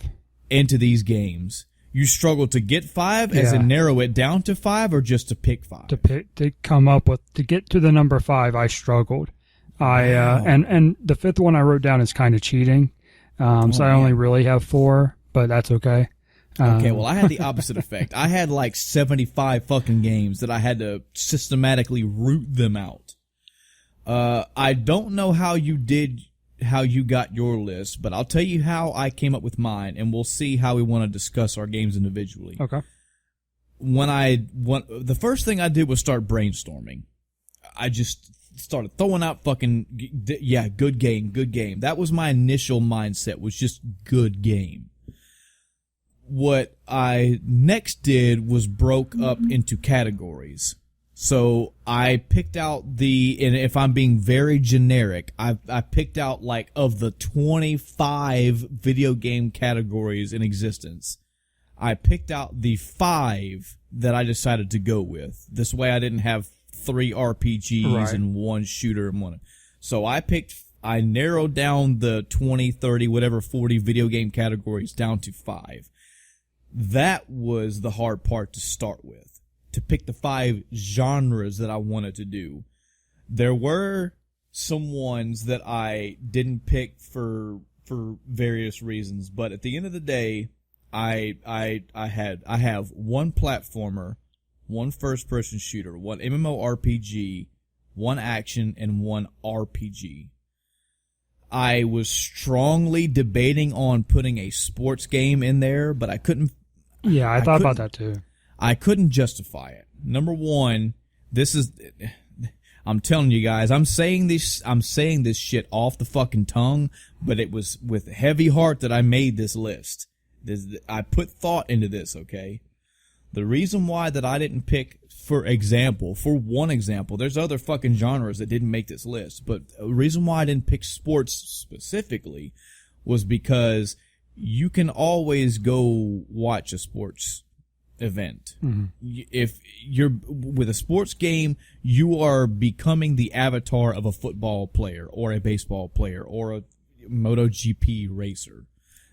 Into these games. You struggled to get 5, as in narrow it down to 5, or just to pick 5? To come up with, to get to the number 5, I struggled. Wow. And the 5th one I wrote down is kind of cheating. So I only really have 4, but that's okay. Okay, well, I had the opposite effect. I had like 75 fucking games that I had to systematically root them out. I don't know how you got your list, but I'll tell you how I came up with mine, and we'll see how we want to discuss our games individually. Okay. The first thing I did was start brainstorming. I just started throwing out fucking, good game. That was my initial mindset, was just good game. What I next did was broke up into categories. So I picked out and if I'm being very generic, I picked out like of the 25 video game categories in existence, I picked out the 5 that I decided to go with. This way I didn't have 3 RPGs and 1 shooter and 1. So I narrowed down the 20, 30, whatever, 40 video game categories down to 5. That was the hard part to start with, to pick the 5 genres that I wanted to do. There were some ones that I didn't pick for various reasons, but at the end of the day, I have 1 platformer, 1 first-person shooter, 1 MMORPG, 1 action, and 1 RPG. I was strongly debating on putting a sports game in there, but I couldn't. Yeah, I thought about that too. I couldn't justify it. Number one, I'm telling you guys, I'm saying this shit off the fucking tongue, but it was with a heavy heart that I made this list. I put thought into this, okay? The reason why that I didn't pick, for one example, there's other fucking genres that didn't make this list, but the reason why I didn't pick sports specifically was because you can always go watch a sports event. Mm-hmm. If you're with a sports game, you are becoming the avatar of a football player or a baseball player or a MotoGP racer.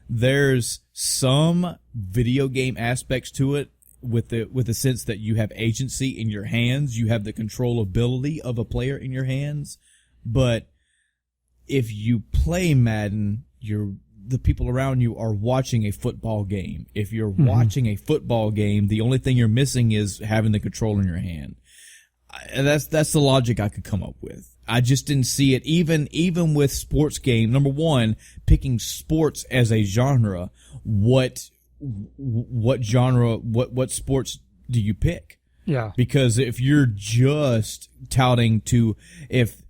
There's some video game aspects to it with the sense that you have agency in your hands, you have the controllability of a player in your hands. But if you play Madden, the people around you are watching a football game. If you're watching a football game, the only thing you're missing is having the control in your hand. And that's the logic I could come up with. I just didn't see it even with sports game. Number one, picking sports as a genre, what genre, what sports do you pick? Yeah. Because if you're just touting if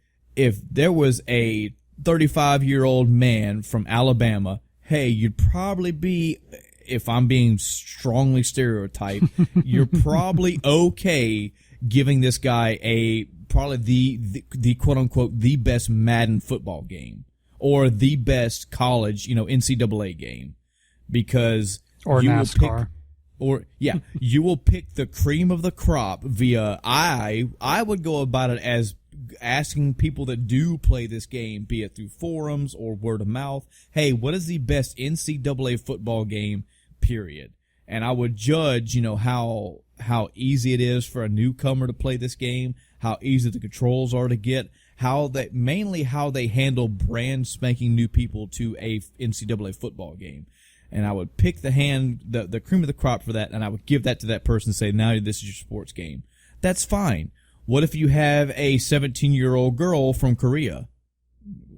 there was a 35-year-old man from Alabama, hey, you'd probably be if I'm being strongly stereotyped, you're probably okay giving this guy probably the quote unquote the best Madden football game or the best college, NCAA game, because or you NASCAR. You will pick the cream of the crop via, I would go about it as asking people that do play this game, be it through forums or word of mouth, hey, what is the best NCAA football game, period. And I would judge, how easy it is for a newcomer to play this game, how easy the controls are to get, mainly how they handle brand spanking new people to a NCAA football game. And I would pick the cream of the crop for that, and I would give that to that person and say, now this is your sports game. That's fine. What if you have a 17-year-old girl from Korea?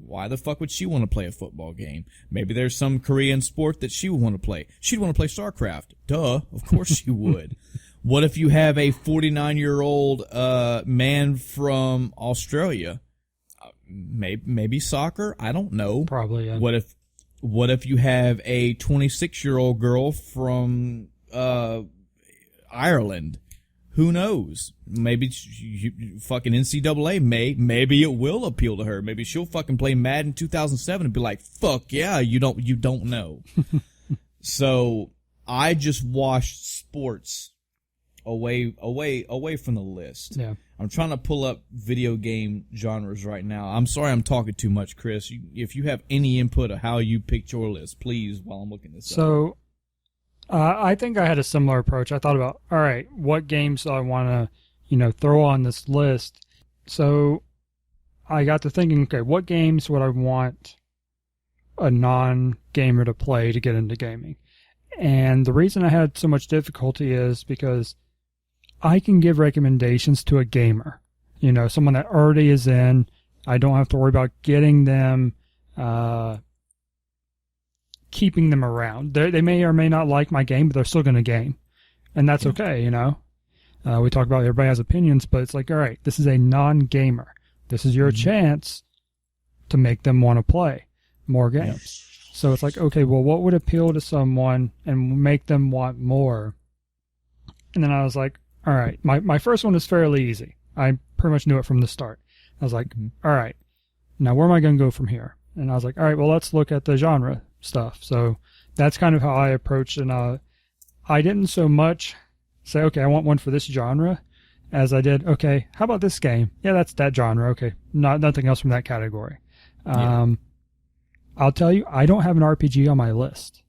Why the fuck would she want to play a football game? Maybe there's some Korean sport that she would want to play. She'd want to play StarCraft. Duh, of course she would. What if you have a 49-year-old man from Australia? Maybe soccer? I don't know. Probably, yeah. What if you have a 26-year-old girl from Ireland? Who knows? Maybe fucking NCAA maybe it will appeal to her. Maybe she'll fucking play Madden 2007 and be like, fuck yeah, you don't know. So I just washed sports away from the list. Yeah. I'm trying to pull up video game genres right now. I'm sorry I'm talking too much, Chris. If you have any input of how you picked your list, please, while I'm looking this up. So, I think I had a similar approach. I thought about, all right, what games do I want to, throw on this list? So, I got to thinking, okay, what games would I want a non-gamer to play to get into gaming? And the reason I had so much difficulty is because I can give recommendations to a gamer, someone that already is in. I don't have to worry about getting them, keeping them around. They may or may not like my game, but they're still going to game. And that's okay, We talk about everybody has opinions, but it's like, all right, this is a non-gamer. This is your chance to make them want to play more games. Yep. So it's like, okay, well, what would appeal to someone and make them want more? And then I was like, all right, my first one is fairly easy. I pretty much knew it from the start. I was like, all right, now where am I going to go from here? And I was like, all right, well, let's look at the genre stuff. So that's kind of how I approached it. And I didn't so much say, okay, I want one for this genre, as I did, okay, how about this game? Yeah, that's that genre. Okay, nothing else from that category. I'll tell you, I don't have an RPG on my list.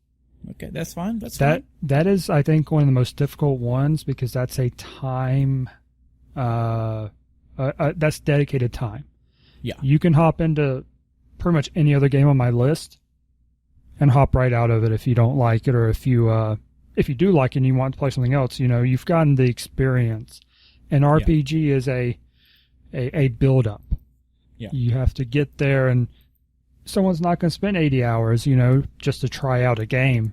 Okay, that's fine. Fine. That is, I think, one of the most difficult ones because that's a time, that's dedicated time. Yeah. You can hop into pretty much any other game on my list and hop right out of it if you don't like it, or if you do like it and you want to play something else, you've gotten the experience. An RPG is a build-up. Yeah. You have to get there, and someone's not going to spend 80 hours, just to try out a game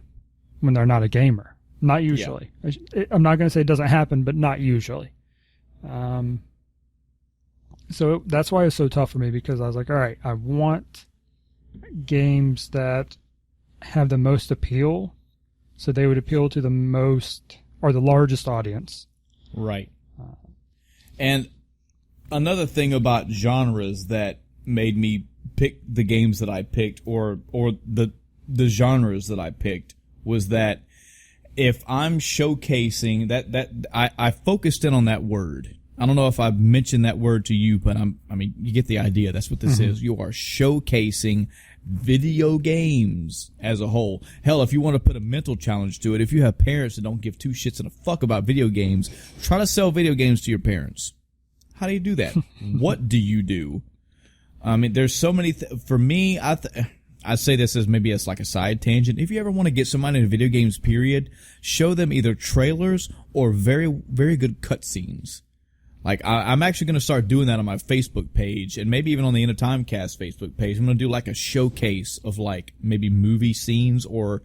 when they're not a gamer. Not usually. Yeah. I'm not going to say it doesn't happen, but not usually. So that's why it's so tough for me, because I was like, all right, I want games that have the most appeal, so they would appeal to the most or the largest audience. Right. And another thing about genres that made me pick the games that I picked, or the genres that I picked, was that if I'm showcasing that I focused in on that word. I don't know if I've mentioned that word to you, but you get the idea. That's what this is. You are showcasing video games as a whole. Hell, if you want to put a mental challenge to it, if you have parents that don't give two shits and a fuck about video games, try to sell video games to your parents. How do you do that? What do you do? There's so many. For me, I say this as maybe as like a side tangent. If you ever want to get somebody into video games, period, show them either trailers or very, very good cutscenes. Like, I'm actually going to start doing that on my Facebook page, and maybe even on the End of Timecast Facebook page. I'm going to do like a showcase of like maybe movie scenes or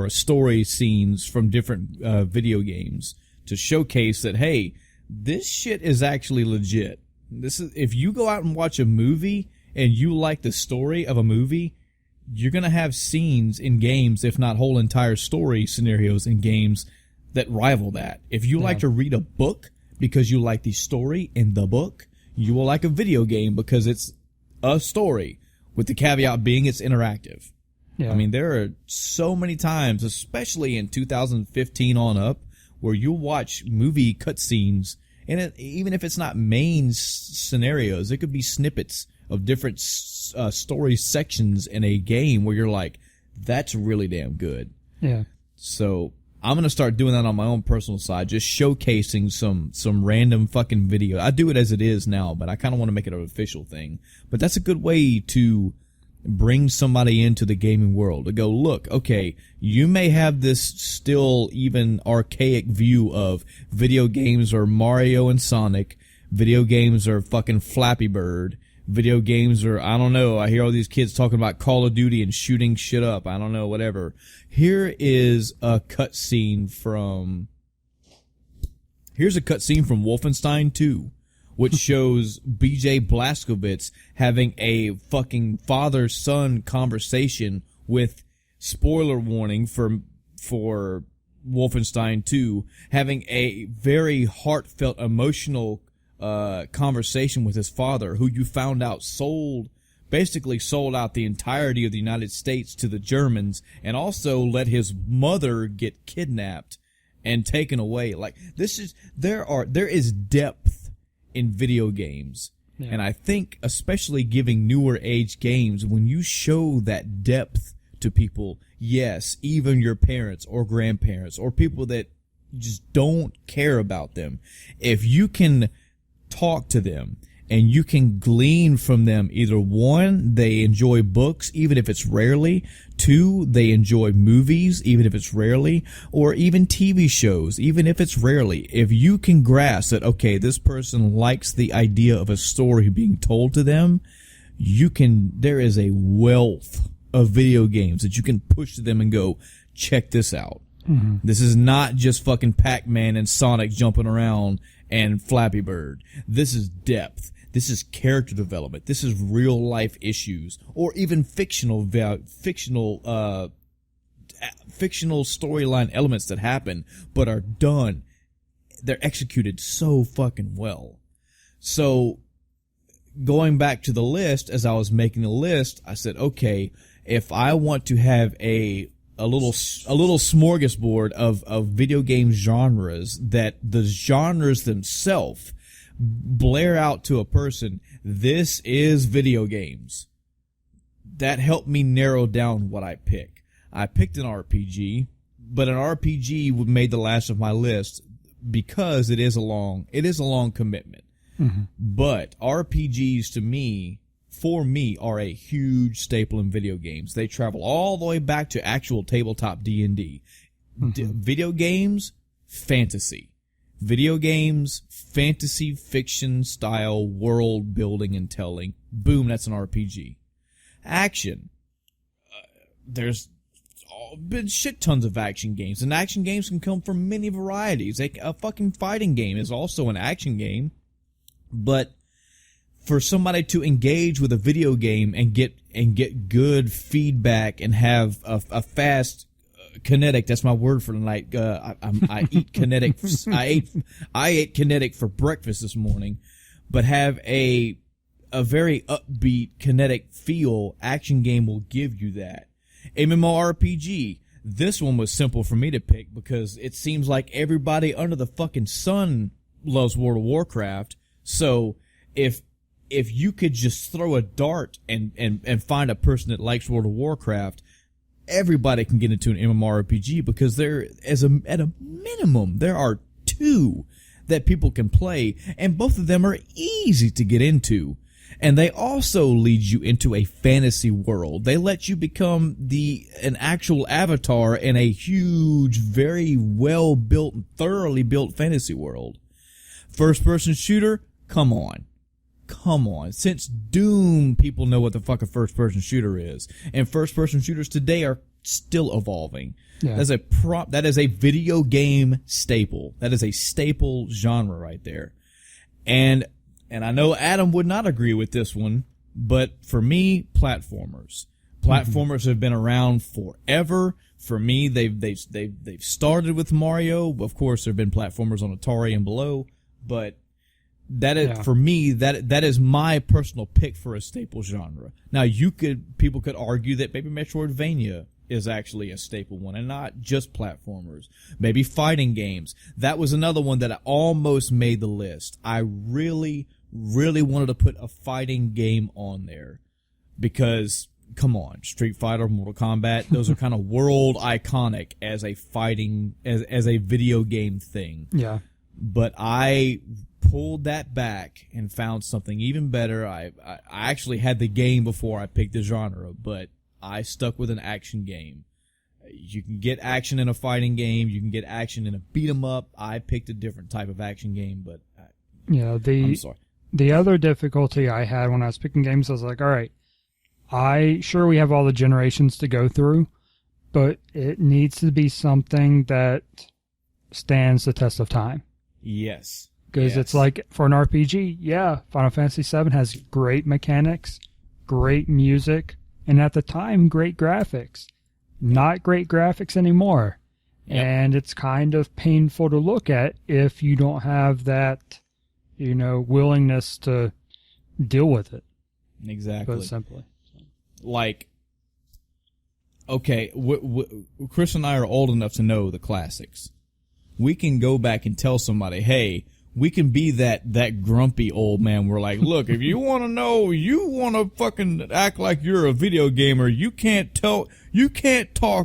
story scenes from different video games to showcase that, hey, this shit is actually legit. This is, if you go out and watch a movie and you like the story of a movie, you're going to have scenes in games, if not whole entire story scenarios in games that rival that. If you like to read a book because you like the story in the book, you will like a video game because it's a story, with the caveat being it's interactive. Yeah. I mean, there are so many times, especially in 2015 on up, where you'll watch movie cutscenes, and even if it's not main scenarios, it could be snippets of different story sections in a game where you're like, that's really damn good. Yeah. So I'm going to start doing that on my own personal side, just showcasing some random fucking video. I do it as it is now, but I kind of want to make it an official thing. But that's a good way to bring somebody into the gaming world to go, look, okay, you may have this still even archaic view of video games are Mario and Sonic, video games are fucking Flappy Bird, video games are, I don't know, I hear all these kids talking about Call of Duty and shooting shit up, I don't know, whatever. Here's a cutscene from Wolfenstein 2. Which shows BJ Blazkowicz having a fucking father-son conversation with, spoiler warning for Wolfenstein 2, having a very heartfelt, emotional conversation with his father, who you found out basically sold out the entirety of the United States to the Germans, and also let his mother get kidnapped and taken away. Like, there is depth in video games. Yeah. And I think especially giving newer age games, when you show that depth to people, yes, even your parents or grandparents or people that just don't care about them, if you can talk to them and you can glean from them, either one, they enjoy books, even if it's rarely, two, they enjoy movies, even if it's rarely, or even TV shows, even if it's rarely. If you can grasp that, okay, this person likes the idea of a story being told to them, there is a wealth of video games that you can push to them and go, check this out. Mm-hmm. This is not just fucking Pac-Man and Sonic jumping around and Flappy Bird. This is depth. This is character development. This is real life issues, or even fictional storyline elements that happen, but are done. They're executed so fucking well. So, going back to the list, as I was making the list, I said, okay, if I want to have a little smorgasbord of video game genres, that the genres themselves blare out to a person, this is video games. That helped me narrow down what I pick. I picked an RPG, but an RPG made the last of my list because it is a long commitment. Mm-hmm. But RPGs for me, are a huge staple in video games. They travel all the way back to actual tabletop D&D. Mm-hmm. Video games, fantasy. Video games, fantasy fiction style world building and telling. Boom, that's an RPG. Action. There's been shit tons of action games, and action games can come from many varieties. A fucking fighting game is also an action game, but for somebody to engage with a video game and get good feedback and have a fast kinetic, that's my word for tonight. I eat kinetic. I ate kinetic for breakfast this morning, but have a very upbeat kinetic feel. Action game will give you that. MMORPG. This one was simple for me to pick because it seems like everybody under the fucking sun loves World of Warcraft. So if you could just throw a dart and find a person that likes World of Warcraft, everybody can get into an MMORPG because at a minimum, there are 2 that people can play, and both of them are easy to get into. And they also lead you into a fantasy world. They let you become an actual avatar in a huge, very well-built, thoroughly built fantasy world. First-person shooter? Come on. Since Doom, people know what the fuck a first-person shooter is. And first-person shooters today are still evolving. Yeah. That is a video game staple. That is a staple genre right there. And I know Adam would not agree with this one, but for me, platformers. Platformers have been around forever. For me, they've started with Mario. Of course, there have been platformers on Atari and below, but that is for me that is my personal pick for a staple genre. Now, people could argue that maybe Metroidvania is actually a staple one and not just platformers. Maybe fighting games. That was another one that I almost made the list. I really, really wanted to put a fighting game on there because, come on, Street Fighter, Mortal Kombat, those are kind of world iconic as a fighting, as a video game thing. Yeah. But I pulled that back and found something even better. I actually had the game before I picked the genre, but I stuck with an action game. You can get action in a fighting game. You can get action in a beat 'em up. I picked a different type of action game, but I'm sorry. The other difficulty I had when I was picking games, I was like, all right, we have all the generations to go through, but it needs to be something that stands the test of time. Yes. Because it's like, for an RPG, Final Fantasy VII has great mechanics, great music, and at the time, great graphics. Not great graphics anymore. Yep. And it's kind of painful to look at if you don't have that, willingness to deal with it. Exactly. Put it simply. Like, okay, Chris and I are old enough to know the classics. We can go back and tell somebody, hey, we can be that grumpy old man. We're like, look, if you want to know, you want to fucking act like you're a video gamer, you can't talk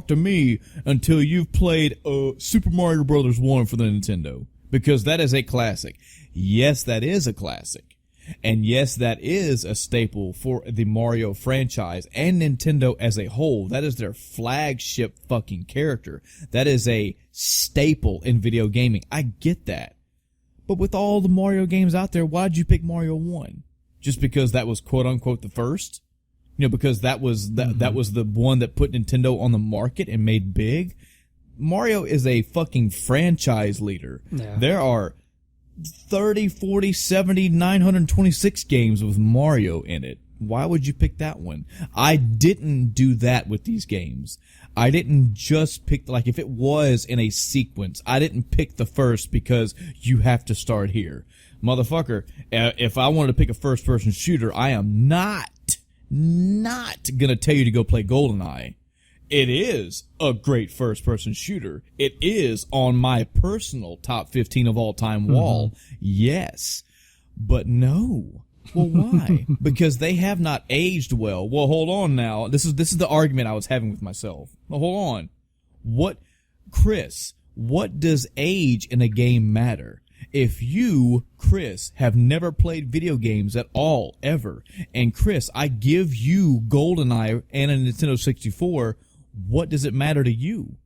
to me until you've played Super Mario Brothers 1 for the Nintendo, because that is a classic. Yes, that is a classic. And yes, that is a staple for the Mario franchise and Nintendo as a whole. That is their flagship fucking character. That is a staple in video gaming. I get that. But with all the Mario games out there, why'd you pick Mario 1? Just because that was quote unquote the first? Because that was that was the one that put Nintendo on the market and made big? Mario is a fucking franchise leader. Yeah. There are 30, 40, 70, 926 games with Mario in it. Why would you pick that one? I didn't do that with these games. I didn't just pick, like, if it was in a sequence, I didn't pick the first because you have to start here. Motherfucker, if I wanted to pick a first-person shooter, I am not gonna tell you to go play GoldenEye. It is a great first-person shooter. It is on my personal top 15 of all time wall. Yes. But no. Well, why? Because they have not aged well. Well, hold on now. This is the argument I was having with myself. Well, hold on. Chris, what does age in a game matter? If you, Chris, have never played video games at all, ever, and Chris, I give you GoldenEye and a Nintendo 64, what does it matter to you?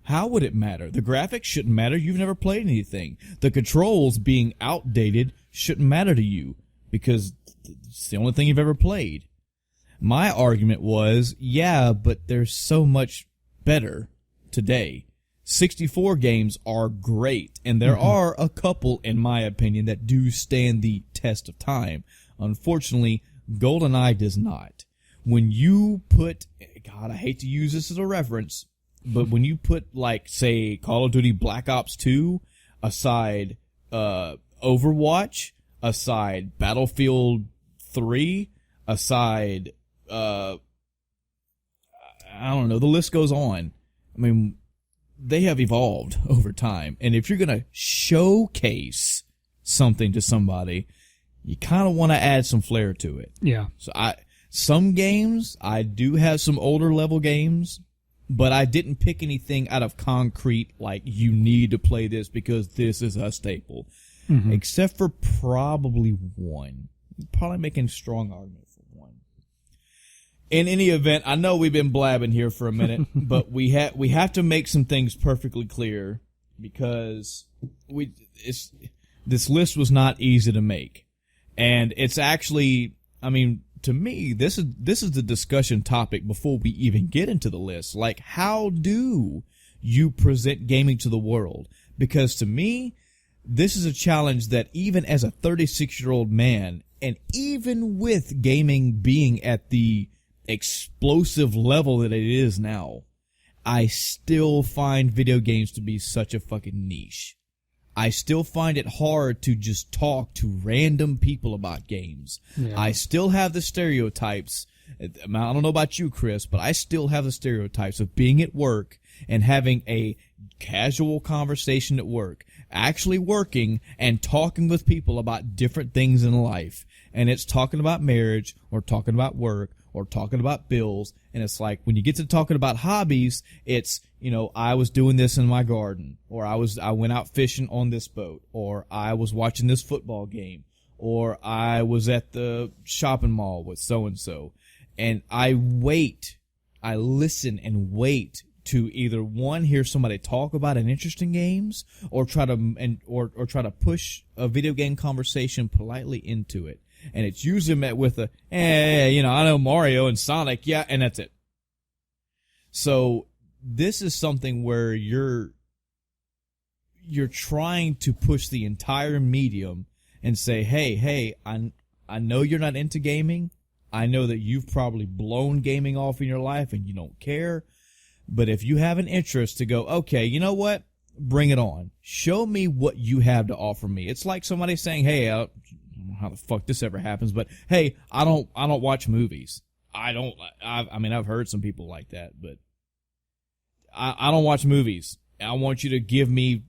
How would it matter? The graphics shouldn't matter. You've never played anything. The controls being outdated shouldn't matter to you, because it's the only thing you've ever played. My argument was, but there's so much better today. 64 games are great, and there are a couple, in my opinion, that do stand the test of time. Unfortunately, GoldenEye does not. When you put, God, I hate to use this as a reference, but when you put, like, say, Call of Duty Black Ops 2 aside Overwatch, aside Battlefield 3, aside, I don't know, the list goes on. I mean, they have evolved over time. And if you're going to showcase something to somebody, you kind of want to add some flair to it. Yeah. So some games, I do have some older level games, but I didn't pick anything out of concrete, like you need to play this because this is a staple. Except for probably one. Probably making a strong argument for one. In any event, I know we've been blabbing here for a minute, but we have to make some things perfectly clear, because this list was not easy to make. And it's actually, I mean, to me, this is the discussion topic before we even get into the list. Like, how do you present gaming to the world? Because to me, this is a challenge that even as a 36-year-old man, and even with gaming being at the explosive level that it is now, I still find video games to be such a fucking niche. I still find it hard to just talk to random people about games. Yeah. I still have the stereotypes. I don't know about you, Chris, but I still have the stereotypes of being at work and having a casual conversation at work, actually working and talking with people about different things in life. And it's talking about marriage or talking about work or talking about bills. And it's like when you get to talking about hobbies, it's, you know, I was doing this in my garden, or I went out fishing on this boat, or I was watching this football game, or I was at the shopping mall with so-and-so. And I listen and wait to either one, hear somebody talk about an interesting games, or try to push a video game conversation politely into it. And it's usually met with a, you know, I know Mario and Sonic, yeah, and that's it. So this is something where you're trying to push the entire medium and say, hey, I know you're not into gaming. I know that you've probably blown gaming off in your life and you don't care. But if you have an interest to go, okay, you know what? Bring it on. Show me what you have to offer me. It's like somebody saying, hey, I don't know how the fuck this ever happens, but hey, I don't watch movies. I've heard some people like that, but I don't watch movies. I want you to give me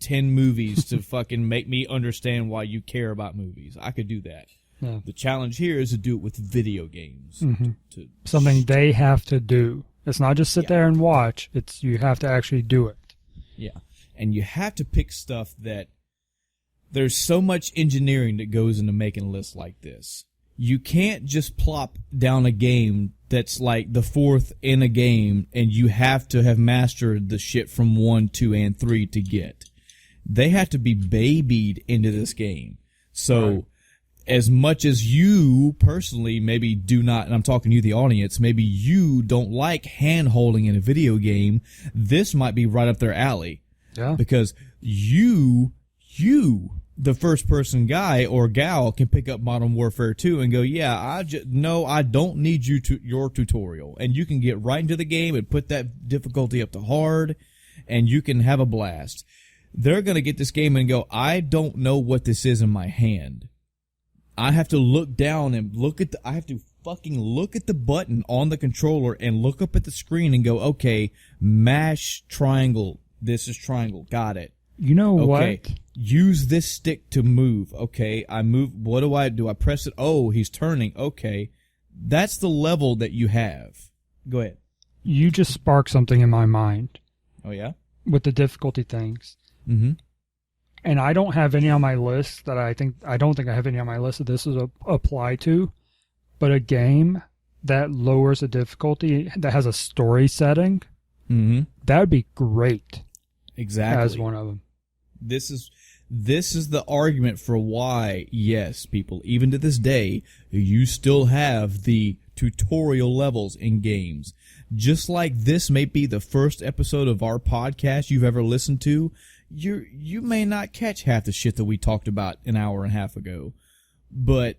10 movies to fucking make me understand why you care about movies. I could do that. Yeah. The challenge here is to do it with video games. Mm-hmm. Something they have to do. It's not just sit there and watch. It's you have to actually do it. Yeah. And you have to pick stuff that there's so much engineering that goes into making lists like this. You can't just plop down a game that's like the fourth in a game and you have to have mastered the shit from 1, 2, and 3 to get. They have to be babied into this game. So right. As much as you personally maybe do not, and I'm talking to you, the audience, maybe you don't like hand-holding in a video game, this might be right up their alley. Yeah. Because you, the first-person guy or gal, can pick up Modern Warfare 2 and go, yeah, I don't need your tutorial. And you can get right into the game and put that difficulty up to hard, and you can have a blast. They're going to get this game and go, I don't know what this is in my hand. I have to look down and I have to fucking look at the button on the controller and look up at the screen and go, okay, mash triangle. This is triangle. Got it. You know okay, what? Use this stick to move. Okay, I move. What do? I press it? Oh, he's turning. Okay. That's the level that you have. Go ahead. You just sparked something in my mind. Oh, yeah? With the difficulty things. Mm-hmm. And I don't have any on my list I don't think I have any on my list that this is apply to, but a game that lowers the difficulty, that has a story setting, that would be great. Exactly. As one of them. This is the argument for why, yes, people, even to this day, you still have the tutorial levels in games. Just like this may be the first episode of our podcast you've ever listened to, you may not catch half the shit that we talked about an hour and a half ago. But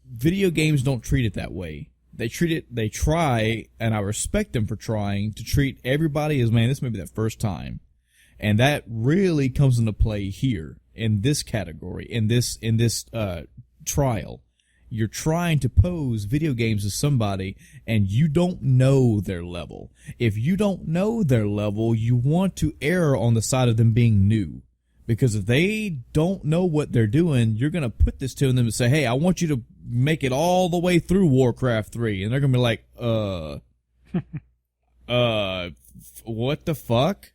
video games don't treat it that way. They try, and I respect them for trying, to treat everybody as, man, this may be their first time. And that really comes into play here, in this category, in this trial. You're trying to pose video games to somebody, and you don't know their level. If you don't know their level, you want to err on the side of them being new. Because if they don't know what they're doing, you're going to put this to them and say, hey, I want you to make it all the way through Warcraft 3. And they're going to be like, what the fuck?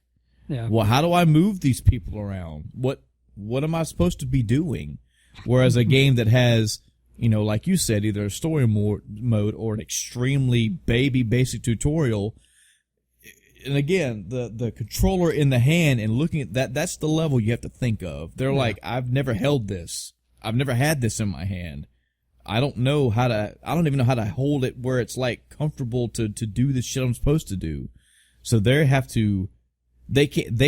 Yeah. Well, how do I move these people around? What am I supposed to be doing? Whereas a game that has, you know, like you said, either a story mode or an extremely basic tutorial. And again, the controller in the hand and looking at that's the level you have to think of. They're like, I've never held this. I've never had this in my hand. I don't even know how to hold it where it's like comfortable to do the shit I'm supposed to do. So they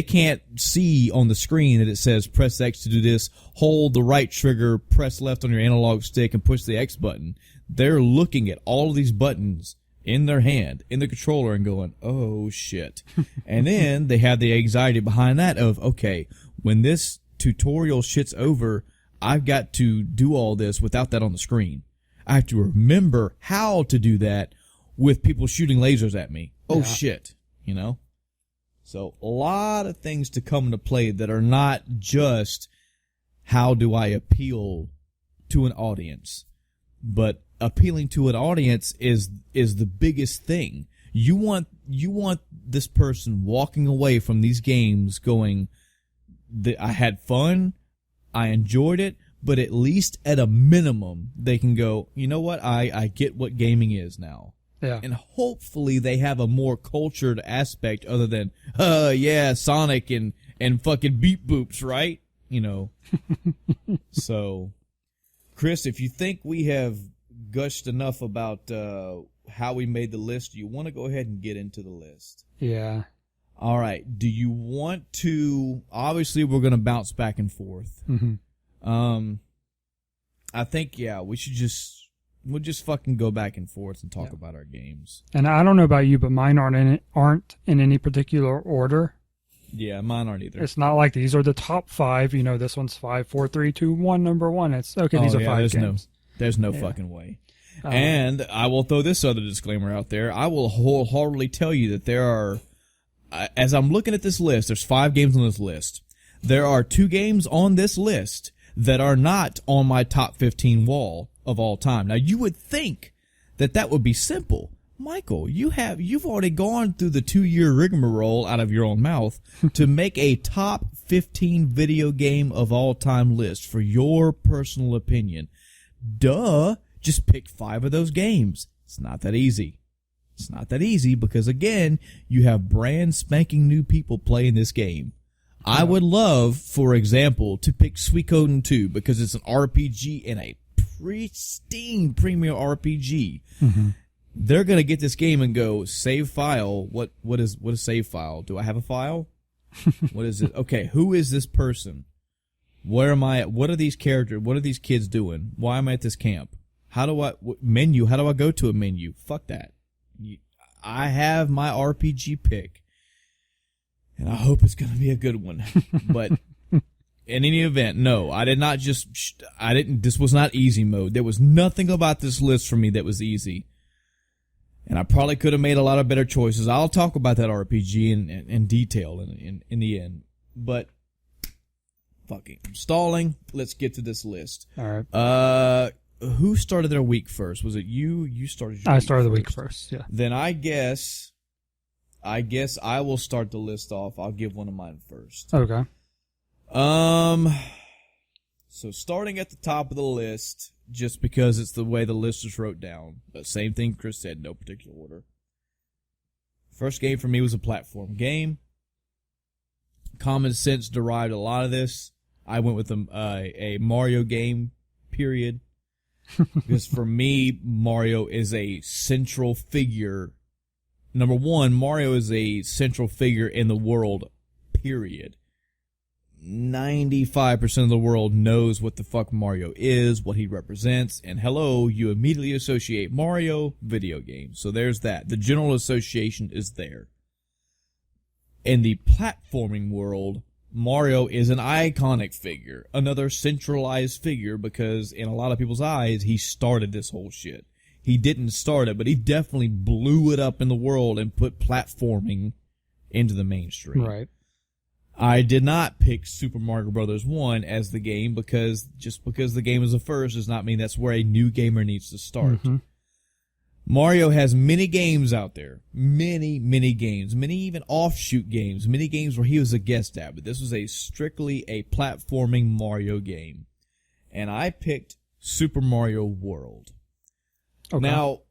can't see on the screen that it says press X to do this, hold the right trigger, press left on your analog stick, and push the X button. They're looking at all of these buttons in their hand, in the controller, and going, oh shit. And then they have the anxiety behind that of, okay, when this tutorial shit's over, I've got to do all this without that on the screen. I have to remember how to do that with people shooting lasers at me. Oh shit, you know? So a lot of things to come into play that are not just how do I appeal to an audience, but appealing to an audience is the biggest thing. You want this person walking away from these games going, I had fun, I enjoyed it, but at least at a minimum they can go, you know what, I get what gaming is now. Yeah. And hopefully they have a more cultured aspect other than, yeah, Sonic and fucking beep boops, right? You know. So, Chris, if you think we have gushed enough about how we made the list, you want to go ahead and get into the list. Yeah. All right. Do you want to? Obviously, we're going to bounce back and forth. Mm-hmm. I think we'll just fucking go back and forth and talk about our games. And I don't know about you, but mine aren't in any particular order. Yeah, mine aren't either. It's not like these are the top 5. You know, this one's 5, 4, 3, 2, 1, number 1. It's okay. These are 5 games. There's no fucking way. And I will throw this other disclaimer out there. I will wholeheartedly tell you that there are, as I'm looking at this list, there's 5 games on this list. There are 2 games on this list that are not on my top 15 wall of all time. Now, you would think that would be simple. Michael, you've already gone through the 2-year rigmarole out of your own mouth to make a top 15 video game of all time list for your personal opinion. Duh, just pick 5 of those games. It's not that easy. It's not that easy because, again, you have brand spanking new people playing this game. I would love, for example, to pick Suikoden 2 because it's an RPG and a pristine premier RPG. Mm-hmm. They're going to get this game and go, save file. What is save file? Do I have a file? What is it? Okay, who is this person? Where am I at? What are these characters? What are these kids doing? Why am I at this camp? How do I go to a menu? Fuck that. I have my RPG pick. And I hope it's going to be a good one. But in any event, no, this was not easy mode. There was nothing about this list for me that was easy. And I probably could have made a lot of better choices. I'll talk about that RPG in detail in the end. But, fucking, I'm stalling. Let's get to this list. All right. Who started their week first? Was it you? You started your I started the week first, yeah. Then I guess I will start the list off. I'll give one of mine first. Okay. So starting at the top of the list, just because it's the way the list is wrote down. The same thing Chris said, no particular order. First game for me was a platform game. Common sense derived a lot of this. I went with a Mario game, period. Because for me, Mario is a central figure. Number one, Mario is a central figure in the world, period. 95% of the world knows what the fuck Mario is, what he represents, and hello, you immediately associate Mario, video games. So there's that. The general association is there. In the platforming world, Mario is an iconic figure, another centralized figure, because in a lot of people's eyes, he started this whole shit. He didn't start it, but he definitely blew it up in the world and put platforming into the mainstream. Right. I did not pick Super Mario Bros. 1 as the game because the game is the first does not mean that's where a new gamer needs to start. Mm-hmm. Mario has many games out there. Many games. Many even offshoot games. Many games where he was a guest at, but this was strictly a platforming Mario game. And I picked Super Mario World. Okay. Now,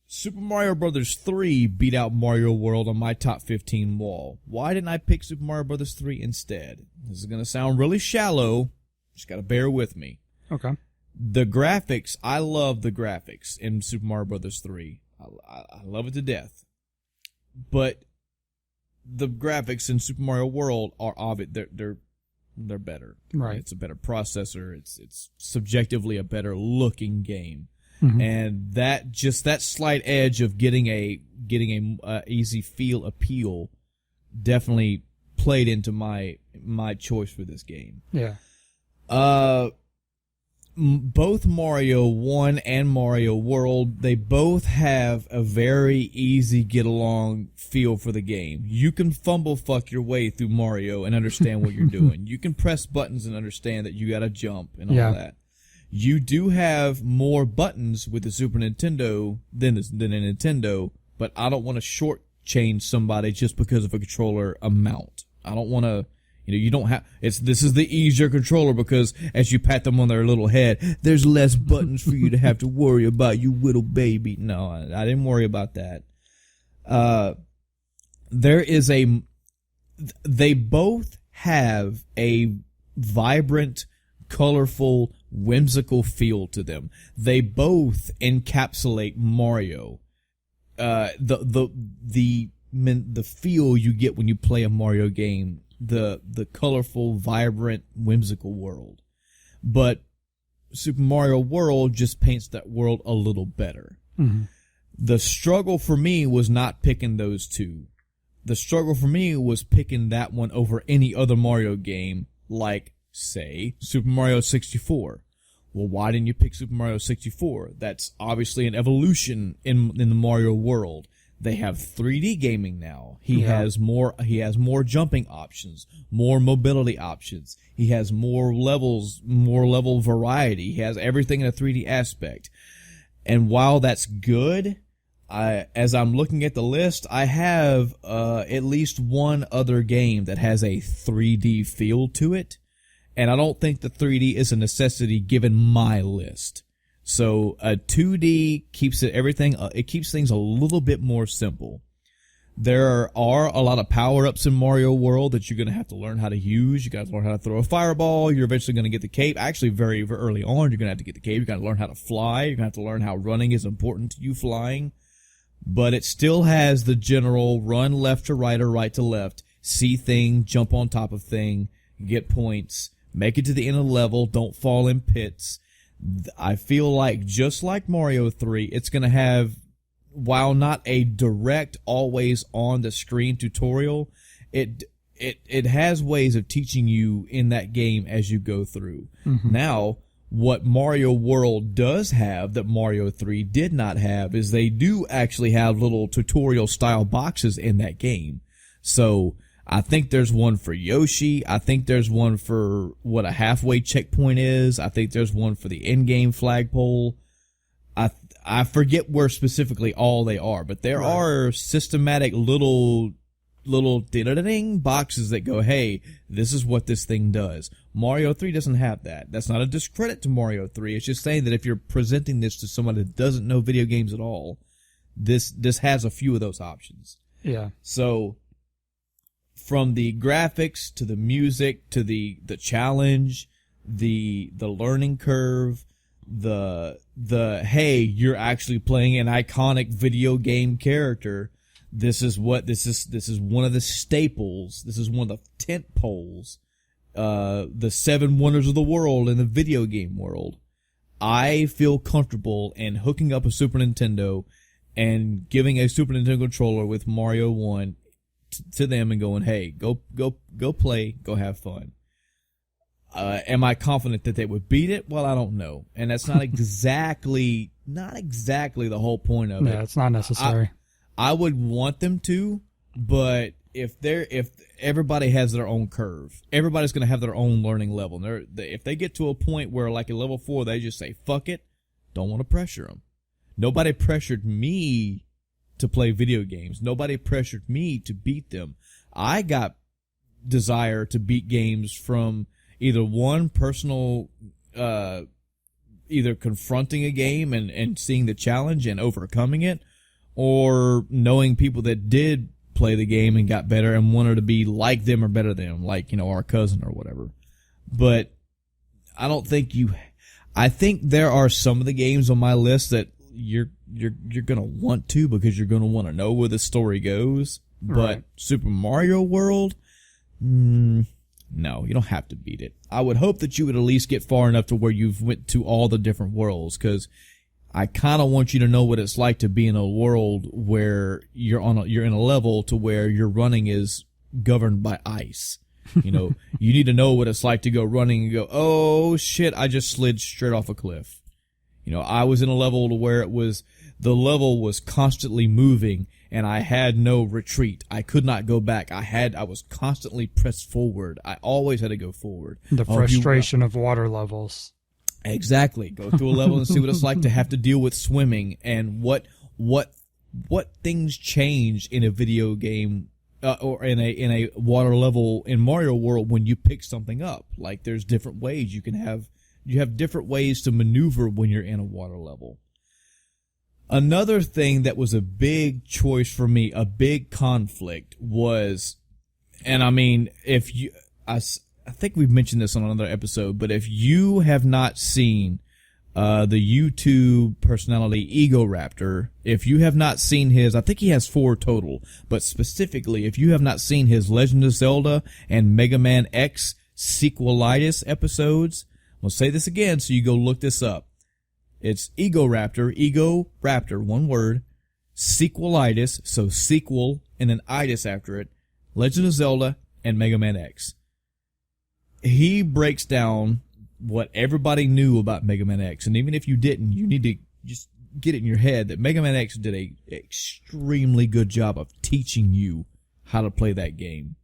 Super Mario Bros. 3 beat out Mario World on my top 15 wall. Why didn't I pick Super Mario Bros. 3 instead? This is going to sound really shallow. Just got to bear with me. Okay. The graphics, I love the graphics in Super Mario Bros. 3. I love it to death. But the graphics in Super Mario World are they're better. Right. It's a better processor. It's subjectively a better looking game. and that slight edge of getting a easy feel appeal definitely played into my choice for this game. Yeah. Both Mario 1 and Mario World, they both have a very easy get along feel for the game. You can fumble fuck your way through Mario and understand what you're doing. You can press buttons and understand that you gotta jump and all that. You do have more buttons with the Super Nintendo than a Nintendo, but I don't want to shortchange somebody just because of a controller amount. I don't want to, you don't have, this is the easier controller because as you pat them on their little head, there's less buttons for you to have to worry about, you little baby. No, I didn't worry about that. They both have a vibrant, colorful, whimsical feel to them. They both encapsulate Mario. The feel you get when you play a Mario game, the colorful, vibrant, whimsical world. But Super Mario World just paints that world a little better. Mm-hmm. The struggle for me was not picking those two. The struggle for me was picking that one over any other Mario game, like, say, Super Mario 64. Well, why didn't you pick Super Mario 64? That's obviously an evolution in the Mario world. They have 3D gaming now. He has more jumping options, more mobility options. He has more level variety. He has everything in a 3D aspect. And while that's good, as I'm looking at the list, I have at least one other game that has a 3D feel to it. And I don't think the 3D is a necessity given my list. So a 2D keeps things a little bit more simple. There are a lot of power-ups in Mario World that you're going to have to learn how to use. You got to learn how to throw a fireball. You're eventually going to get the cape. Actually, very, very early on, you're going to have to get the cape. You're going to learn how to fly. You're going to have to learn how running is important to you flying. But it still has the general run left to right or right to left, see thing, jump on top of thing, get points, make it to the end of the level, don't fall in pits. I feel like, just like Mario 3, it's going to have, while not a direct, always on the screen tutorial, it has ways of teaching you in that game as you go through. Mm-hmm. Now, what Mario World does have that Mario 3 did not have is they do actually have little tutorial style boxes in that game. So I think there's one for Yoshi. I think there's one for what a halfway checkpoint is. I think there's one for the in-game flagpole. I forget where specifically all they are, but there are systematic little ding boxes that go, hey, this is what this thing does. Mario 3 doesn't have that. That's not a discredit to Mario 3. It's just saying that if you're presenting this to someone that doesn't know video games at all, this has a few of those options. Yeah. So from the graphics to the music to the challenge, the learning curve, the hey, you're actually playing an iconic video game character. This is one of the staples. This is one of the tent poles. The 7 wonders of the world in the video game world. I feel comfortable in hooking up a Super Nintendo and giving a Super Nintendo controller with Mario 1 to them and going, hey, go play, go have fun. Am I confident that they would beat it? Well, I don't know. And that's not exactly the whole point of it. Yeah, it's not necessary. I would want them to, but if everybody has their own curve, everybody's going to have their own learning level. If they get to a point where, like in level 4, they just say, fuck it, don't want to pressure them. Nobody pressured me to play video games. Nobody pressured me to beat them. I got desire to beat games from either one, personal, either confronting a game and seeing the challenge and overcoming it, or knowing people that did play the game and got better and wanted to be like them or better than them, like, our cousin or whatever. But I don't think I think there are some of the games on my list that you're gonna want to, because you're gonna want to know where the story goes. But right. Super Mario World, no, you don't have to beat it. I would hope that you would at least get far enough to where you've went to all the different worlds, because I kind of want you to know what it's like to be in a world where you're in a level to where your running is governed by ice. You know, you need to know what it's like to go running and go, oh shit, I just slid straight off a cliff. You know, I was in a level to where the level was constantly moving and I had no retreat. I could not go back. I was constantly pressed forward. I always had to go forward. The frustration of water levels. Exactly. Go through a level and see what it's like to have to deal with swimming and what things change in a video game or in a water level in Mario World when you pick something up. Like there's different ways you have different ways to maneuver when you're in a water level. Another thing that was a big choice for me, a big conflict was, and I mean, I think we've mentioned this on another episode, but if you have not seen the YouTube personality Ego Raptor, if you have not seen his, I think he has 4 total, but specifically, if you have not seen his Legend of Zelda and Mega Man X sequelitis episodes, I'll say this again so you go look this up. It's Ego Raptor, one word, sequelitis, so sequel and an itis after it, Legend of Zelda and Mega Man X. He breaks down what everybody knew about Mega Man X, and even if you didn't, you need to just get it in your head that Mega Man X did a extremely good job of teaching you how to play that game.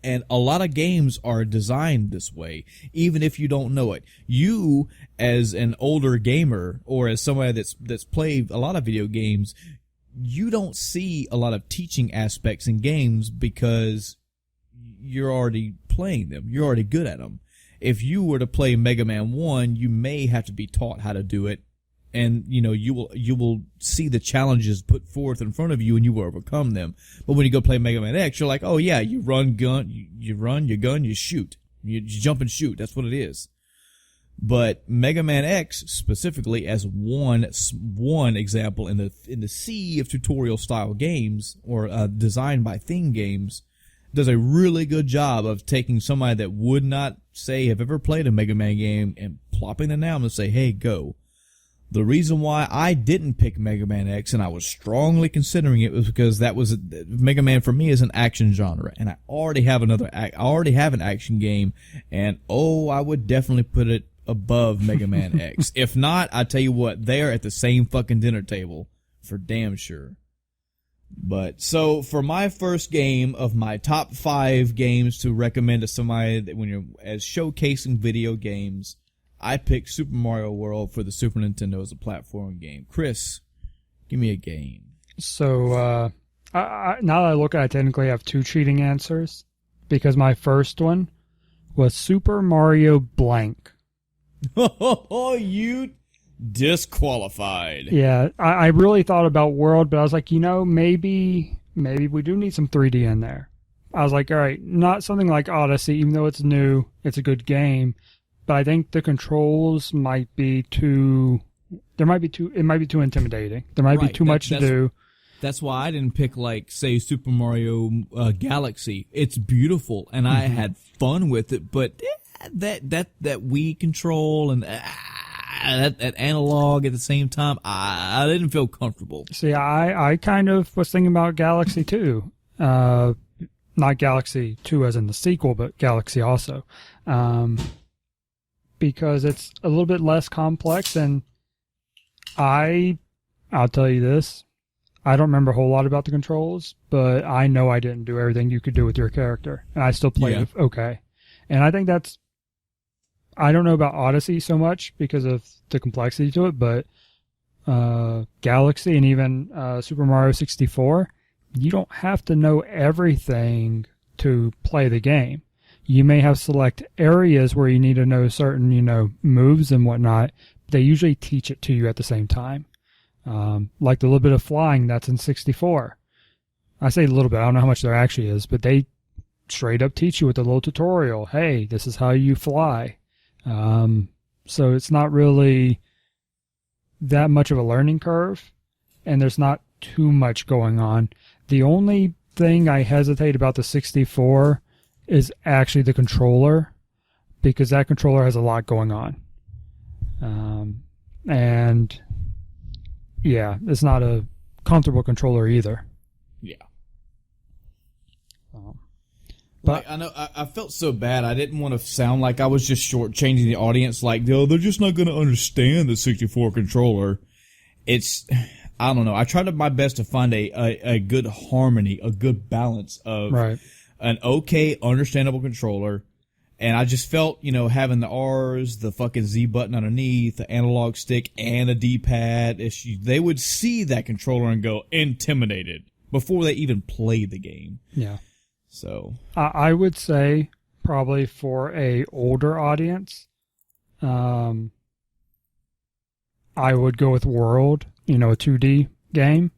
And a lot of games are designed this way, even if you don't know it. You, as an older gamer, or as somebody that's played a lot of video games, you don't see a lot of teaching aspects in games because you're already playing them. You're already good at them. If you were to play Mega Man 1, you may have to be taught how to do it. And, you know, you will see the challenges put forth in front of you and you will overcome them. But when you go play Mega Man X, you're like, oh yeah, you run, you shoot. You jump and shoot. That's what it is. But Mega Man X, specifically as one example in the sea of tutorial style games, or designed by theme games, does a really good job of taking somebody that would not say have ever played a Mega Man game and plopping them down and say, hey, go. The reason why I didn't pick Mega Man X, and I was strongly considering it, was because Mega Man for me is an action genre, and I already have an action game, and I would definitely put it above Mega Man X. If not, I tell you what, they are at the same fucking dinner table for damn sure. But so for my first game of my top 5 games to recommend to somebody that when you're as showcasing video games, I picked Super Mario World for the Super Nintendo as a platform game. Chris, give me a game. So now that I look at it, I technically have 2 cheating answers because my first one was Super Mario blank. Oh, you disqualified. Yeah, I really thought about World, but I was like, maybe we do need some 3D in there. I was like, all right, not something like Odyssey, even though it's new, it's a good game. But I think the controls might be too intimidating. There might be too much to do. That's why I didn't pick, like, say, Super Mario Galaxy. It's beautiful, and I had fun with it, but that Wii control and that analog at the same time, I didn't feel comfortable. See, I kind of was thinking about Galaxy 2. Not Galaxy 2 as in the sequel, but Galaxy also. Because it's a little bit less complex, and I'll tell you this, I don't remember a whole lot about the controls, but I know I didn't do everything you could do with your character, and I still played it okay. And I think I don't know about Odyssey so much because of the complexity to it, but Galaxy and even Super Mario 64, you don't have to know everything to play the game. You may have select areas where you need to know certain, moves and whatnot. They usually teach it to you at the same time. Like the little bit of flying that's in 64. I say a little bit, I don't know how much there actually is, but they straight up teach you with a little tutorial. Hey, this is how you fly. So it's not really that much of a learning curve, and there's not too much going on. The only thing I hesitate about the 64 is actually the controller, because that controller has a lot going on. And yeah, it's not a comfortable controller either. Yeah. But I know I felt so bad. I didn't want to sound like I was just shortchanging the audience. Like, oh, they're just not going to understand the 64 controller. I don't know. I tried my best to find a good harmony, a good balance of an okay, understandable controller. And I just felt, having the R's, the fucking Z button underneath, the analog stick, and a D-pad, they would see that controller and go intimidated before they even play the game. Yeah. So I would say probably for a older audience, I would go with World, a 2D game.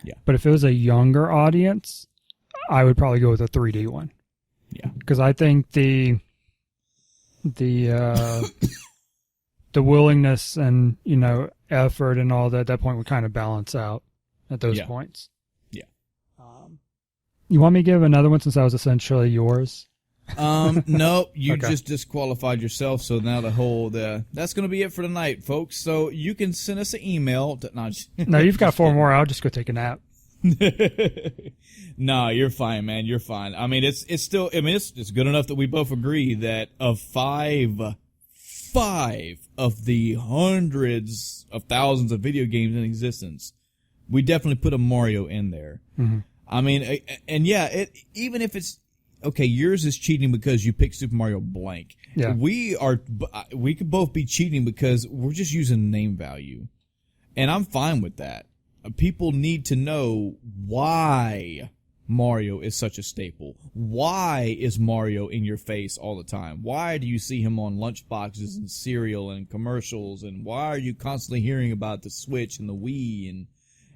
Yeah. But if it was a younger audience, I would probably go with a 3D one. Yeah. Because I think the willingness and, effort and all that at that point would kind of balance out at those points. Yeah. You want me to give another one since that was essentially yours? No, you Okay. just disqualified yourself. So now that's going to be it for tonight, folks. So you can send us an email. No, you've got 4 more. I'll just go take a nap. No, you're fine, man. You're fine. I mean, it's still, it's good enough that we both agree that of five of the hundreds of thousands of video games in existence, we definitely put a Mario in there. Mm-hmm. I mean, and yeah, even if it's, okay, yours is cheating because you picked Super Mario blank. Yeah. We could both be cheating because we're just using name value. And I'm fine with that. People need to know why Mario is such a staple. Why is Mario in your face all the time? Why do you see him on lunchboxes and cereal and commercials? And why are you constantly hearing about the Switch and the Wii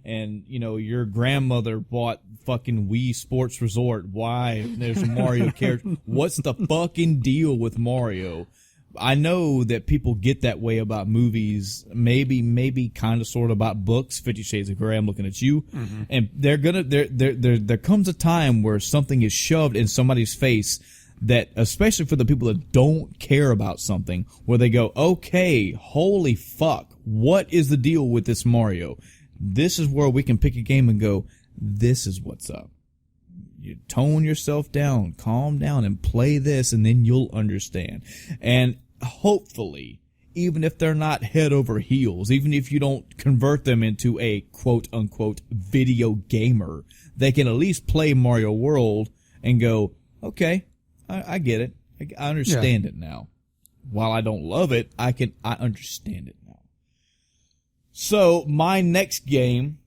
and your grandmother bought fucking Wii Sports Resort. Why? There's a Mario character. What's the fucking deal with Mario? I know that people get that way about movies, maybe kind of sort of about books. 50 Shades of Grey, I'm looking at you. Mm-hmm. And there comes a time where something is shoved in somebody's face that, especially for the people that don't care about something, where they go, okay, holy fuck, what is the deal with this Mario? This is where we can pick a game and go, this is what's up. You tone yourself down, calm down, and play this, and then you'll understand. And hopefully, even if they're not head over heels, even if you don't convert them into a quote-unquote video gamer, they can at least play Mario World and go, okay, I get it. I understand it now. While I don't love it, I understand it now. So, my next game,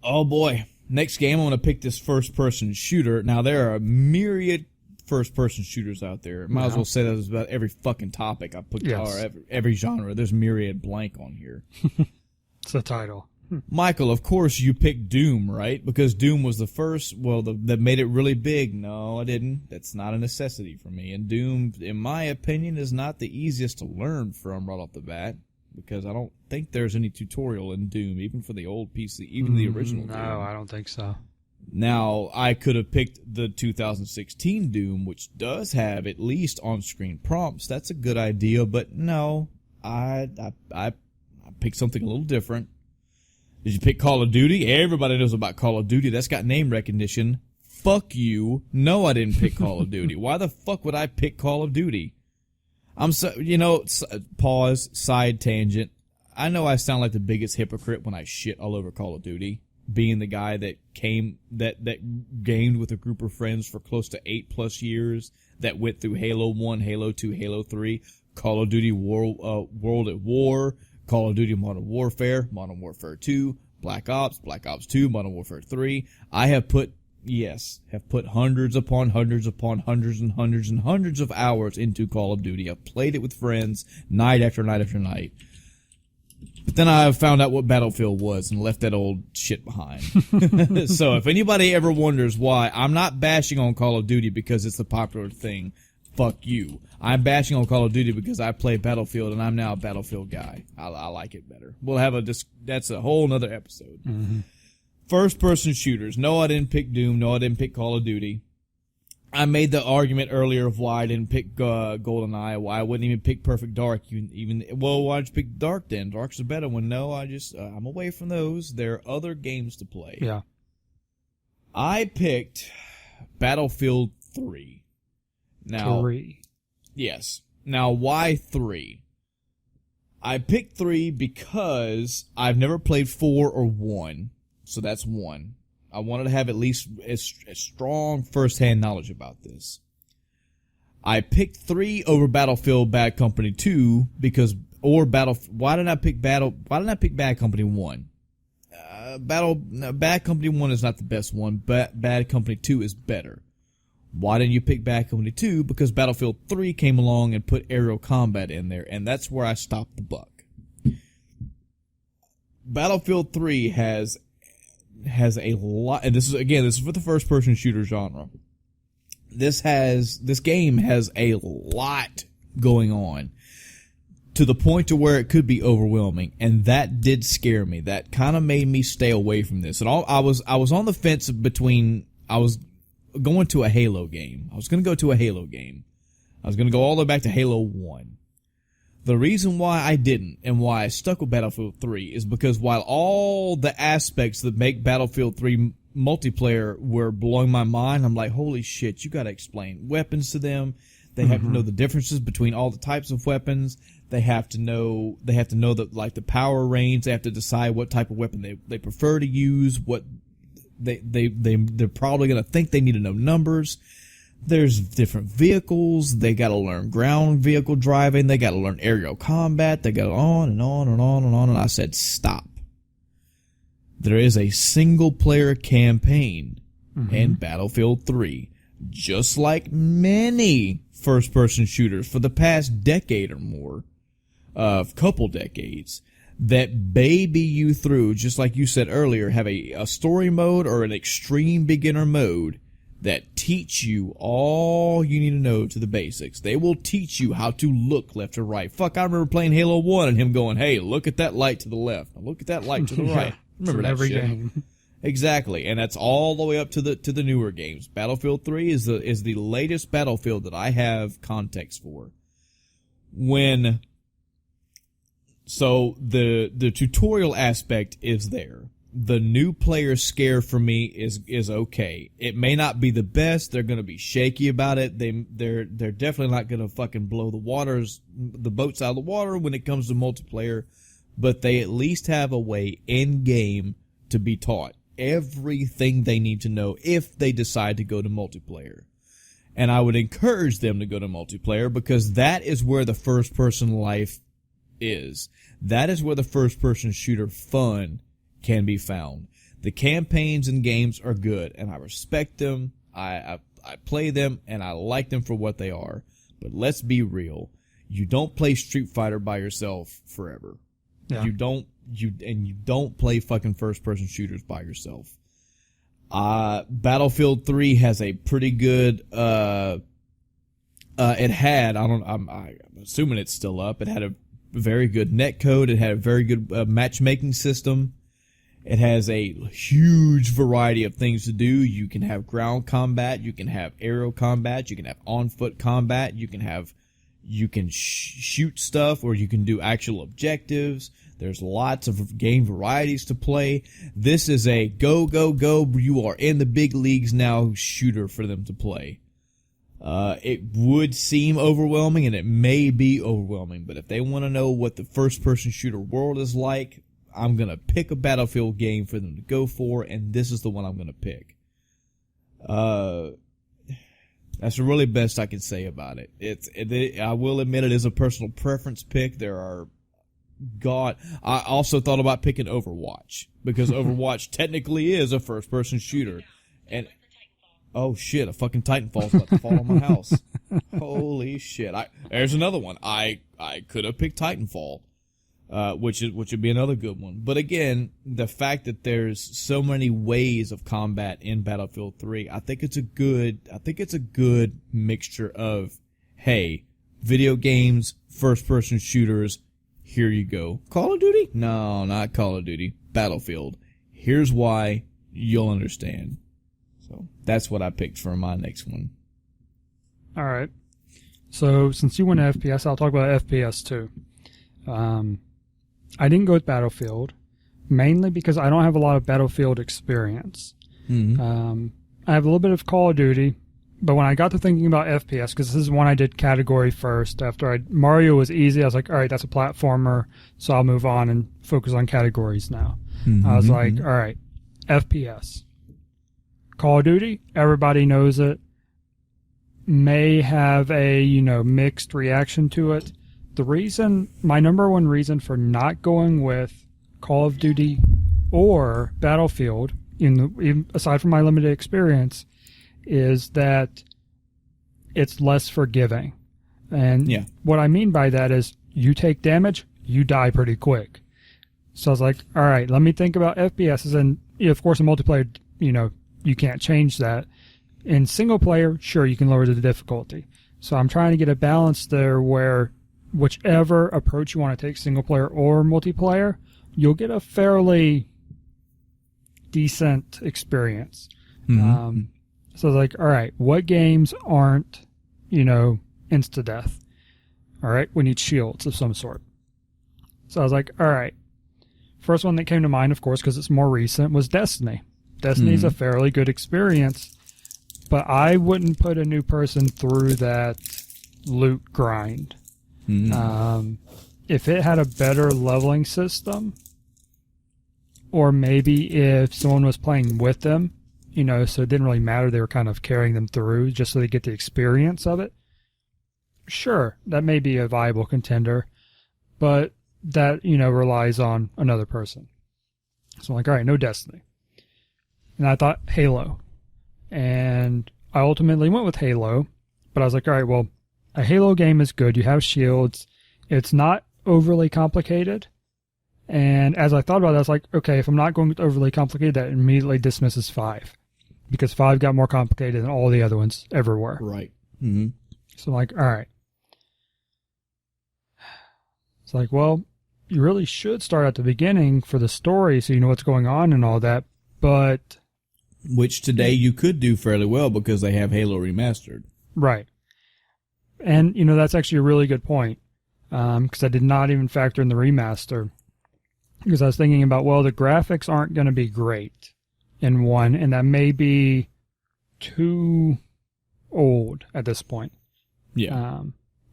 oh boy, I'm going to pick this first-person shooter. Now, there are a myriad first-person shooters out there. Might as well say that is about every fucking topic I put, or every genre. There's myriad blank on here. It's the title. Michael, of course you picked Doom, right? Because Doom was the first, that made it really big. No, I didn't. That's not a necessity for me. And Doom, in my opinion, is not the easiest to learn from right off the bat. Because I don't think there's any tutorial in Doom, even for the old PC, even the original Doom. No, I don't think so. Now, I could have picked the 2016 Doom, which does have at least on-screen prompts. That's a good idea, but no, I picked something a little different. Did you pick Call of Duty? Everybody knows about Call of Duty. That's got name recognition. Fuck you. No, I didn't pick Call of Duty. Why the fuck would I pick Call of Duty? Pause, side tangent. I know I sound like the biggest hypocrite when I shit all over Call of Duty, being the guy that gamed with a group of friends for close to 8+ years, that went through Halo 1, Halo 2, Halo 3, Call of Duty World at War, Call of Duty Modern Warfare 2, Black Ops 2, Modern Warfare 3. I have put hundreds upon hundreds upon hundreds and hundreds and hundreds of hours into Call of Duty. I've played it with friends night after night after night. But then I found out what Battlefield was and left that old shit behind. So if anybody ever wonders why, I'm not bashing on Call of Duty because it's the popular thing. Fuck you. I'm bashing on Call of Duty because I play Battlefield and I'm now a Battlefield guy. I like it better. We'll have that's a whole nother episode. Mm-hmm. First-person shooters. No, I didn't pick Doom. No, I didn't pick Call of Duty. I made the argument earlier of why I didn't pick GoldenEye, why I wouldn't even pick Perfect Dark. Why'd you pick Dark then? Dark's the better one. No, I'm away from those. There are other games to play. Yeah. I picked Battlefield 3. Now, 3. Yes. Now, why 3? I picked 3 because I've never played 4 or 1. So that's 1. I wanted to have at least a strong first-hand knowledge about this. I picked 3 over Battlefield Bad Company 2 why didn't I pick Bad Company 1? Bad Company 1 is not the best one, but Bad Company 2 is better. Why didn't you pick Bad Company 2? Because Battlefield 3 came along and put aerial combat in there, and that's where I stopped the buck. Battlefield 3 has a lot, and this is for the first person shooter genre. This game has a lot going on to the point to where it could be overwhelming, and that did scare me. That kind of made me stay away from this. And I was on the fence between, I was going to a Halo game. I was going to go to a Halo game. I was going to go all the way back to Halo 1. The reason why I didn't and why I stuck with Battlefield 3 is because while all the aspects that make Battlefield 3 multiplayer were blowing my mind, I'm like, holy shit, you got to explain weapons to them. They have to know the differences between all the types of weapons. They have to know the power range. They have to decide what type of weapon they prefer to use, what they're probably going to think they need to know numbers. There's different vehicles. They got to learn ground vehicle driving. They got to learn aerial combat. They got on and on and on and on. And I said, stop. There is a single player campaign in Battlefield 3, just like many first person shooters for the past decade or more, couple decades, that baby you through, just like you said earlier, have a story mode or an extreme beginner mode that teach you all you need to know to the basics. They will teach you how to look left or right. Fuck, I remember playing Halo 1 and him going, hey, look at that light to the left. Look at that light to the right. Remember that every shit. game. Exactly, and that's all the way up to the newer games. Battlefield 3 is the latest Battlefield that I have context for. So the tutorial aspect is there. The new player scare for me is okay. It may not be the best. They're going to be shaky about it. They're definitely not going to fucking blow the boats out of the water when it comes to multiplayer, but they at least have a way in game to be taught everything they need to know if they decide to go to multiplayer. And I would encourage them to go to multiplayer because that is where the first person life is. That is where the first person shooter fun can be found. The campaigns and games are good, and I respect them. I play them, and I like them for what they are. But let's be real. You don't play Street Fighter by yourself forever. Yeah. You don't play fucking first person shooters by yourself. Battlefield 3 has a pretty good I'm assuming it's still up. It had a very good netcode. It had a very good matchmaking system. It has a huge variety of things to do. You can have ground combat. You can have aerial combat. You can have on-foot combat. You can shoot stuff, or you can do actual objectives. There's lots of game varieties to play. This is a go, go, go. You are in the big leagues now shooter for them to play. It would seem overwhelming, and it may be overwhelming, but if they want to know what the first-person shooter world is like, I'm going to pick a Battlefield game for them to go for, and this is the one I'm going to pick. That's the really best I can say about it. I will admit it is a personal preference pick. I also thought about picking Overwatch, because Overwatch technically is a first-person shooter. And oh shit, a fucking Titanfall's about to fall on my house. Holy shit. There's another one. I could have picked Titanfall. Which would be another good one. But again, the fact that there's so many ways of combat in Battlefield 3, I think it's a good mixture of, hey, video games, first person shooters, here you go. Call of Duty? No, not Call of Duty. Battlefield. Here's why, you'll understand. So that's what I picked for my next one. All right. So since you went to FPS, I'll talk about FPS too. I didn't go with Battlefield, mainly because I don't have a lot of Battlefield experience. Mm-hmm. I have a little bit of Call of Duty, but when I got to thinking about FPS, because this is one I did category first, Mario was easy, I was like, all right, that's a platformer, so I'll move on and focus on categories now. I was like, all right, FPS. Call of Duty, everybody knows it. May have a, mixed reaction to it. My number one reason for not going with Call of Duty or Battlefield, aside from my limited experience, is that it's less forgiving. And what I mean by that is you take damage, you die pretty quick. So I was like, all right, let me think about FPSs. And of course, in multiplayer, you can't change that. In single player, sure, you can lower the difficulty. So I'm trying to get a balance there where whichever approach you want to take, single player or multiplayer, you'll get a fairly decent experience. So I was like, all right, what games aren't, insta-death? All right, we need shields of some sort. So I was like, all right. First one that came to mind, of course, because it's more recent, was Destiny. Destiny's a fairly good experience, but I wouldn't put a new person through that loot grind. If it had a better leveling system, or maybe if someone was playing with them, so it didn't really matter, they were kind of carrying them through just so they get the experience of it, sure, that may be a viable contender, but that, relies on another person. So I'm like, all right, no Destiny. And I thought Halo. And I ultimately went with Halo, but I was like, all right, well, a Halo game is good. You have shields. It's not overly complicated. And as I thought about it, I was like, okay, if I'm not going with overly complicated, that immediately dismisses 5. Because 5 got more complicated than all the other ones ever were. Right. So I'm like, all right. It's like, well, you really should start at the beginning for the story so you know what's going on and all that. But... which today you could do fairly well because they have Halo Remastered. Right. And, that's actually a really good point. Because I did not even factor in the remaster. Because I was thinking about, well, the graphics aren't going to be great in 1, and that may be too old at this point. Yeah.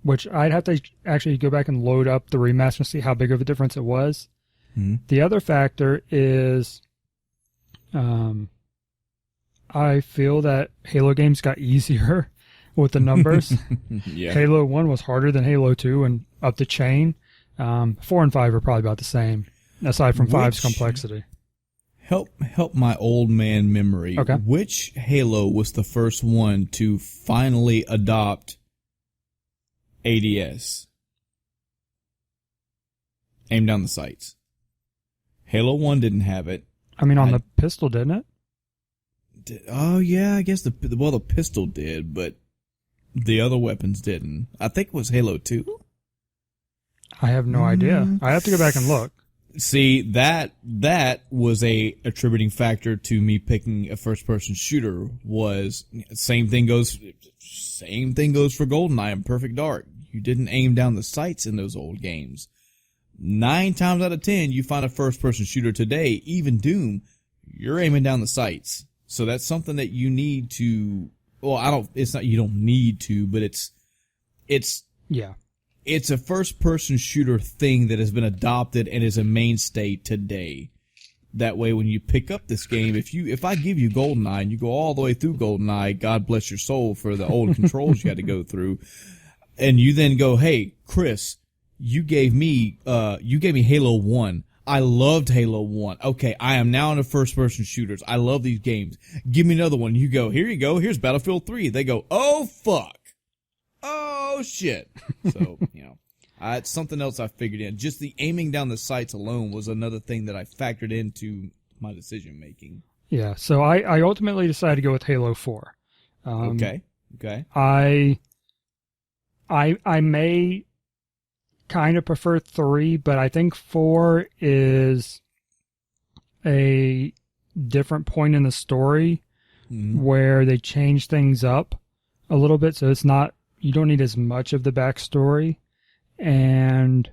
Which I'd have to actually go back and load up the remaster and see how big of a difference it was. The other factor is I feel that Halo games got easier with the numbers. Halo 1 was harder than Halo 2 and up the chain. 4 and 5 are probably about the same, aside from 5's complexity. Help my old man memory. Okay. Which Halo was the first one to finally adopt ADS? Aim down the sights. Halo 1 didn't have it. I mean, on the pistol, didn't it? Oh, yeah, I guess the pistol did, but the other weapons didn't. I think it was Halo 2. I have no idea. I have to go back and look. See, that was a attributing factor to me picking a first-person shooter. Was same thing goes for GoldenEye and Perfect Dark. You didn't aim down the sights in those old games. 9 times out of 10, you find a first-person shooter today, even Doom, you're aiming down the sights. So that's something that you need to. Well, it's not you don't need to, but it's a first-person shooter thing that has been adopted and is a mainstay today. That way, when you pick up this game, if I give you GoldenEye and you go all the way through GoldenEye, God bless your soul for the old controls you had to go through, and you then go, hey, Chris, you gave me Halo 1. I loved Halo 1. Okay, I am now into first-person shooters. I love these games. Give me another one. You go, here you go. Here's Battlefield 3. They go, oh, fuck. Oh, shit. So, it's something else I figured in. Just the aiming down the sights alone was another thing that I factored into my decision-making. Yeah, so I ultimately decided to go with Halo 4. Okay. I may kind of prefer 3, but I think 4 is a different point in the story where they change things up. a little bit, so you don't need as much of the backstory. And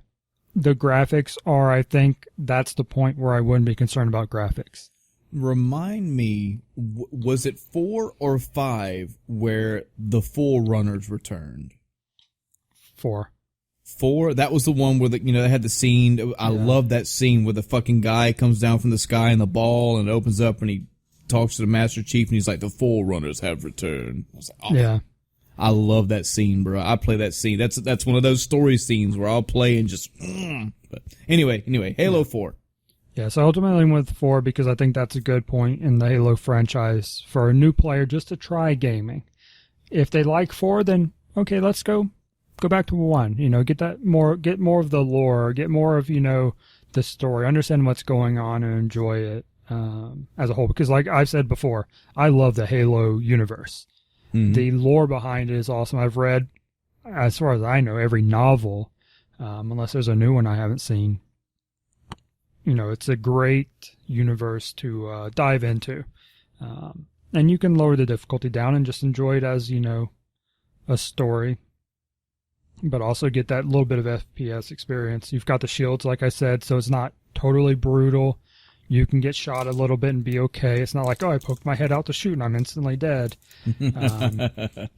the graphics are, I think that's the point where I wouldn't be concerned about graphics. Remind me, was it 4 or 5 where the Forerunners returned? 4. 4? That was the one where they had the scene. I love that scene where the fucking guy comes down from the sky in the ball and it opens up and he talks to the Master Chief and he's like, the Forerunners have returned. I was like, oh. Yeah. I love that scene, bro. I play that scene. That's one of those story scenes where I'll play and just. But anyway, Halo 4. Yeah, so ultimately I went with 4 because I think that's a good point in the Halo franchise for a new player just to try gaming. If they like 4, then okay, let's go back to 1. Get more of the lore, get more of the story, understand what's going on, and enjoy it as a whole. Because like I've said before, I love the Halo universe. Mm-hmm. The lore behind it is awesome. I've read, as far as I know, every novel, unless there's a new one I haven't seen. It's a great universe to dive into. And you can lower the difficulty down and just enjoy it as, a story. But also get that little bit of FPS experience. You've got the shields, like I said, so it's not totally brutal. You can get shot a little bit and be okay. It's not like, I poked my head out to shoot and I'm instantly dead.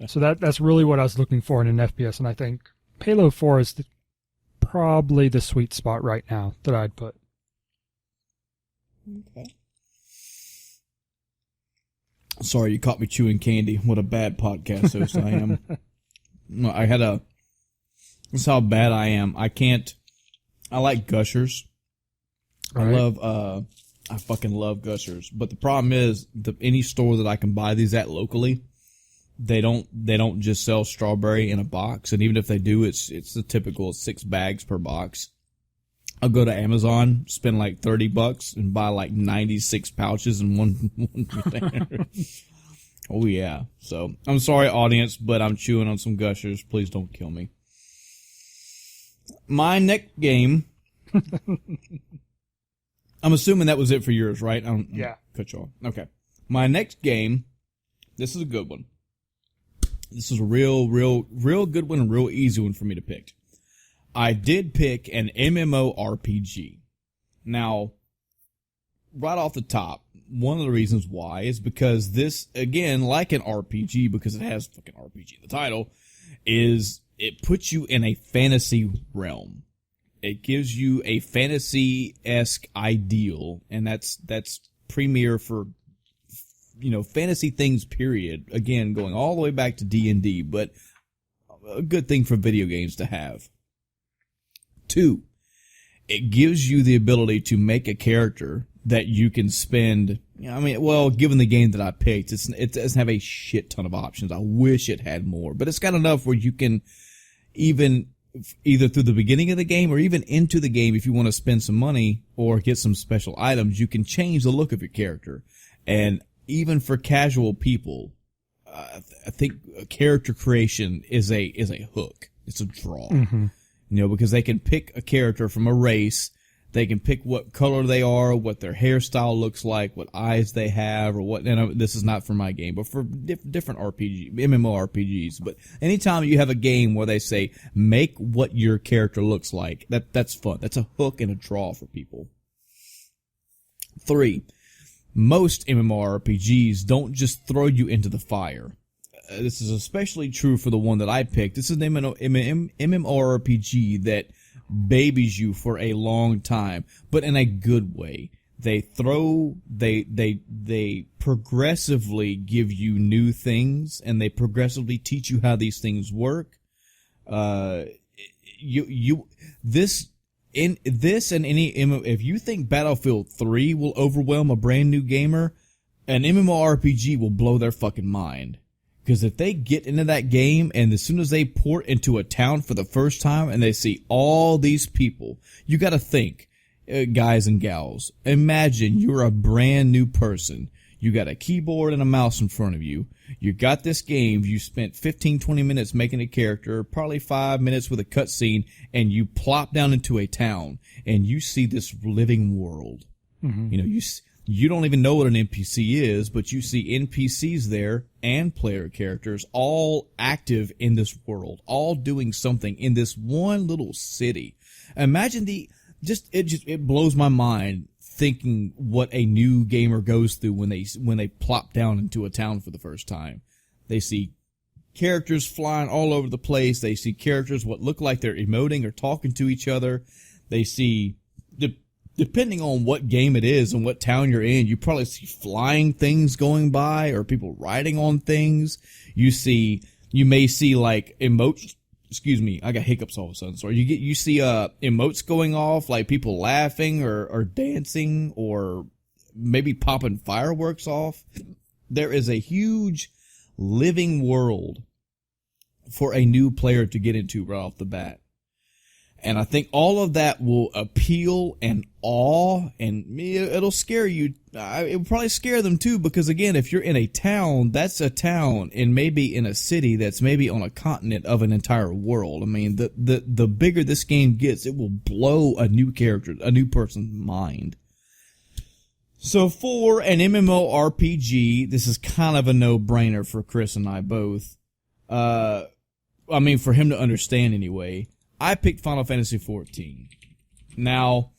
So that's really what I was looking for in an FPS. And I think Halo 4 is probably the sweet spot right now that I'd put. Okay. Sorry, you caught me chewing candy. What a bad podcast host I am. That's how bad I am. I like Gushers. Right. I fucking love Gushers. But the problem is, any store that I can buy these at locally, they don't just sell strawberry in a box. And even if they do, it's the typical 6 bags per box. I'll go to Amazon, spend like $30 and buy like 96 pouches in one container. Oh yeah. So I'm sorry, audience, but I'm chewing on some Gushers. Please don't kill me. My next game. I'm assuming that was it for yours, right? Yeah. Cut you off. Okay. My next game. This is a good one. This is a real good one and real easy one for me to pick. I did pick an MMORPG. Now, right off the top, one of the reasons why is because this, again, like an RPG, because it has fucking RPG in the title, is it puts you in a fantasy realm. It gives you a fantasy-esque ideal, and that's premier for, fantasy things, period. Again, going all the way back to D&D, but a good thing for video games to have. 2, it gives you the ability to make a character that you can spend, given the game that I picked, it doesn't have a shit ton of options. I wish it had more, but it's got enough where you can either through the beginning of the game or even into the game, if you want to spend some money or get some special items, you can change the look of your character. And even for casual people, I think character creation is a hook. It's a draw. Mm-hmm. Because they can pick a character from a race, they can pick what color they are, what their hairstyle looks like, what eyes they have, or what. This is not for my game, but for different MMORPGs. But anytime you have a game where they say make what your character looks like, that's fun. That's a hook and a draw for people. 3, most MMORPGs don't just throw you into the fire. This is especially true for the one that I picked. This is an MMORPG that babies you for a long time, but in a good way. They progressively give you new things, and they progressively teach you how these things work. If you think Battlefield 3 will overwhelm a brand new gamer, an MMORPG will blow their fucking mind. Because if they get into that game and as soon as they port into a town for the first time and they see all these people, you got to think, guys and gals, imagine you're a brand new person. You got a keyboard and a mouse in front of you. You got this game. You spent 15, 20 minutes making a character, probably 5 minutes with a cutscene, and you plop down into a town and you see this living world. Mm-hmm. You don't even know what an NPC is, but you see NPCs there and player characters all active in this world, all doing something in this one little city. Imagine it blows my mind thinking what a new gamer goes through when they plop down into a town for the first time. They see characters flying all over the place. They see characters what look like they're emoting or talking to each other. They see, depending on what game it is and what town you're in, you probably see flying things going by or people riding on things. You may see like emotes. Excuse me, I got hiccups all of a sudden. So you see emotes going off, like people laughing or dancing or maybe popping fireworks off. There is a huge living world for a new player to get into right off the bat. And I think all of that will appeal and awe, and it'll scare you. It will probably scare them too, because again, if you're in a town, that's a town, and maybe in a city that's maybe on a continent of an entire world. I mean, the bigger this game gets, it will blow a new person's mind. So for an MMORPG, this is kind of a no-brainer for Chris and I both. I mean, for him to understand anyway. I picked Final Fantasy XIV. Now,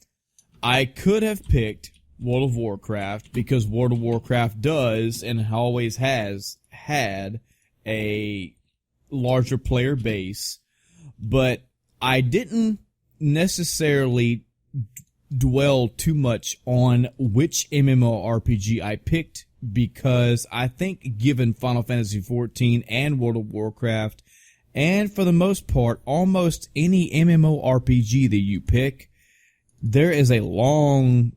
I could have picked World of Warcraft because World of Warcraft does and always has had a larger player base, but I didn't necessarily dwell too much on which MMORPG I picked because I think given Final Fantasy XIV and World of Warcraft, and for the most part, almost any MMORPG that you pick, there is a long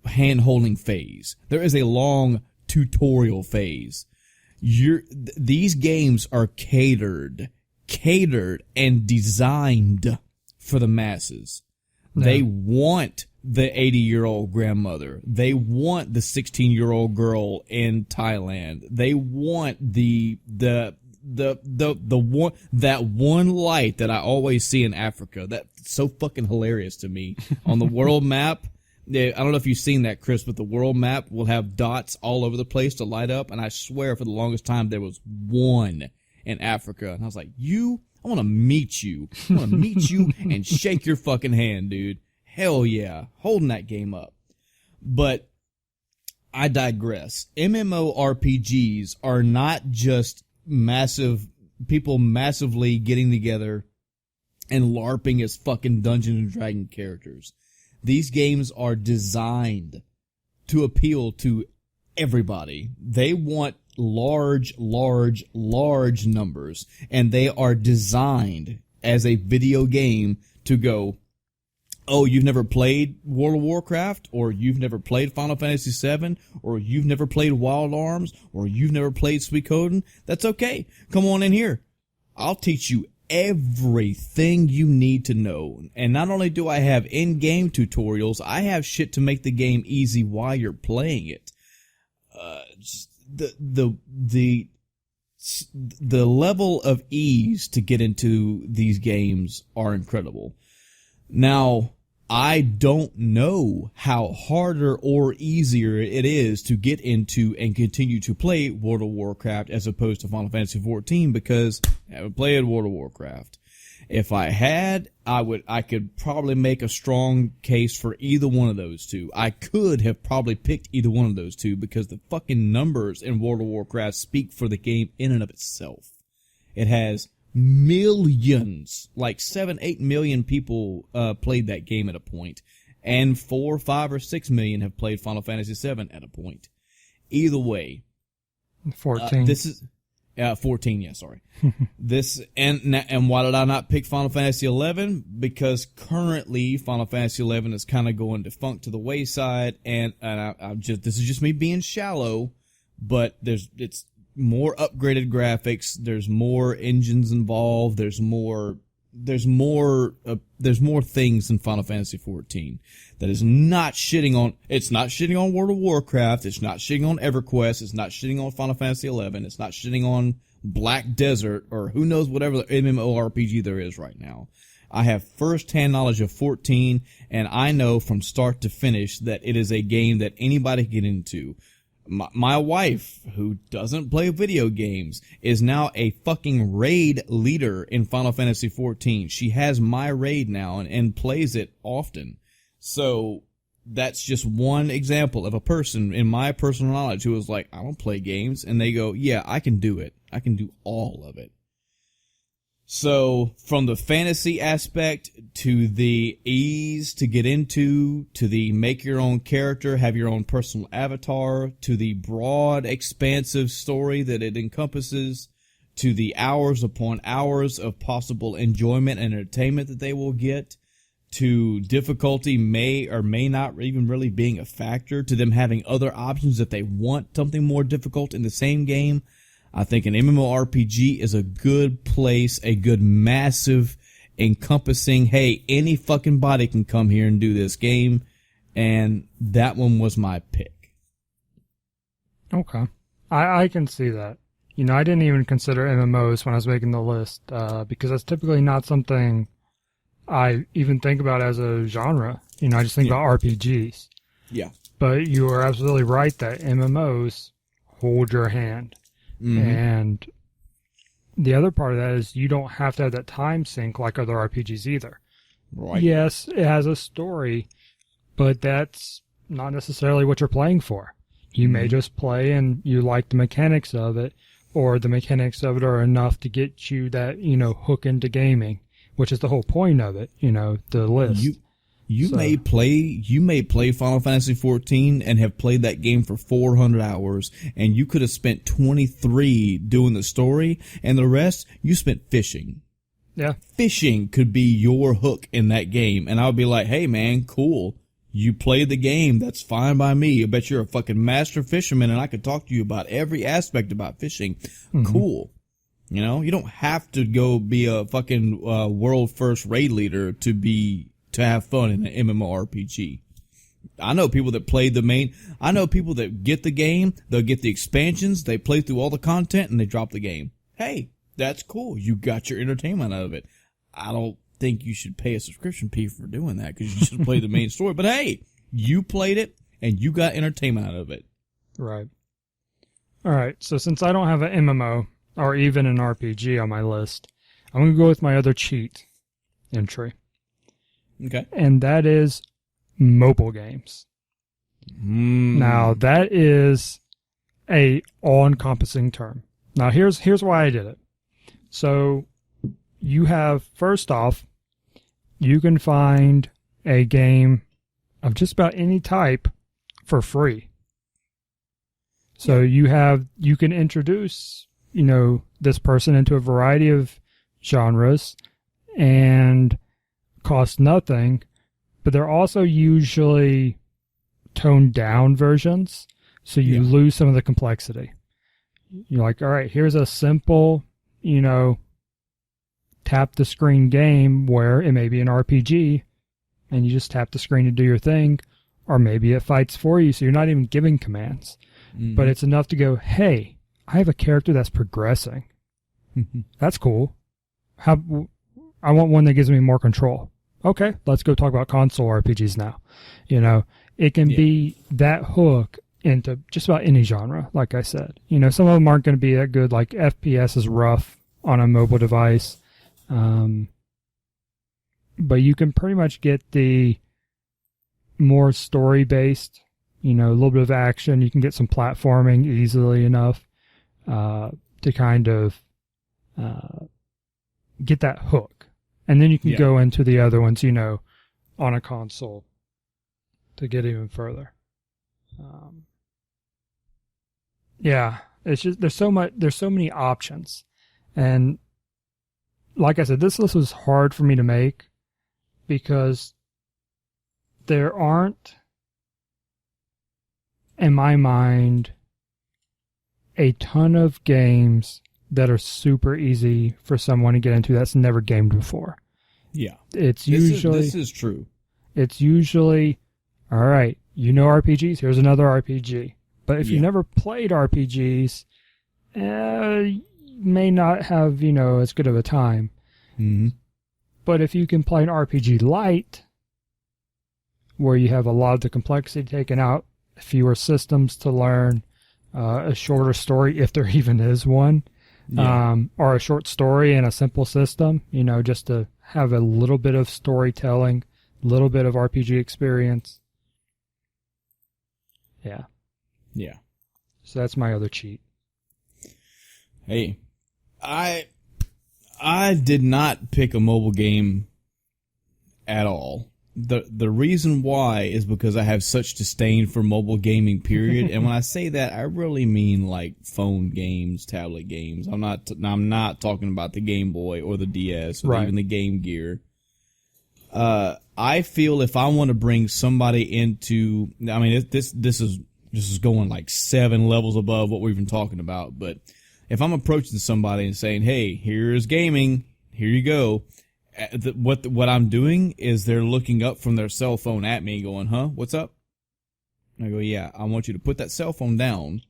hand-holding phase. There is a long tutorial phase. These games are catered and designed for the masses. No. They want the 80-year-old grandmother. They want the 16-year-old girl in Thailand. They want the one light that I always see in Africa. That's so fucking hilarious to me. On the world map, I don't know if you've seen that, Chris, but the world map will have dots all over the place to light up, and I swear for the longest time there was one in Africa. And I was like, I want to meet you. I want to meet you and shake your fucking hand, dude. Hell yeah. Holding that game up. But I digress. MMORPGs are not just people massively getting together and LARPing as fucking Dungeons and Dragons characters. These games are designed to appeal to everybody. They want large numbers, and they are designed as a video game to go, oh, you've never played World of Warcraft, or you've never played Final Fantasy VII, or you've never played Wild Arms, or you've never played Suikoden. That's okay. Come on in here. I'll teach you everything you need to know. And not only do I have in-game tutorials, I have shit to make the game easy while you're playing it. The level of ease to get into these games are incredible. Now, I don't know how harder or easier it is to get into and continue to play World of Warcraft as opposed to Final Fantasy XIV because I haven't played World of Warcraft. If I had, I could probably make a strong case for either one of those two. I could have probably picked either one of those two because the fucking numbers in World of Warcraft speak for the game in and of itself. It has millions, like 7-8 million people played that game at a point, and 4, 5, or 6 million have played Final Fantasy VII at a point. Either way, 14. This is 14. Yeah, sorry. This and why did I not pick Final Fantasy XI? Because currently Final Fantasy XI is kind of going defunct to the wayside, and this is just me being shallow, but it's more upgraded graphics. There's more engines involved. There's more things in Final Fantasy XIV that is not shitting on. It's not shitting on World of Warcraft. It's not shitting on EverQuest. It's not shitting on Final Fantasy XI. It's not shitting on Black Desert or who knows whatever MMORPG there is right now. I have first-hand knowledge of 14, and I know from start to finish that it is a game that anybody can get into. My wife, who doesn't play video games, is now a fucking raid leader in Final Fantasy 14. She has my raid now and plays it often. So that's just one example of a person in my personal knowledge who was like, I don't play games. And they go, yeah, I can do it. I can do all of it. So from the fantasy aspect to the ease to get into, to the make your own character, have your own personal avatar, to the broad, expansive story that it encompasses, to the hours upon hours of possible enjoyment and entertainment that they will get, to difficulty may or may not even really being a factor, to them having other options if they want something more difficult in the same game. I think an MMORPG is a good place, a good massive encompassing, hey, any fucking body can come here and do this game. And that one was my pick. Okay. I can see that. You know, I didn't even consider MMOs when I was making the list because that's typically not something I even think about as a genre. You know, I just think about RPGs. Yeah. But you are absolutely right that MMOs hold your hand. Mm-hmm. And the other part of that is you don't have to have that time sink like other RPGs either. Right. Yes, it has a story, but that's not necessarily what you're playing for. You may just play and you like the mechanics of it, or the mechanics of it are enough to get you that, you know, hook into gaming, which is the whole point of it, you know, the list. You may play Final Fantasy 14 and have played that game for 400 hours, and you could have spent 23 doing the story, and the rest you spent fishing. Yeah. Fishing could be your hook in that game, and I would be like, hey man, cool. You played the game, that's fine by me. I bet you're a fucking master fisherman, and I could talk to you about every aspect about fishing. Mm-hmm. Cool. You know, you don't have to go be a fucking world first raid leader to have fun in an MMORPG. I know people that play I know people that get the game, they'll get the expansions, they play through all the content, and they drop the game. Hey, that's cool. You got your entertainment out of it. I don't think you should pay a subscription fee for doing that because you just play the main story. But hey, you played it, and you got entertainment out of it. Right. All right, so since I don't have an MMO or even an RPG on my list, I'm going to go with my other cheat entry. Okay. And that is mobile games. Now, that is a all-encompassing term. Now, here's why I did it. So, you have, first off, you can find a game of just about any type for free. So, you can introduce, you know, this person into a variety of genres and cost nothing, but they're also usually toned down versions, so you lose some of the complexity. You're like, all right, here's a simple, you know, tap the screen game where it may be an RPG, and you just tap the screen to do your thing, or maybe it fights for you, so you're not even giving commands. Mm-hmm. But it's enough to go, hey, I have a character that's progressing. That's cool. I want one that gives me more control. Okay, let's go talk about console RPGs now. You know, it can be that hook into just about any genre, like I said. You know, some of them aren't going to be that good, like FPS is rough on a mobile device. But you can pretty much get the more story-based, you know, a little bit of action. You can get some platforming easily enough to kind of get that hook. And then you can go into the other ones, you know, on a console to get even further. It's just there's so many options, and like I said, this list was hard for me to make because there aren't, in my mind, a ton of games that are super easy for someone to get into that's never gamed before. Yeah. It's usually... This is true. It's usually, all right, you know RPGs, here's another RPG. But if you never played RPGs, you may not have, you know, as good of a time. Mm-hmm. But if you can play an RPG light, where you have a lot of the complexity taken out, fewer systems to learn, a shorter story, if there even is one, or a short story and a simple system, just to have a little bit of storytelling, a little bit of RPG experience. Yeah. Yeah. So that's my other cheat. Hey, I did not pick a mobile game at all. The reason why is because I have such disdain for mobile gaming, period. And when I say that, I really mean like phone games, tablet games. I'm not talking about the Game Boy or the DS or even the Game Gear. I feel if I want to bring somebody into, I mean, this is going like 7 levels above what we've been talking about. But if I'm approaching somebody and saying, "Hey, here's gaming, here you go," what I'm doing is they're looking up from their cell phone at me going, "Huh, what's up?" And I go, "Yeah, I want you to put that cell phone down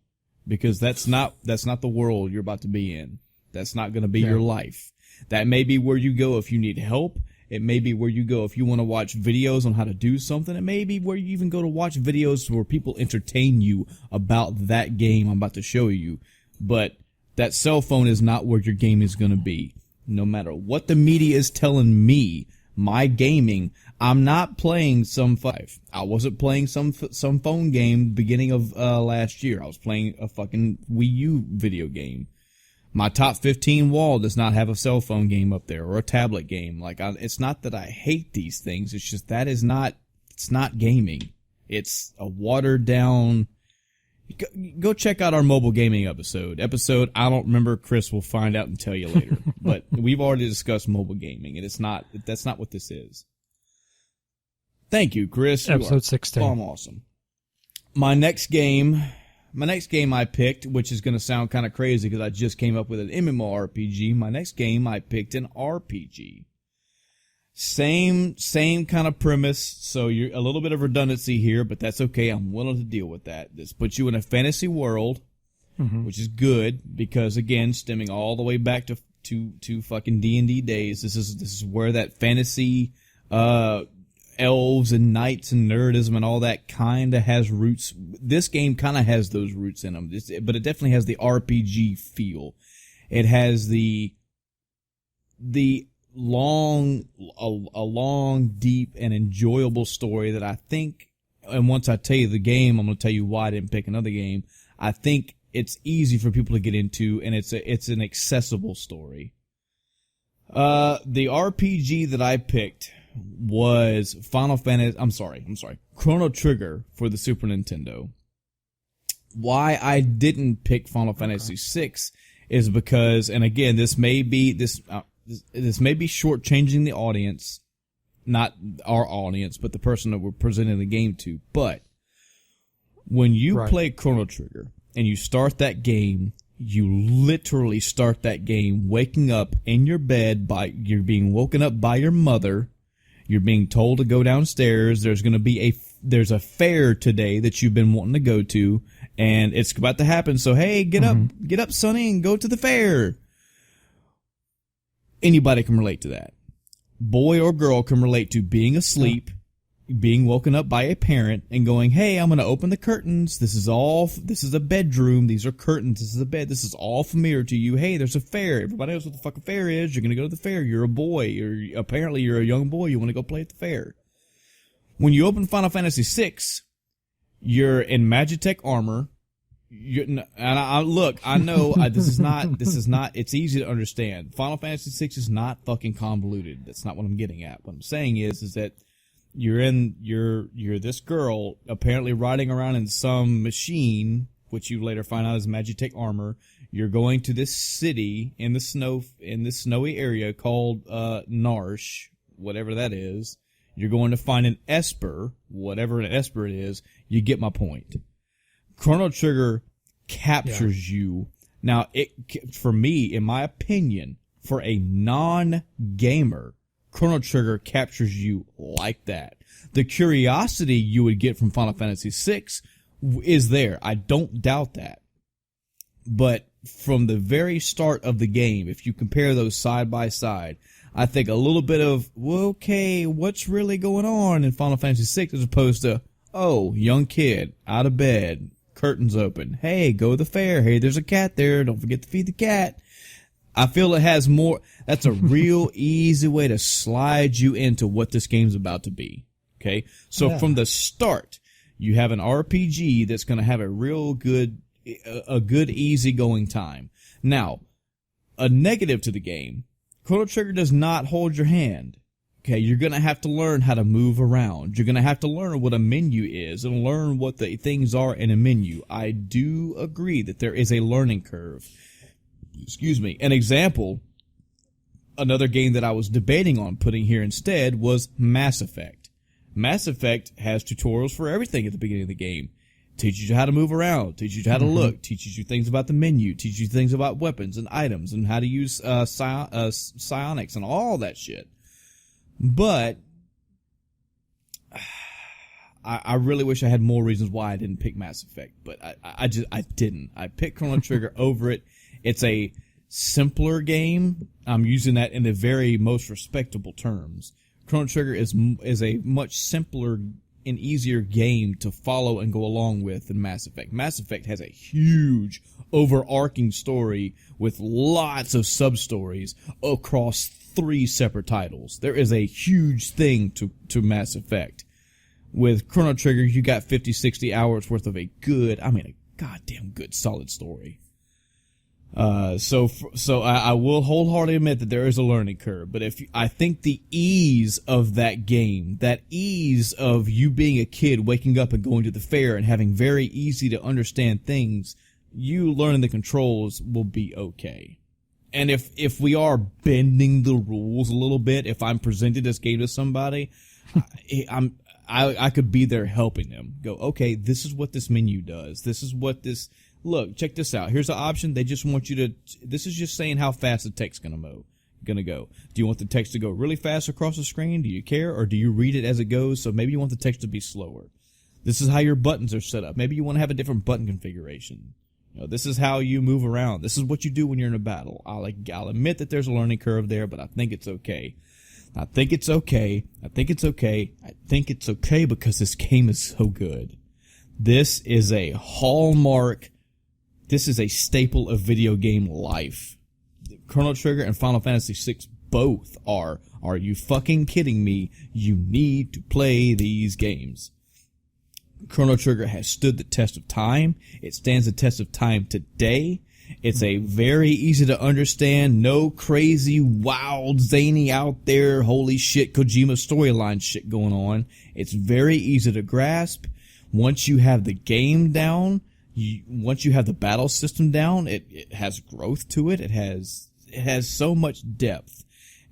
because that's not the world you're about to be in. That's not going to be your life. That may be where you go if you need help. It may be where you go if you want to watch videos on how to do something. It may be where you even go to watch videos where people entertain you about that game I'm about to show you. But that cell phone is not where your game is going to be. No matter what the media is telling me, my gaming, I'm not playing some I wasn't playing some phone game beginning of last year. I was playing a fucking Wii U video game. My top 15 wall does not have a cell phone game up there or a tablet game. It's not that I hate these things. It's just it's not gaming. It's a watered down. Go check out our mobile gaming episode. I don't remember. Chris will find out and tell you later. But we've already discussed mobile gaming, and that's not what this is. Thank you, Chris. Episode 16. Awesome. My next game I picked, which is going to sound kind of crazy because I just came up with an MMORPG. My next game I picked an RPG. Same kind of premise, so you're a little bit of redundancy here, but that's okay. I'm willing to deal with that. This puts you in a fantasy world, which is good because, again, stemming all the way back to fucking D&D days. This is where that fantasy, elves and knights and nerdism and all that kind of has roots. This game kind of has those roots in them, but it definitely has the RPG feel. It has a long, deep, and enjoyable story that I think, and once I tell you the game, I'm going to tell you why I didn't pick another game. I think it's easy for people to get into, and it's an accessible story. The RPG that I picked was Chrono Trigger for the Super Nintendo. Why I didn't pick Final Fantasy VI is because, and again, this may be shortchanging the audience, not our audience, but the person that we're presenting the game to. But when you play Chrono Trigger and you start that game, you literally start that game waking up in your bed you're being woken up by your mother. You're being told to go downstairs. There's a fair today that you've been wanting to go to, and it's about to happen. So hey, get up, Sonny, and go to the fair. Anybody can relate to that. Boy or girl can relate to being asleep, being woken up by a parent, and going, "Hey, I'm going to open the curtains. This is a bedroom. These are curtains. This is a bed. This is all familiar to you. Hey, there's a fair. Everybody knows what the fuck a fair is. You're going to go to the fair. You're a boy, or apparently you're a young boy. You want to go play at the fair." When you open Final Fantasy VI, you're in Magitech armor. I know this is not, it's easy to understand. Final Fantasy VI is not fucking convoluted. That's not what I'm getting at. What I'm saying is that you're this girl apparently riding around in some machine, which you later find out is Magitech armor. You're going to this city in this snowy area called, Narsh, whatever that is. You're going to find an Esper, whatever an Esper it is. You get my point. Chrono Trigger captures you. Now, for me, in my opinion, for a non-gamer, Chrono Trigger captures you like that. The curiosity you would get from Final Fantasy VI is there. I don't doubt that. But from the very start of the game, if you compare those side by side, I think a little bit of, well, okay, what's really going on in Final Fantasy VI as opposed to, oh, young kid, out of bed, curtains open. Hey, go to the fair. Hey, there's a cat there. Don't forget to feed the cat. I feel it has more. That's a real easy way to slide you into what this game's about to be. Okay? So from the start, you have an RPG that's going to have a real good, easygoing time. Now, a negative to the game, Chrono Trigger does not hold your hand. Okay, you're going to have to learn how to move around. You're going to have to learn what a menu is and learn what the things are in a menu. I do agree that there is a learning curve. Excuse me. An example, another game that I was debating on putting here instead was Mass Effect. Mass Effect has tutorials for everything at the beginning of the game. Teaches you how to move around, teaches you how to look, teaches you things about the menu, teaches you things about weapons and items and how to use psionics and all that shit. But I really wish I had more reasons why I didn't pick Mass Effect, but I didn't. I picked Chrono Trigger over it. It's a simpler game. I'm using that in the very most respectable terms. Chrono Trigger is a much simpler and easier game to follow and go along with than Mass Effect. Mass Effect has a huge overarching story with lots of sub-stories across 3 separate titles. There is a huge thing to Mass Effect. With Chrono Trigger, you got 50, 60 hours worth of a goddamn good solid story. So I will wholeheartedly admit that there is a learning curve, but I think the ease of that game, that ease of you being a kid waking up and going to the fair and having very easy to understand things, you learning the controls will be okay. And if we are bending the rules a little bit, if I'm presented this game to somebody, I could be there helping them. Go, okay, this is what this menu does. This is what this. Look, check this out. Here's an option. They just want you to. This is just saying how fast the text's gonna go. Do you want the text to go really fast across the screen? Do you care, or do you read it as it goes? So maybe you want the text to be slower. This is how your buttons are set up. Maybe you want to have a different button configuration. This is how you move around. This is what you do when you're in a battle. I'll admit that there's a learning curve there, but I think it's okay. I think it's okay because this game is so good. This is a hallmark. This is a staple of video game life. Chrono Trigger and Final Fantasy VI both are. Are you fucking kidding me? You need to play these games. Chrono Trigger has stood the test of time. It stands the test of time today. It's a very easy to understand, no crazy, wild, zany out there, holy shit, Kojima storyline shit going on. It's very easy to grasp. Once you have the game down, once you have the battle system down, it has growth to it. It has so much depth.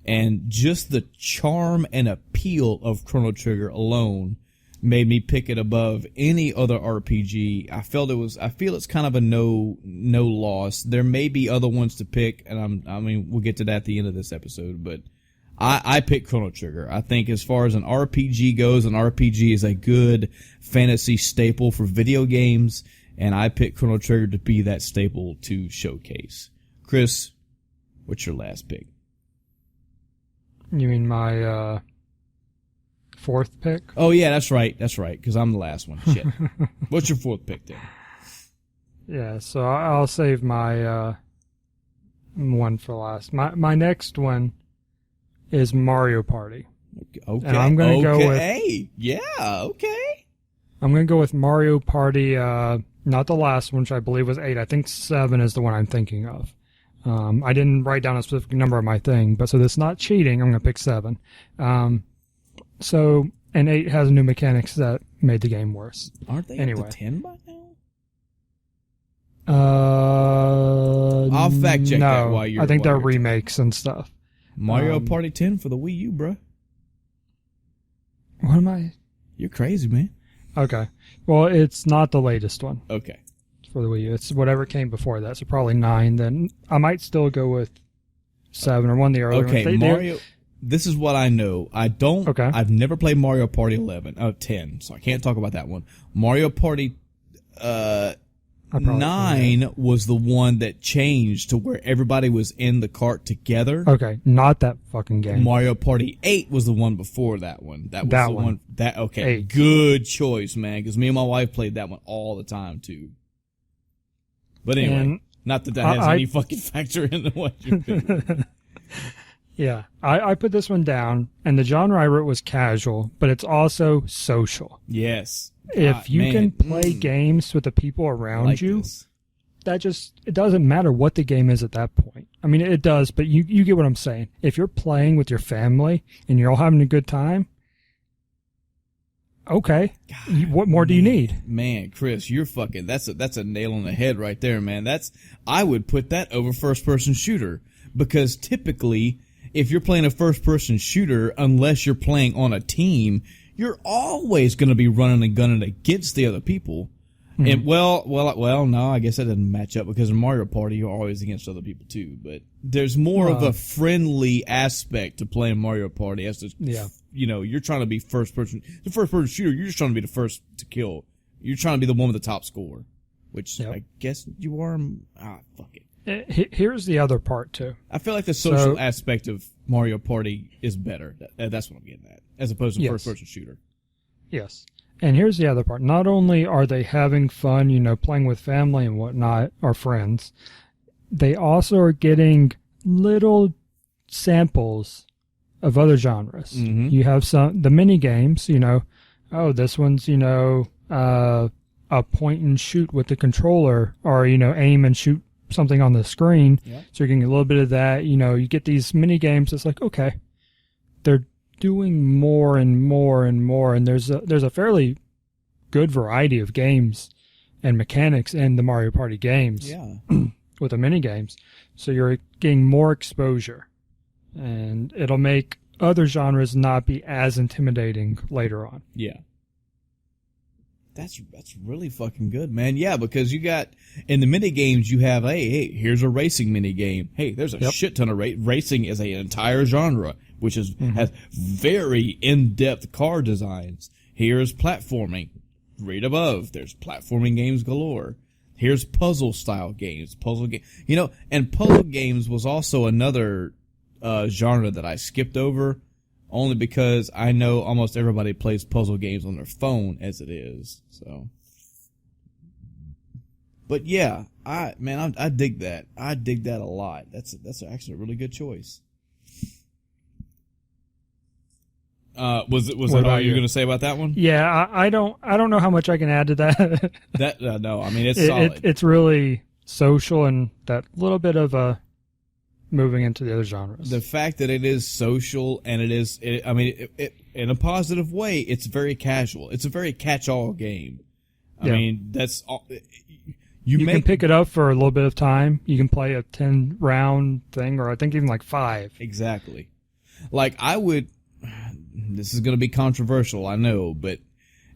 And just the charm and appeal of Chrono Trigger alone made me pick it above any other RPG. I feel it's kind of a no loss. There may be other ones to pick, and we'll get to that at the end of this episode, but I picked Chrono Trigger. I think as far as an RPG goes, an RPG is a good fantasy staple for video games, and I picked Chrono Trigger to be that staple to showcase. Chris, what's your last pick? You mean my 4th pick? Oh yeah, that's right, because I'm the last one. Shit. What's your 4th pick then? Yeah, so I'll save my one for last. My next one is Mario Party. Okay. And I'm going to go with... I'm going to go with Mario Party, not the last one, which I believe was 8. I think 7 is the one I'm thinking of. I didn't write down a specific number on my thing, but so this is not cheating. I'm going to pick 7. So, and 8 has new mechanics that made the game worse. Aren't they anyway. Up to 10 by now? I'll fact check that while you're... I think they're remakes and stuff. Mario Party 10 for the Wii U, bro. What am I? You're crazy, man. Okay. Well, it's not the latest one. Okay. For the Wii U. It's whatever came before that, so probably 9. Then I might still go with 7 or one of the earlier ones. Okay, Mario... This is what I know. I've never played Mario Party 10, so I can't talk about that one. Mario Party, probably 9 was the one that changed to where everybody was in the cart together. Okay, not that fucking game. Mario Party 8 was the one before that one. That was That the one. one. That okay. 8. Good choice, man. Because me and my wife played that one all the time too. But anyway, And not that has any fucking factor in what you picked. Yeah, I put this one down, and the genre I wrote was casual, but it's also social. Yes. If you man. can play games with the people around like you, this. it doesn't matter what the game is at that point. I mean, it does, but you get what I'm saying. If you're playing with your family and you're all having a good time, okay, what more do you need? Man, Chris, you're fucking, that's a nail on the head right there, man. I would put that over first person shooter, because typically, if you're playing a first person shooter, unless you're playing on a team, you're always going to be running and gunning against the other people. Mm-hmm. And well, no, I guess that doesn't match up, because in Mario Party, you're always against other people too. But there's more of a friendly aspect to playing Mario Party. As to, you're trying to be the first person shooter. You're just trying to be the first to kill. You're trying to be the one with the top score, which I guess you are. Fuck it. Here's the other part too. I feel like the social aspect of Mario Party is better. That's what I'm getting at, as opposed to first-person shooter. Yes. And here's the other part. Not only are they having fun, playing with family and whatnot, or friends, they also are getting little samples of other genres. Mm-hmm. You have the mini games, this one's, a point and shoot with the controller, or, aim and shoot something on the screen. Yeah. So you're getting a little bit of that. You get these mini games. It's like, okay, they're doing more and more and more, and there's a fairly good variety of games and mechanics in the Mario Party games. Yeah. With the mini games, so you're getting more exposure, and it'll make other genres not be as intimidating later on. Yeah. That's really fucking good, man. Yeah, because you got, in the mini games, you have, hey, here's a racing mini game. Hey, there's a shit ton of racing is an entire genre, which is has very in-depth car designs. Here's platforming. Right above, there's platforming games galore. Here's puzzle-style games. And puzzle games was also another genre that I skipped over, only because I know almost everybody plays puzzle games on their phone as it is. So, but yeah, I dig that. I dig that a lot. That's actually a really good choice. Was that all you were going to say about that one? Yeah, I don't know how much I can add to that. No, I mean, it's solid. It's really social, and that little bit of moving into the other genres. The fact that it is social, and it in a positive way, it's very casual. It's a very catch-all game. I mean, that's all. You can pick it up for a little bit of time. You can play a 10-round thing, or I think even like 5. Exactly. Like, I would. This is going to be controversial, I know,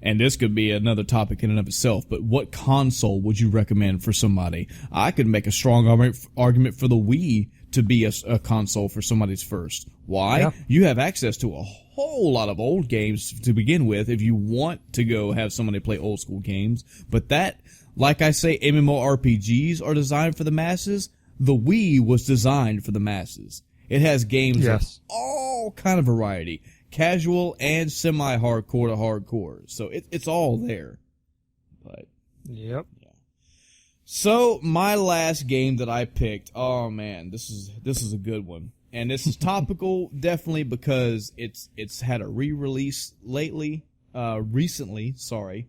and this could be another topic in and of itself, but what console would you recommend for somebody? I could make a strong argument for the Wii to be a console for somebody's first. Why? Yeah. You have access to a whole lot of old games to begin with if you want to go have somebody play old school games, but that, like I say, MMORPGs are designed for the masses. The Wii was designed for the masses. It has games of all kind of variety. Casual and semi-hardcore to hardcore. So it's all there. But yep. Yeah. So my last game that I picked, oh man, this is a good one. And this is topical definitely because it's had a re-release recently, sorry.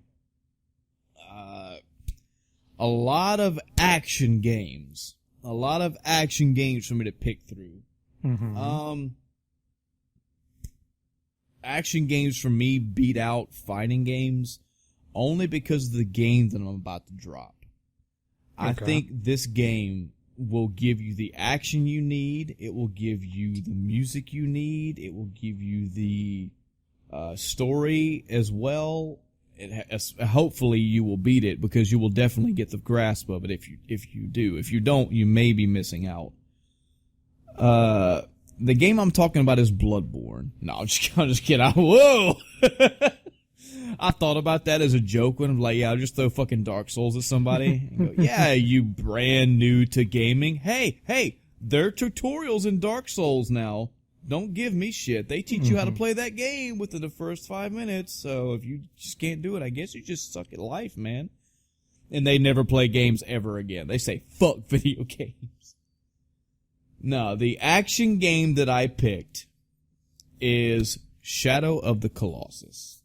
A lot of action games. A lot of action games for me to pick through. Mm-hmm. Action games for me beat out fighting games only because of the game that I'm about to drop. Okay. I think this game will give you the action you need. It will give you the music you need. It will give you the story as well. Hopefully you will beat it, because you will definitely get the grasp of it if you do. If you don't, you may be missing out. The game I'm talking about is Bloodborne. No, I'm just kidding. Whoa! I thought about that as a joke when I'm like, yeah, I'll just throw fucking Dark Souls at somebody. And go, yeah, you brand new to gaming. Hey, there are tutorials in Dark Souls now. Don't give me shit. They teach you how to play that game within the first 5 minutes. So if you just can't do it, I guess you just suck at life, man. And they never play games ever again. They say, fuck video games. No, the action game that I picked is Shadow of the Colossus.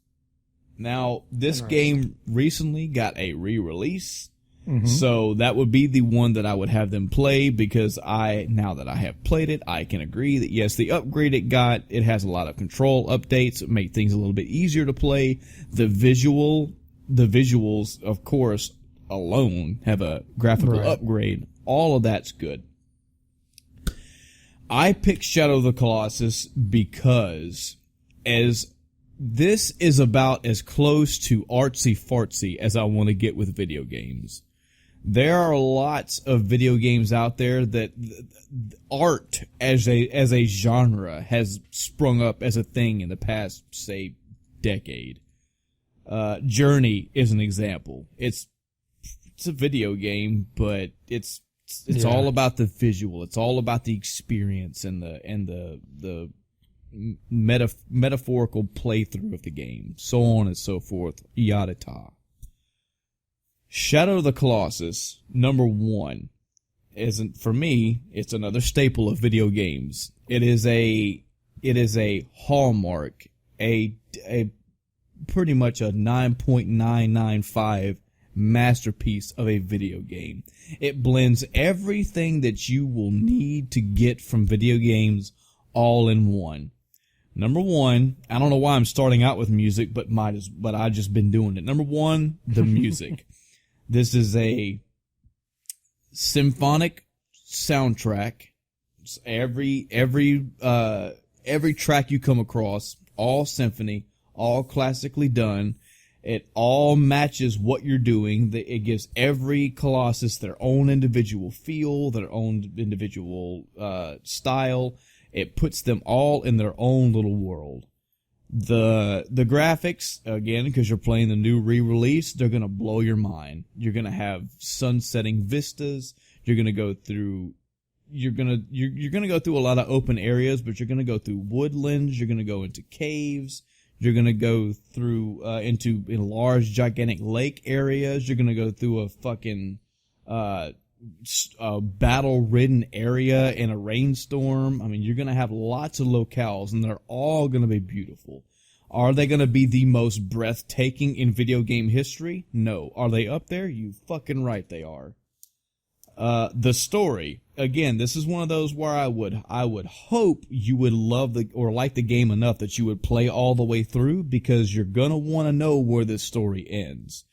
Now, this game recently got a re-release. So that would be the one that I would have them play because now that I have played it, I can agree that yes, the upgrade it got, it has a lot of control updates, make things a little bit easier to play. The visuals, of course, alone have a graphical upgrade. All of that's good. I picked Shadow of the Colossus because this is about as close to artsy-fartsy as I want to get with video games. There are lots of video games out there that art as a genre has sprung up as a thing in the past, say, decade. Journey is an example. It's a video game, but it's all about the visual. It's all about the experience and the metaphorical playthrough of the game, so on and so forth, yada ta. Shadow of the Colossus, number one, isn't for me. It's another staple of video games. It is a hallmark, a pretty much a 9.995 masterpiece of a video game. It blends everything that you will need to get from video games all in one. Number one, I don't know why I'm starting out with music, but I've just been doing it. Number one, the music. This is a symphonic soundtrack. Every track you come across, all symphony, all classically done. It all matches what you're doing. It gives every Colossus their own individual feel, their own individual style. It puts them all in their own little world. The graphics, again, because you're playing the new re-release, they're going to blow your mind. You're going to have sun-setting vistas. You're going to go through you're going to go through a lot of open areas, but you're going to go through woodlands, you're going to go into caves, you're going to go through into large gigantic lake areas, you're going to go through a fucking battle-ridden area in a rainstorm. I mean, you're going to have lots of locales, and they're all going to be beautiful. Are they going to be the most breathtaking in video game history? No. Are they up there? You fucking right they are. The story, again, this is one of those where I would hope you would love or like the game enough that you would play all the way through, because you're going to want to know where this story ends.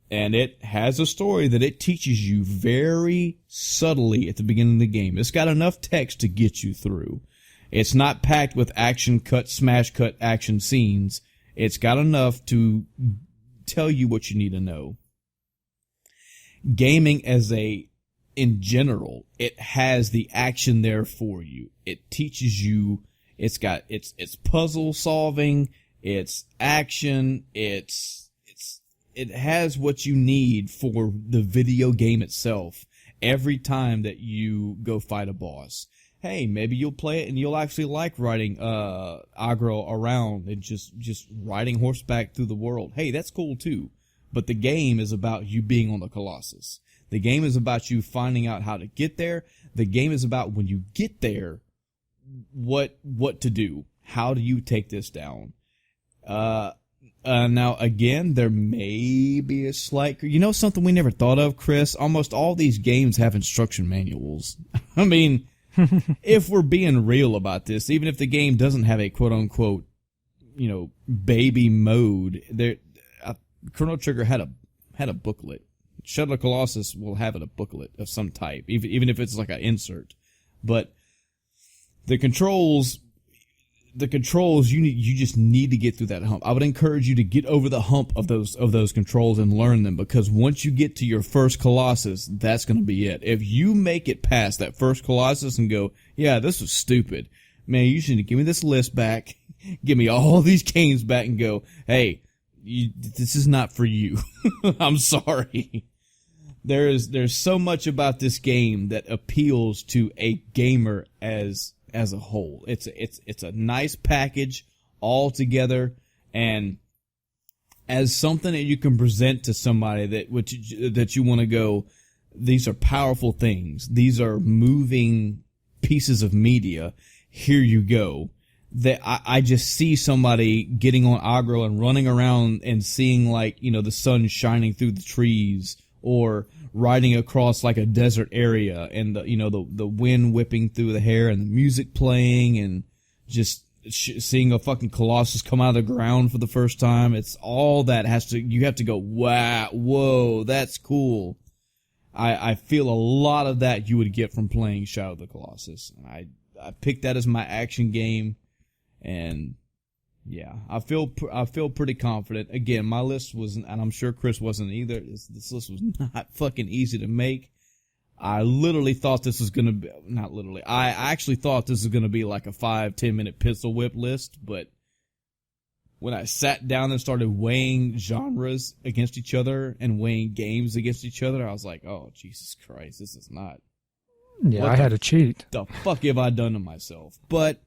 And it has a story that it teaches you very subtly at the beginning of the game. It's got enough text to get you through. It's not packed with action cut, smash cut action scenes. It's got enough to tell you what you need to know. Gaming in general, it has the action there for you. It teaches you, it's puzzle solving, it's action, it has what you need for the video game itself every time that you go fight a boss. Hey, maybe you'll play it and you'll actually like riding aggro around and just riding horseback through the world. Hey, that's cool too. But the game is about you being on the Colossus. The game is about you finding out how to get there. The game is about when you get there, what to do. How do you take this down? Now, again, there may be a slight... something we never thought of, Chris? Almost all these games have instruction manuals. I mean, if we're being real about this, even if the game doesn't have a quote-unquote, baby mode, Chrono Trigger had a booklet. Shadow of the Colossus will have a booklet of some type, even if it's like an insert. But the controls... you just need to get through that hump. I would encourage you to get over the hump of those controls and learn them, because once you get to your first Colossus, that's going to be it. If you make it past that first Colossus and go, yeah, this was stupid, man, you should give me this list back, give me all these games back, and go, hey, this is not for you. I'm sorry. There's so much about this game that appeals to a gamer as a whole. It's a nice package all together, and as something that you can present to somebody that you want to go, these are powerful things. These are moving pieces of media. Here you go. That I just see somebody getting on aggro and running around and seeing, like, the sun shining through the trees, or riding across like a desert area, and the wind whipping through the hair, and the music playing, and just seeing a fucking Colossus come out of the ground for the first time. It's all that you have to go, wow, whoa, that's cool. I feel a lot of that you would get from playing Shadow of the Colossus. I picked that as my action game, and yeah, I feel pretty confident. Again, my list wasn't, and I'm sure Chris wasn't either. This list was not fucking easy to make. I literally thought this was gonna be, not literally, I actually thought this was gonna be like a 5-10 minute pistol whip list, but when I sat down and started weighing genres against each other and weighing games against each other, I was like, oh, Jesus Christ, this is not. Yeah, I had to cheat. The fuck have I done to myself? But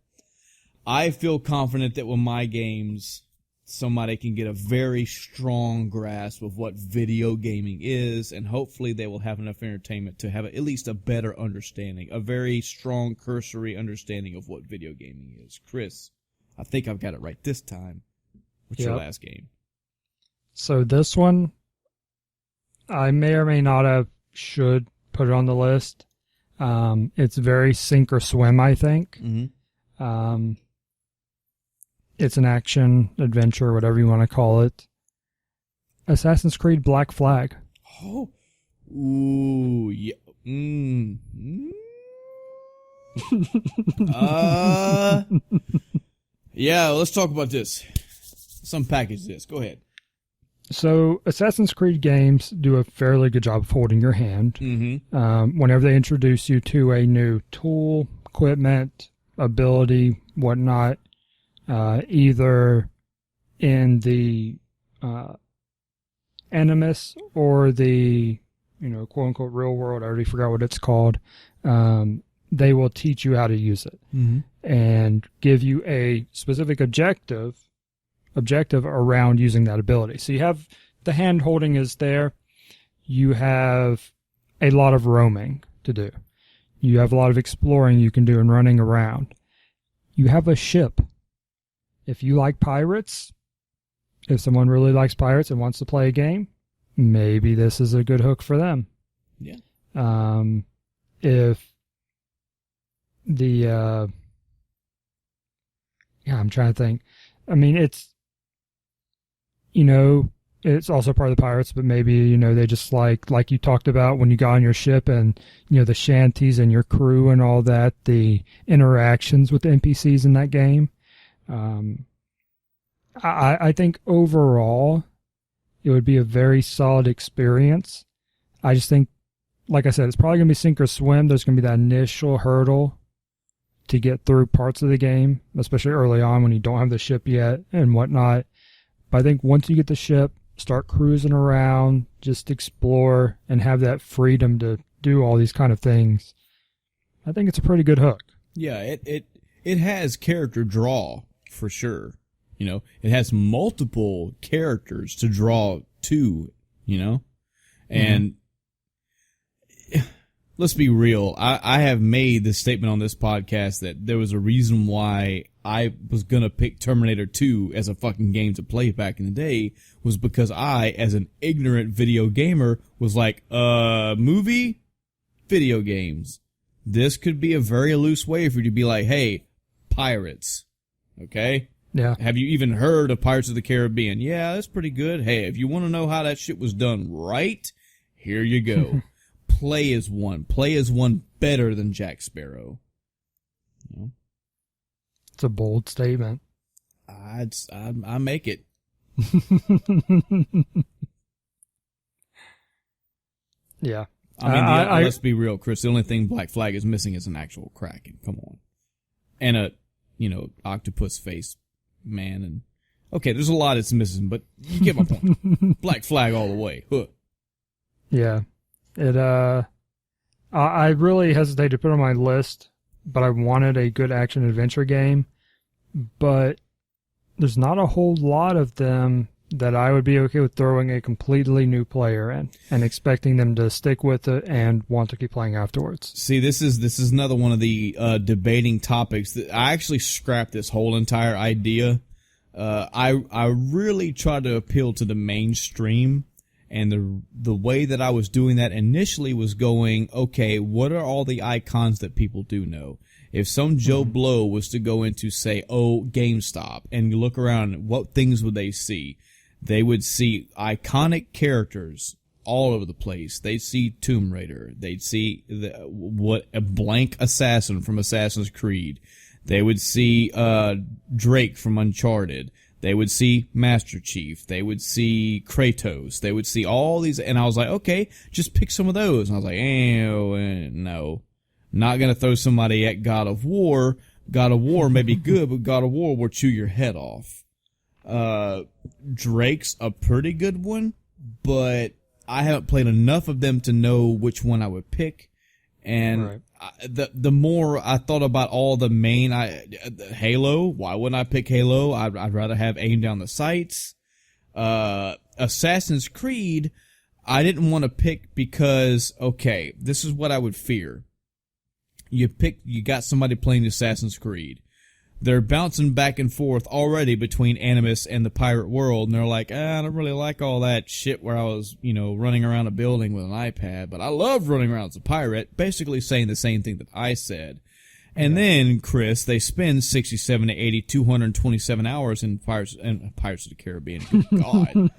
I feel confident that with my games, somebody can get a very strong grasp of what video gaming is, and hopefully they will have enough entertainment to have at least a better understanding, a very strong cursory understanding of what video gaming is. Chris, I think I've got it right this time. What's your last game? So this one, I may or may not have should put it on the list. It's very sink or swim, I think. Mm-hmm. It's an action, adventure, whatever you want to call it. Assassin's Creed Black Flag. Oh. Ooh, yeah. Yeah, let's talk about this. Let's unpackage this. Go ahead. So, Assassin's Creed games do a fairly good job of holding your hand. Mm-hmm. Whenever they introduce you to a new tool, equipment, ability, whatnot, either in the Animus or the quote unquote real world, I already forgot what it's called, they will teach you how to use it. Mm-hmm. And give you a specific objective around using that ability. So you have the hand holding is there. You have a lot of roaming to do. You have a lot of exploring you can do and running around. You have a ship. If you like pirates, if someone really likes pirates and wants to play a game, maybe this is a good hook for them. Yeah. If the I'm trying to think. I mean, it's it's also part of the pirates, but maybe they just like you talked about when you got on your ship, and the shanties and your crew and all that, the interactions with the NPCs in that game. I think overall it would be a very solid experience. I just think, like I said, it's probably going to be sink or swim. There's going to be that initial hurdle to get through parts of the game, especially early on when you don't have the ship yet and whatnot. But I think once you get the ship, start cruising around, just explore, and have that freedom to do all these kind of things, I think it's a pretty good hook. Yeah, it has character draw for sure. It has multiple characters to draw to, and let's be real. I have made this statement on this podcast that there was a reason why I was going to pick Terminator 2 as a fucking game to play back in the day, was because I, as an ignorant video gamer, was like, movie, video games. This could be a very loose way for you to be like, hey, pirates. Okay? Yeah. Have you even heard of Pirates of the Caribbean? Yeah, that's pretty good. Hey, if you want to know how that shit was done right, here you go. Play as one. Play as one better than Jack Sparrow. It's a bold statement. I make it. Yeah. I mean, let's be real, Chris. The only thing Black Flag is missing is an actual Kraken. Come on. And a, octopus face man. And Okay, there's a lot it's missing, but you get my point. Black Flag all the way. Huh. Yeah. I really hesitate to put on my list, but I wanted a good action adventure game. But there's not a whole lot of them that I would be okay with throwing a completely new player in and expecting them to stick with it and want to keep playing afterwards. See, this is another one of the debating topics that I actually scrapped this whole entire idea. I really tried to appeal to the mainstream, and the way that I was doing that initially was going, okay, what are all the icons that people do know? If some Joe Blow was to go into, say, GameStop, and you look around, what things would they see? They would see iconic characters all over the place. They'd see Tomb Raider. They'd see a blank assassin from Assassin's Creed. They would see Drake from Uncharted. They would see Master Chief. They would see Kratos. They would see all these, and I was like, okay, just pick some of those. And I was like, no. Not gonna throw somebody at God of War. God of War may be good, but God of War will chew your head off. Drake's a pretty good one, but I haven't played enough of them to know which one I would pick. And the more I thought about all the main, Halo, why wouldn't I pick Halo? I'd rather have aim down the sights. Assassin's Creed, I didn't want to pick because, okay, this is what I would fear. You got somebody playing Assassin's Creed. They're bouncing back and forth already between Animus and the pirate world, and they're like, I don't really like all that shit where I was, running around a building with an iPad, but I love running around as a pirate, basically saying the same thing that I said. And then, Chris, they spend 67 to 80, 227 hours in Pirates of the Caribbean. Good God.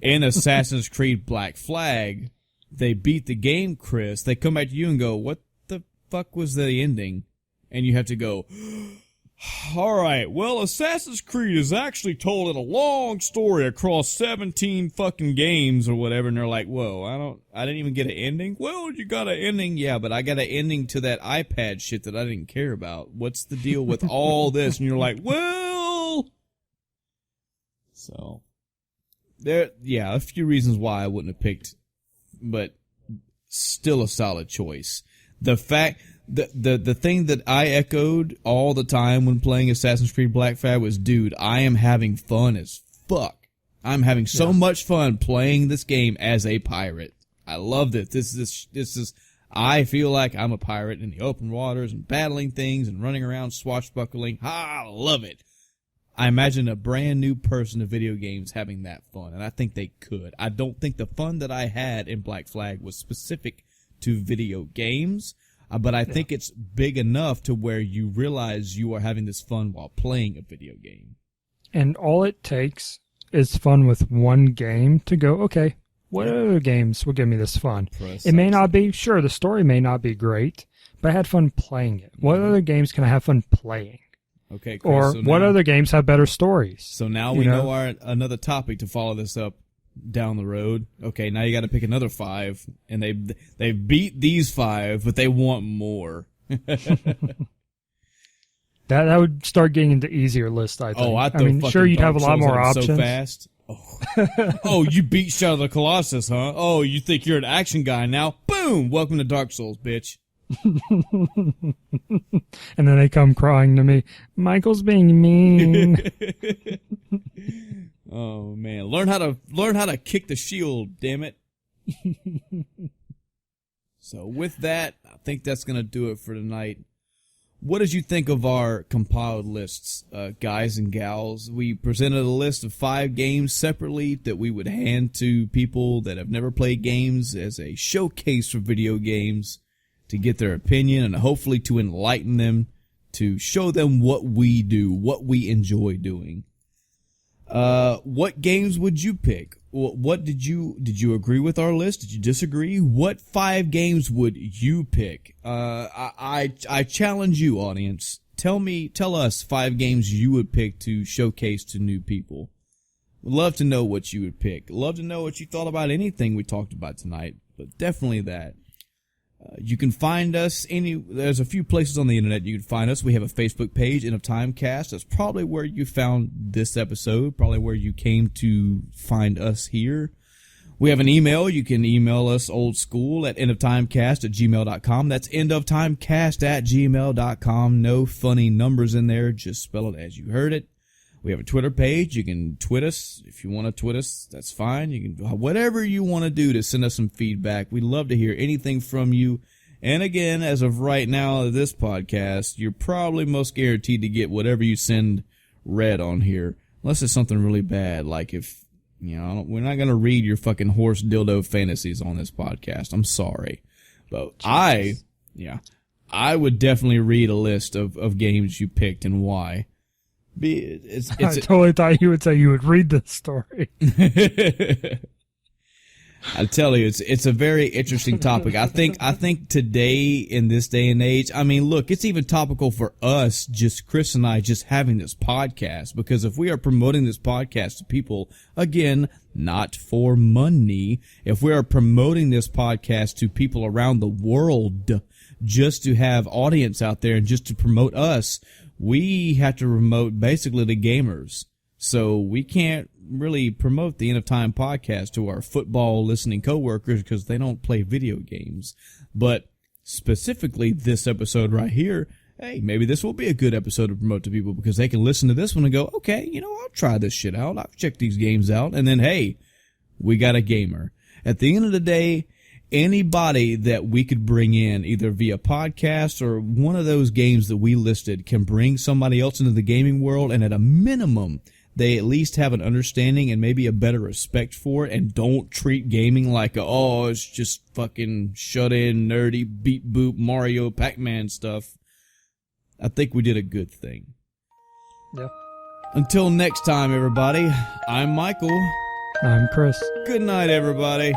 In Assassin's Creed Black Flag, they beat the game, Chris. They come back to you and go, what the fuck was the ending? And you have to go, alright, well, Assassin's Creed is actually told in a long story across 17 fucking games or whatever, and they're like, whoa, I didn't even get an ending? Well, you got an ending? Yeah, but I got an ending to that iPad shit that I didn't care about. What's the deal with all this? And you're like, well... So, a few reasons why I wouldn't have picked, but still a solid choice. The fact... The thing that I echoed all the time when playing Assassin's Creed Black Flag was, dude, I am having fun as fuck. I'm having so much fun playing this game as a pirate. I love it. This is, I feel like I'm a pirate in the open waters and battling things and running around swashbuckling. I love it. I imagine a brand new person of video games having that fun, and I think they could. I don't think the fun that I had in Black Flag was specific to video games. But I think it's big enough to where you realize you are having this fun while playing a video game. And all it takes is fun with one game to go, okay, what other games will give me this fun? It may not be, sure, the story may not be great, but I had fun playing it. What other games can I have fun playing? Okay, Chris, or what other games have better stories? So now we know another topic to follow this up down the road. Okay, now you got to pick another 5, and they beat these 5, but they want more. That would start getting into easier lists, I think. Oh, I mean, sure, you'd have a lot more options. So fast. Oh, you beat Shadow of the Colossus, huh? Oh, you think you're an action guy now? Boom! Welcome to Dark Souls, bitch. And then they come crying to me, Michael's being mean. Oh man, learn how to kick the shield, damn it. So with that, I think that's going to do it for tonight. What did you think of our compiled lists, guys and gals? We presented a list of 5 games separately that we would hand to people that have never played games as a showcase for video games to get their opinion and hopefully to enlighten them, to show them what we do, what we enjoy doing. What games would you pick? What did you agree with our list? Did you disagree? What 5 games would you pick? I challenge you, audience. Tell us 5 games you would pick to showcase to new people. Would love to know what you would pick. Love to know what you thought about anything we talked about tonight, but definitely that. You can find us there's a few places on the internet you can find us. We have a Facebook page, End of Time Cast. That's probably where you found this episode, probably where you came to find us here. We have an email. You can email us old school at endoftimecast@gmail.com. That's endoftimecast@gmail.com. No funny numbers in there. Just spell it as you heard it. We have a Twitter page. You can tweet us. If you want to tweet us, that's fine. You can whatever you want to do to send us some feedback. We'd love to hear anything from you. And again, as of right now, this podcast, you're probably most guaranteed to get whatever you send read on here. Unless it's something really bad, like if, we're not going to read your fucking horse dildo fantasies on this podcast. I'm sorry. But Jesus. I would definitely read a list of games you picked and why. I totally thought you would say you would read this story. I tell you, it's a very interesting topic. I think today, in this day and age, I mean, look, it's even topical for us, just Chris and I, just having this podcast, because if we are promoting this podcast to people, again, not for money, if we are promoting this podcast to people around the world, just to have audience out there and just to promote us, we have to promote basically the gamers. So we can't really promote the End of Time podcast to our football listening coworkers because they don't play video games. But specifically this episode right here, hey, maybe this will be a good episode to promote to people because they can listen to this one and go, okay, I'll try this shit out. I've checked these games out. And then, hey, we got a gamer. At the end of the day, anybody that we could bring in, either via podcast or one of those games that we listed, can bring somebody else into the gaming world, and at a minimum, they at least have an understanding and maybe a better respect for it, and don't treat gaming like it's just fucking shut-in, nerdy, beep-boop, Mario, Pac-Man stuff. I think we did a good thing. Yeah. Until next time, everybody, I'm Michael. I'm Chris. Good night, everybody.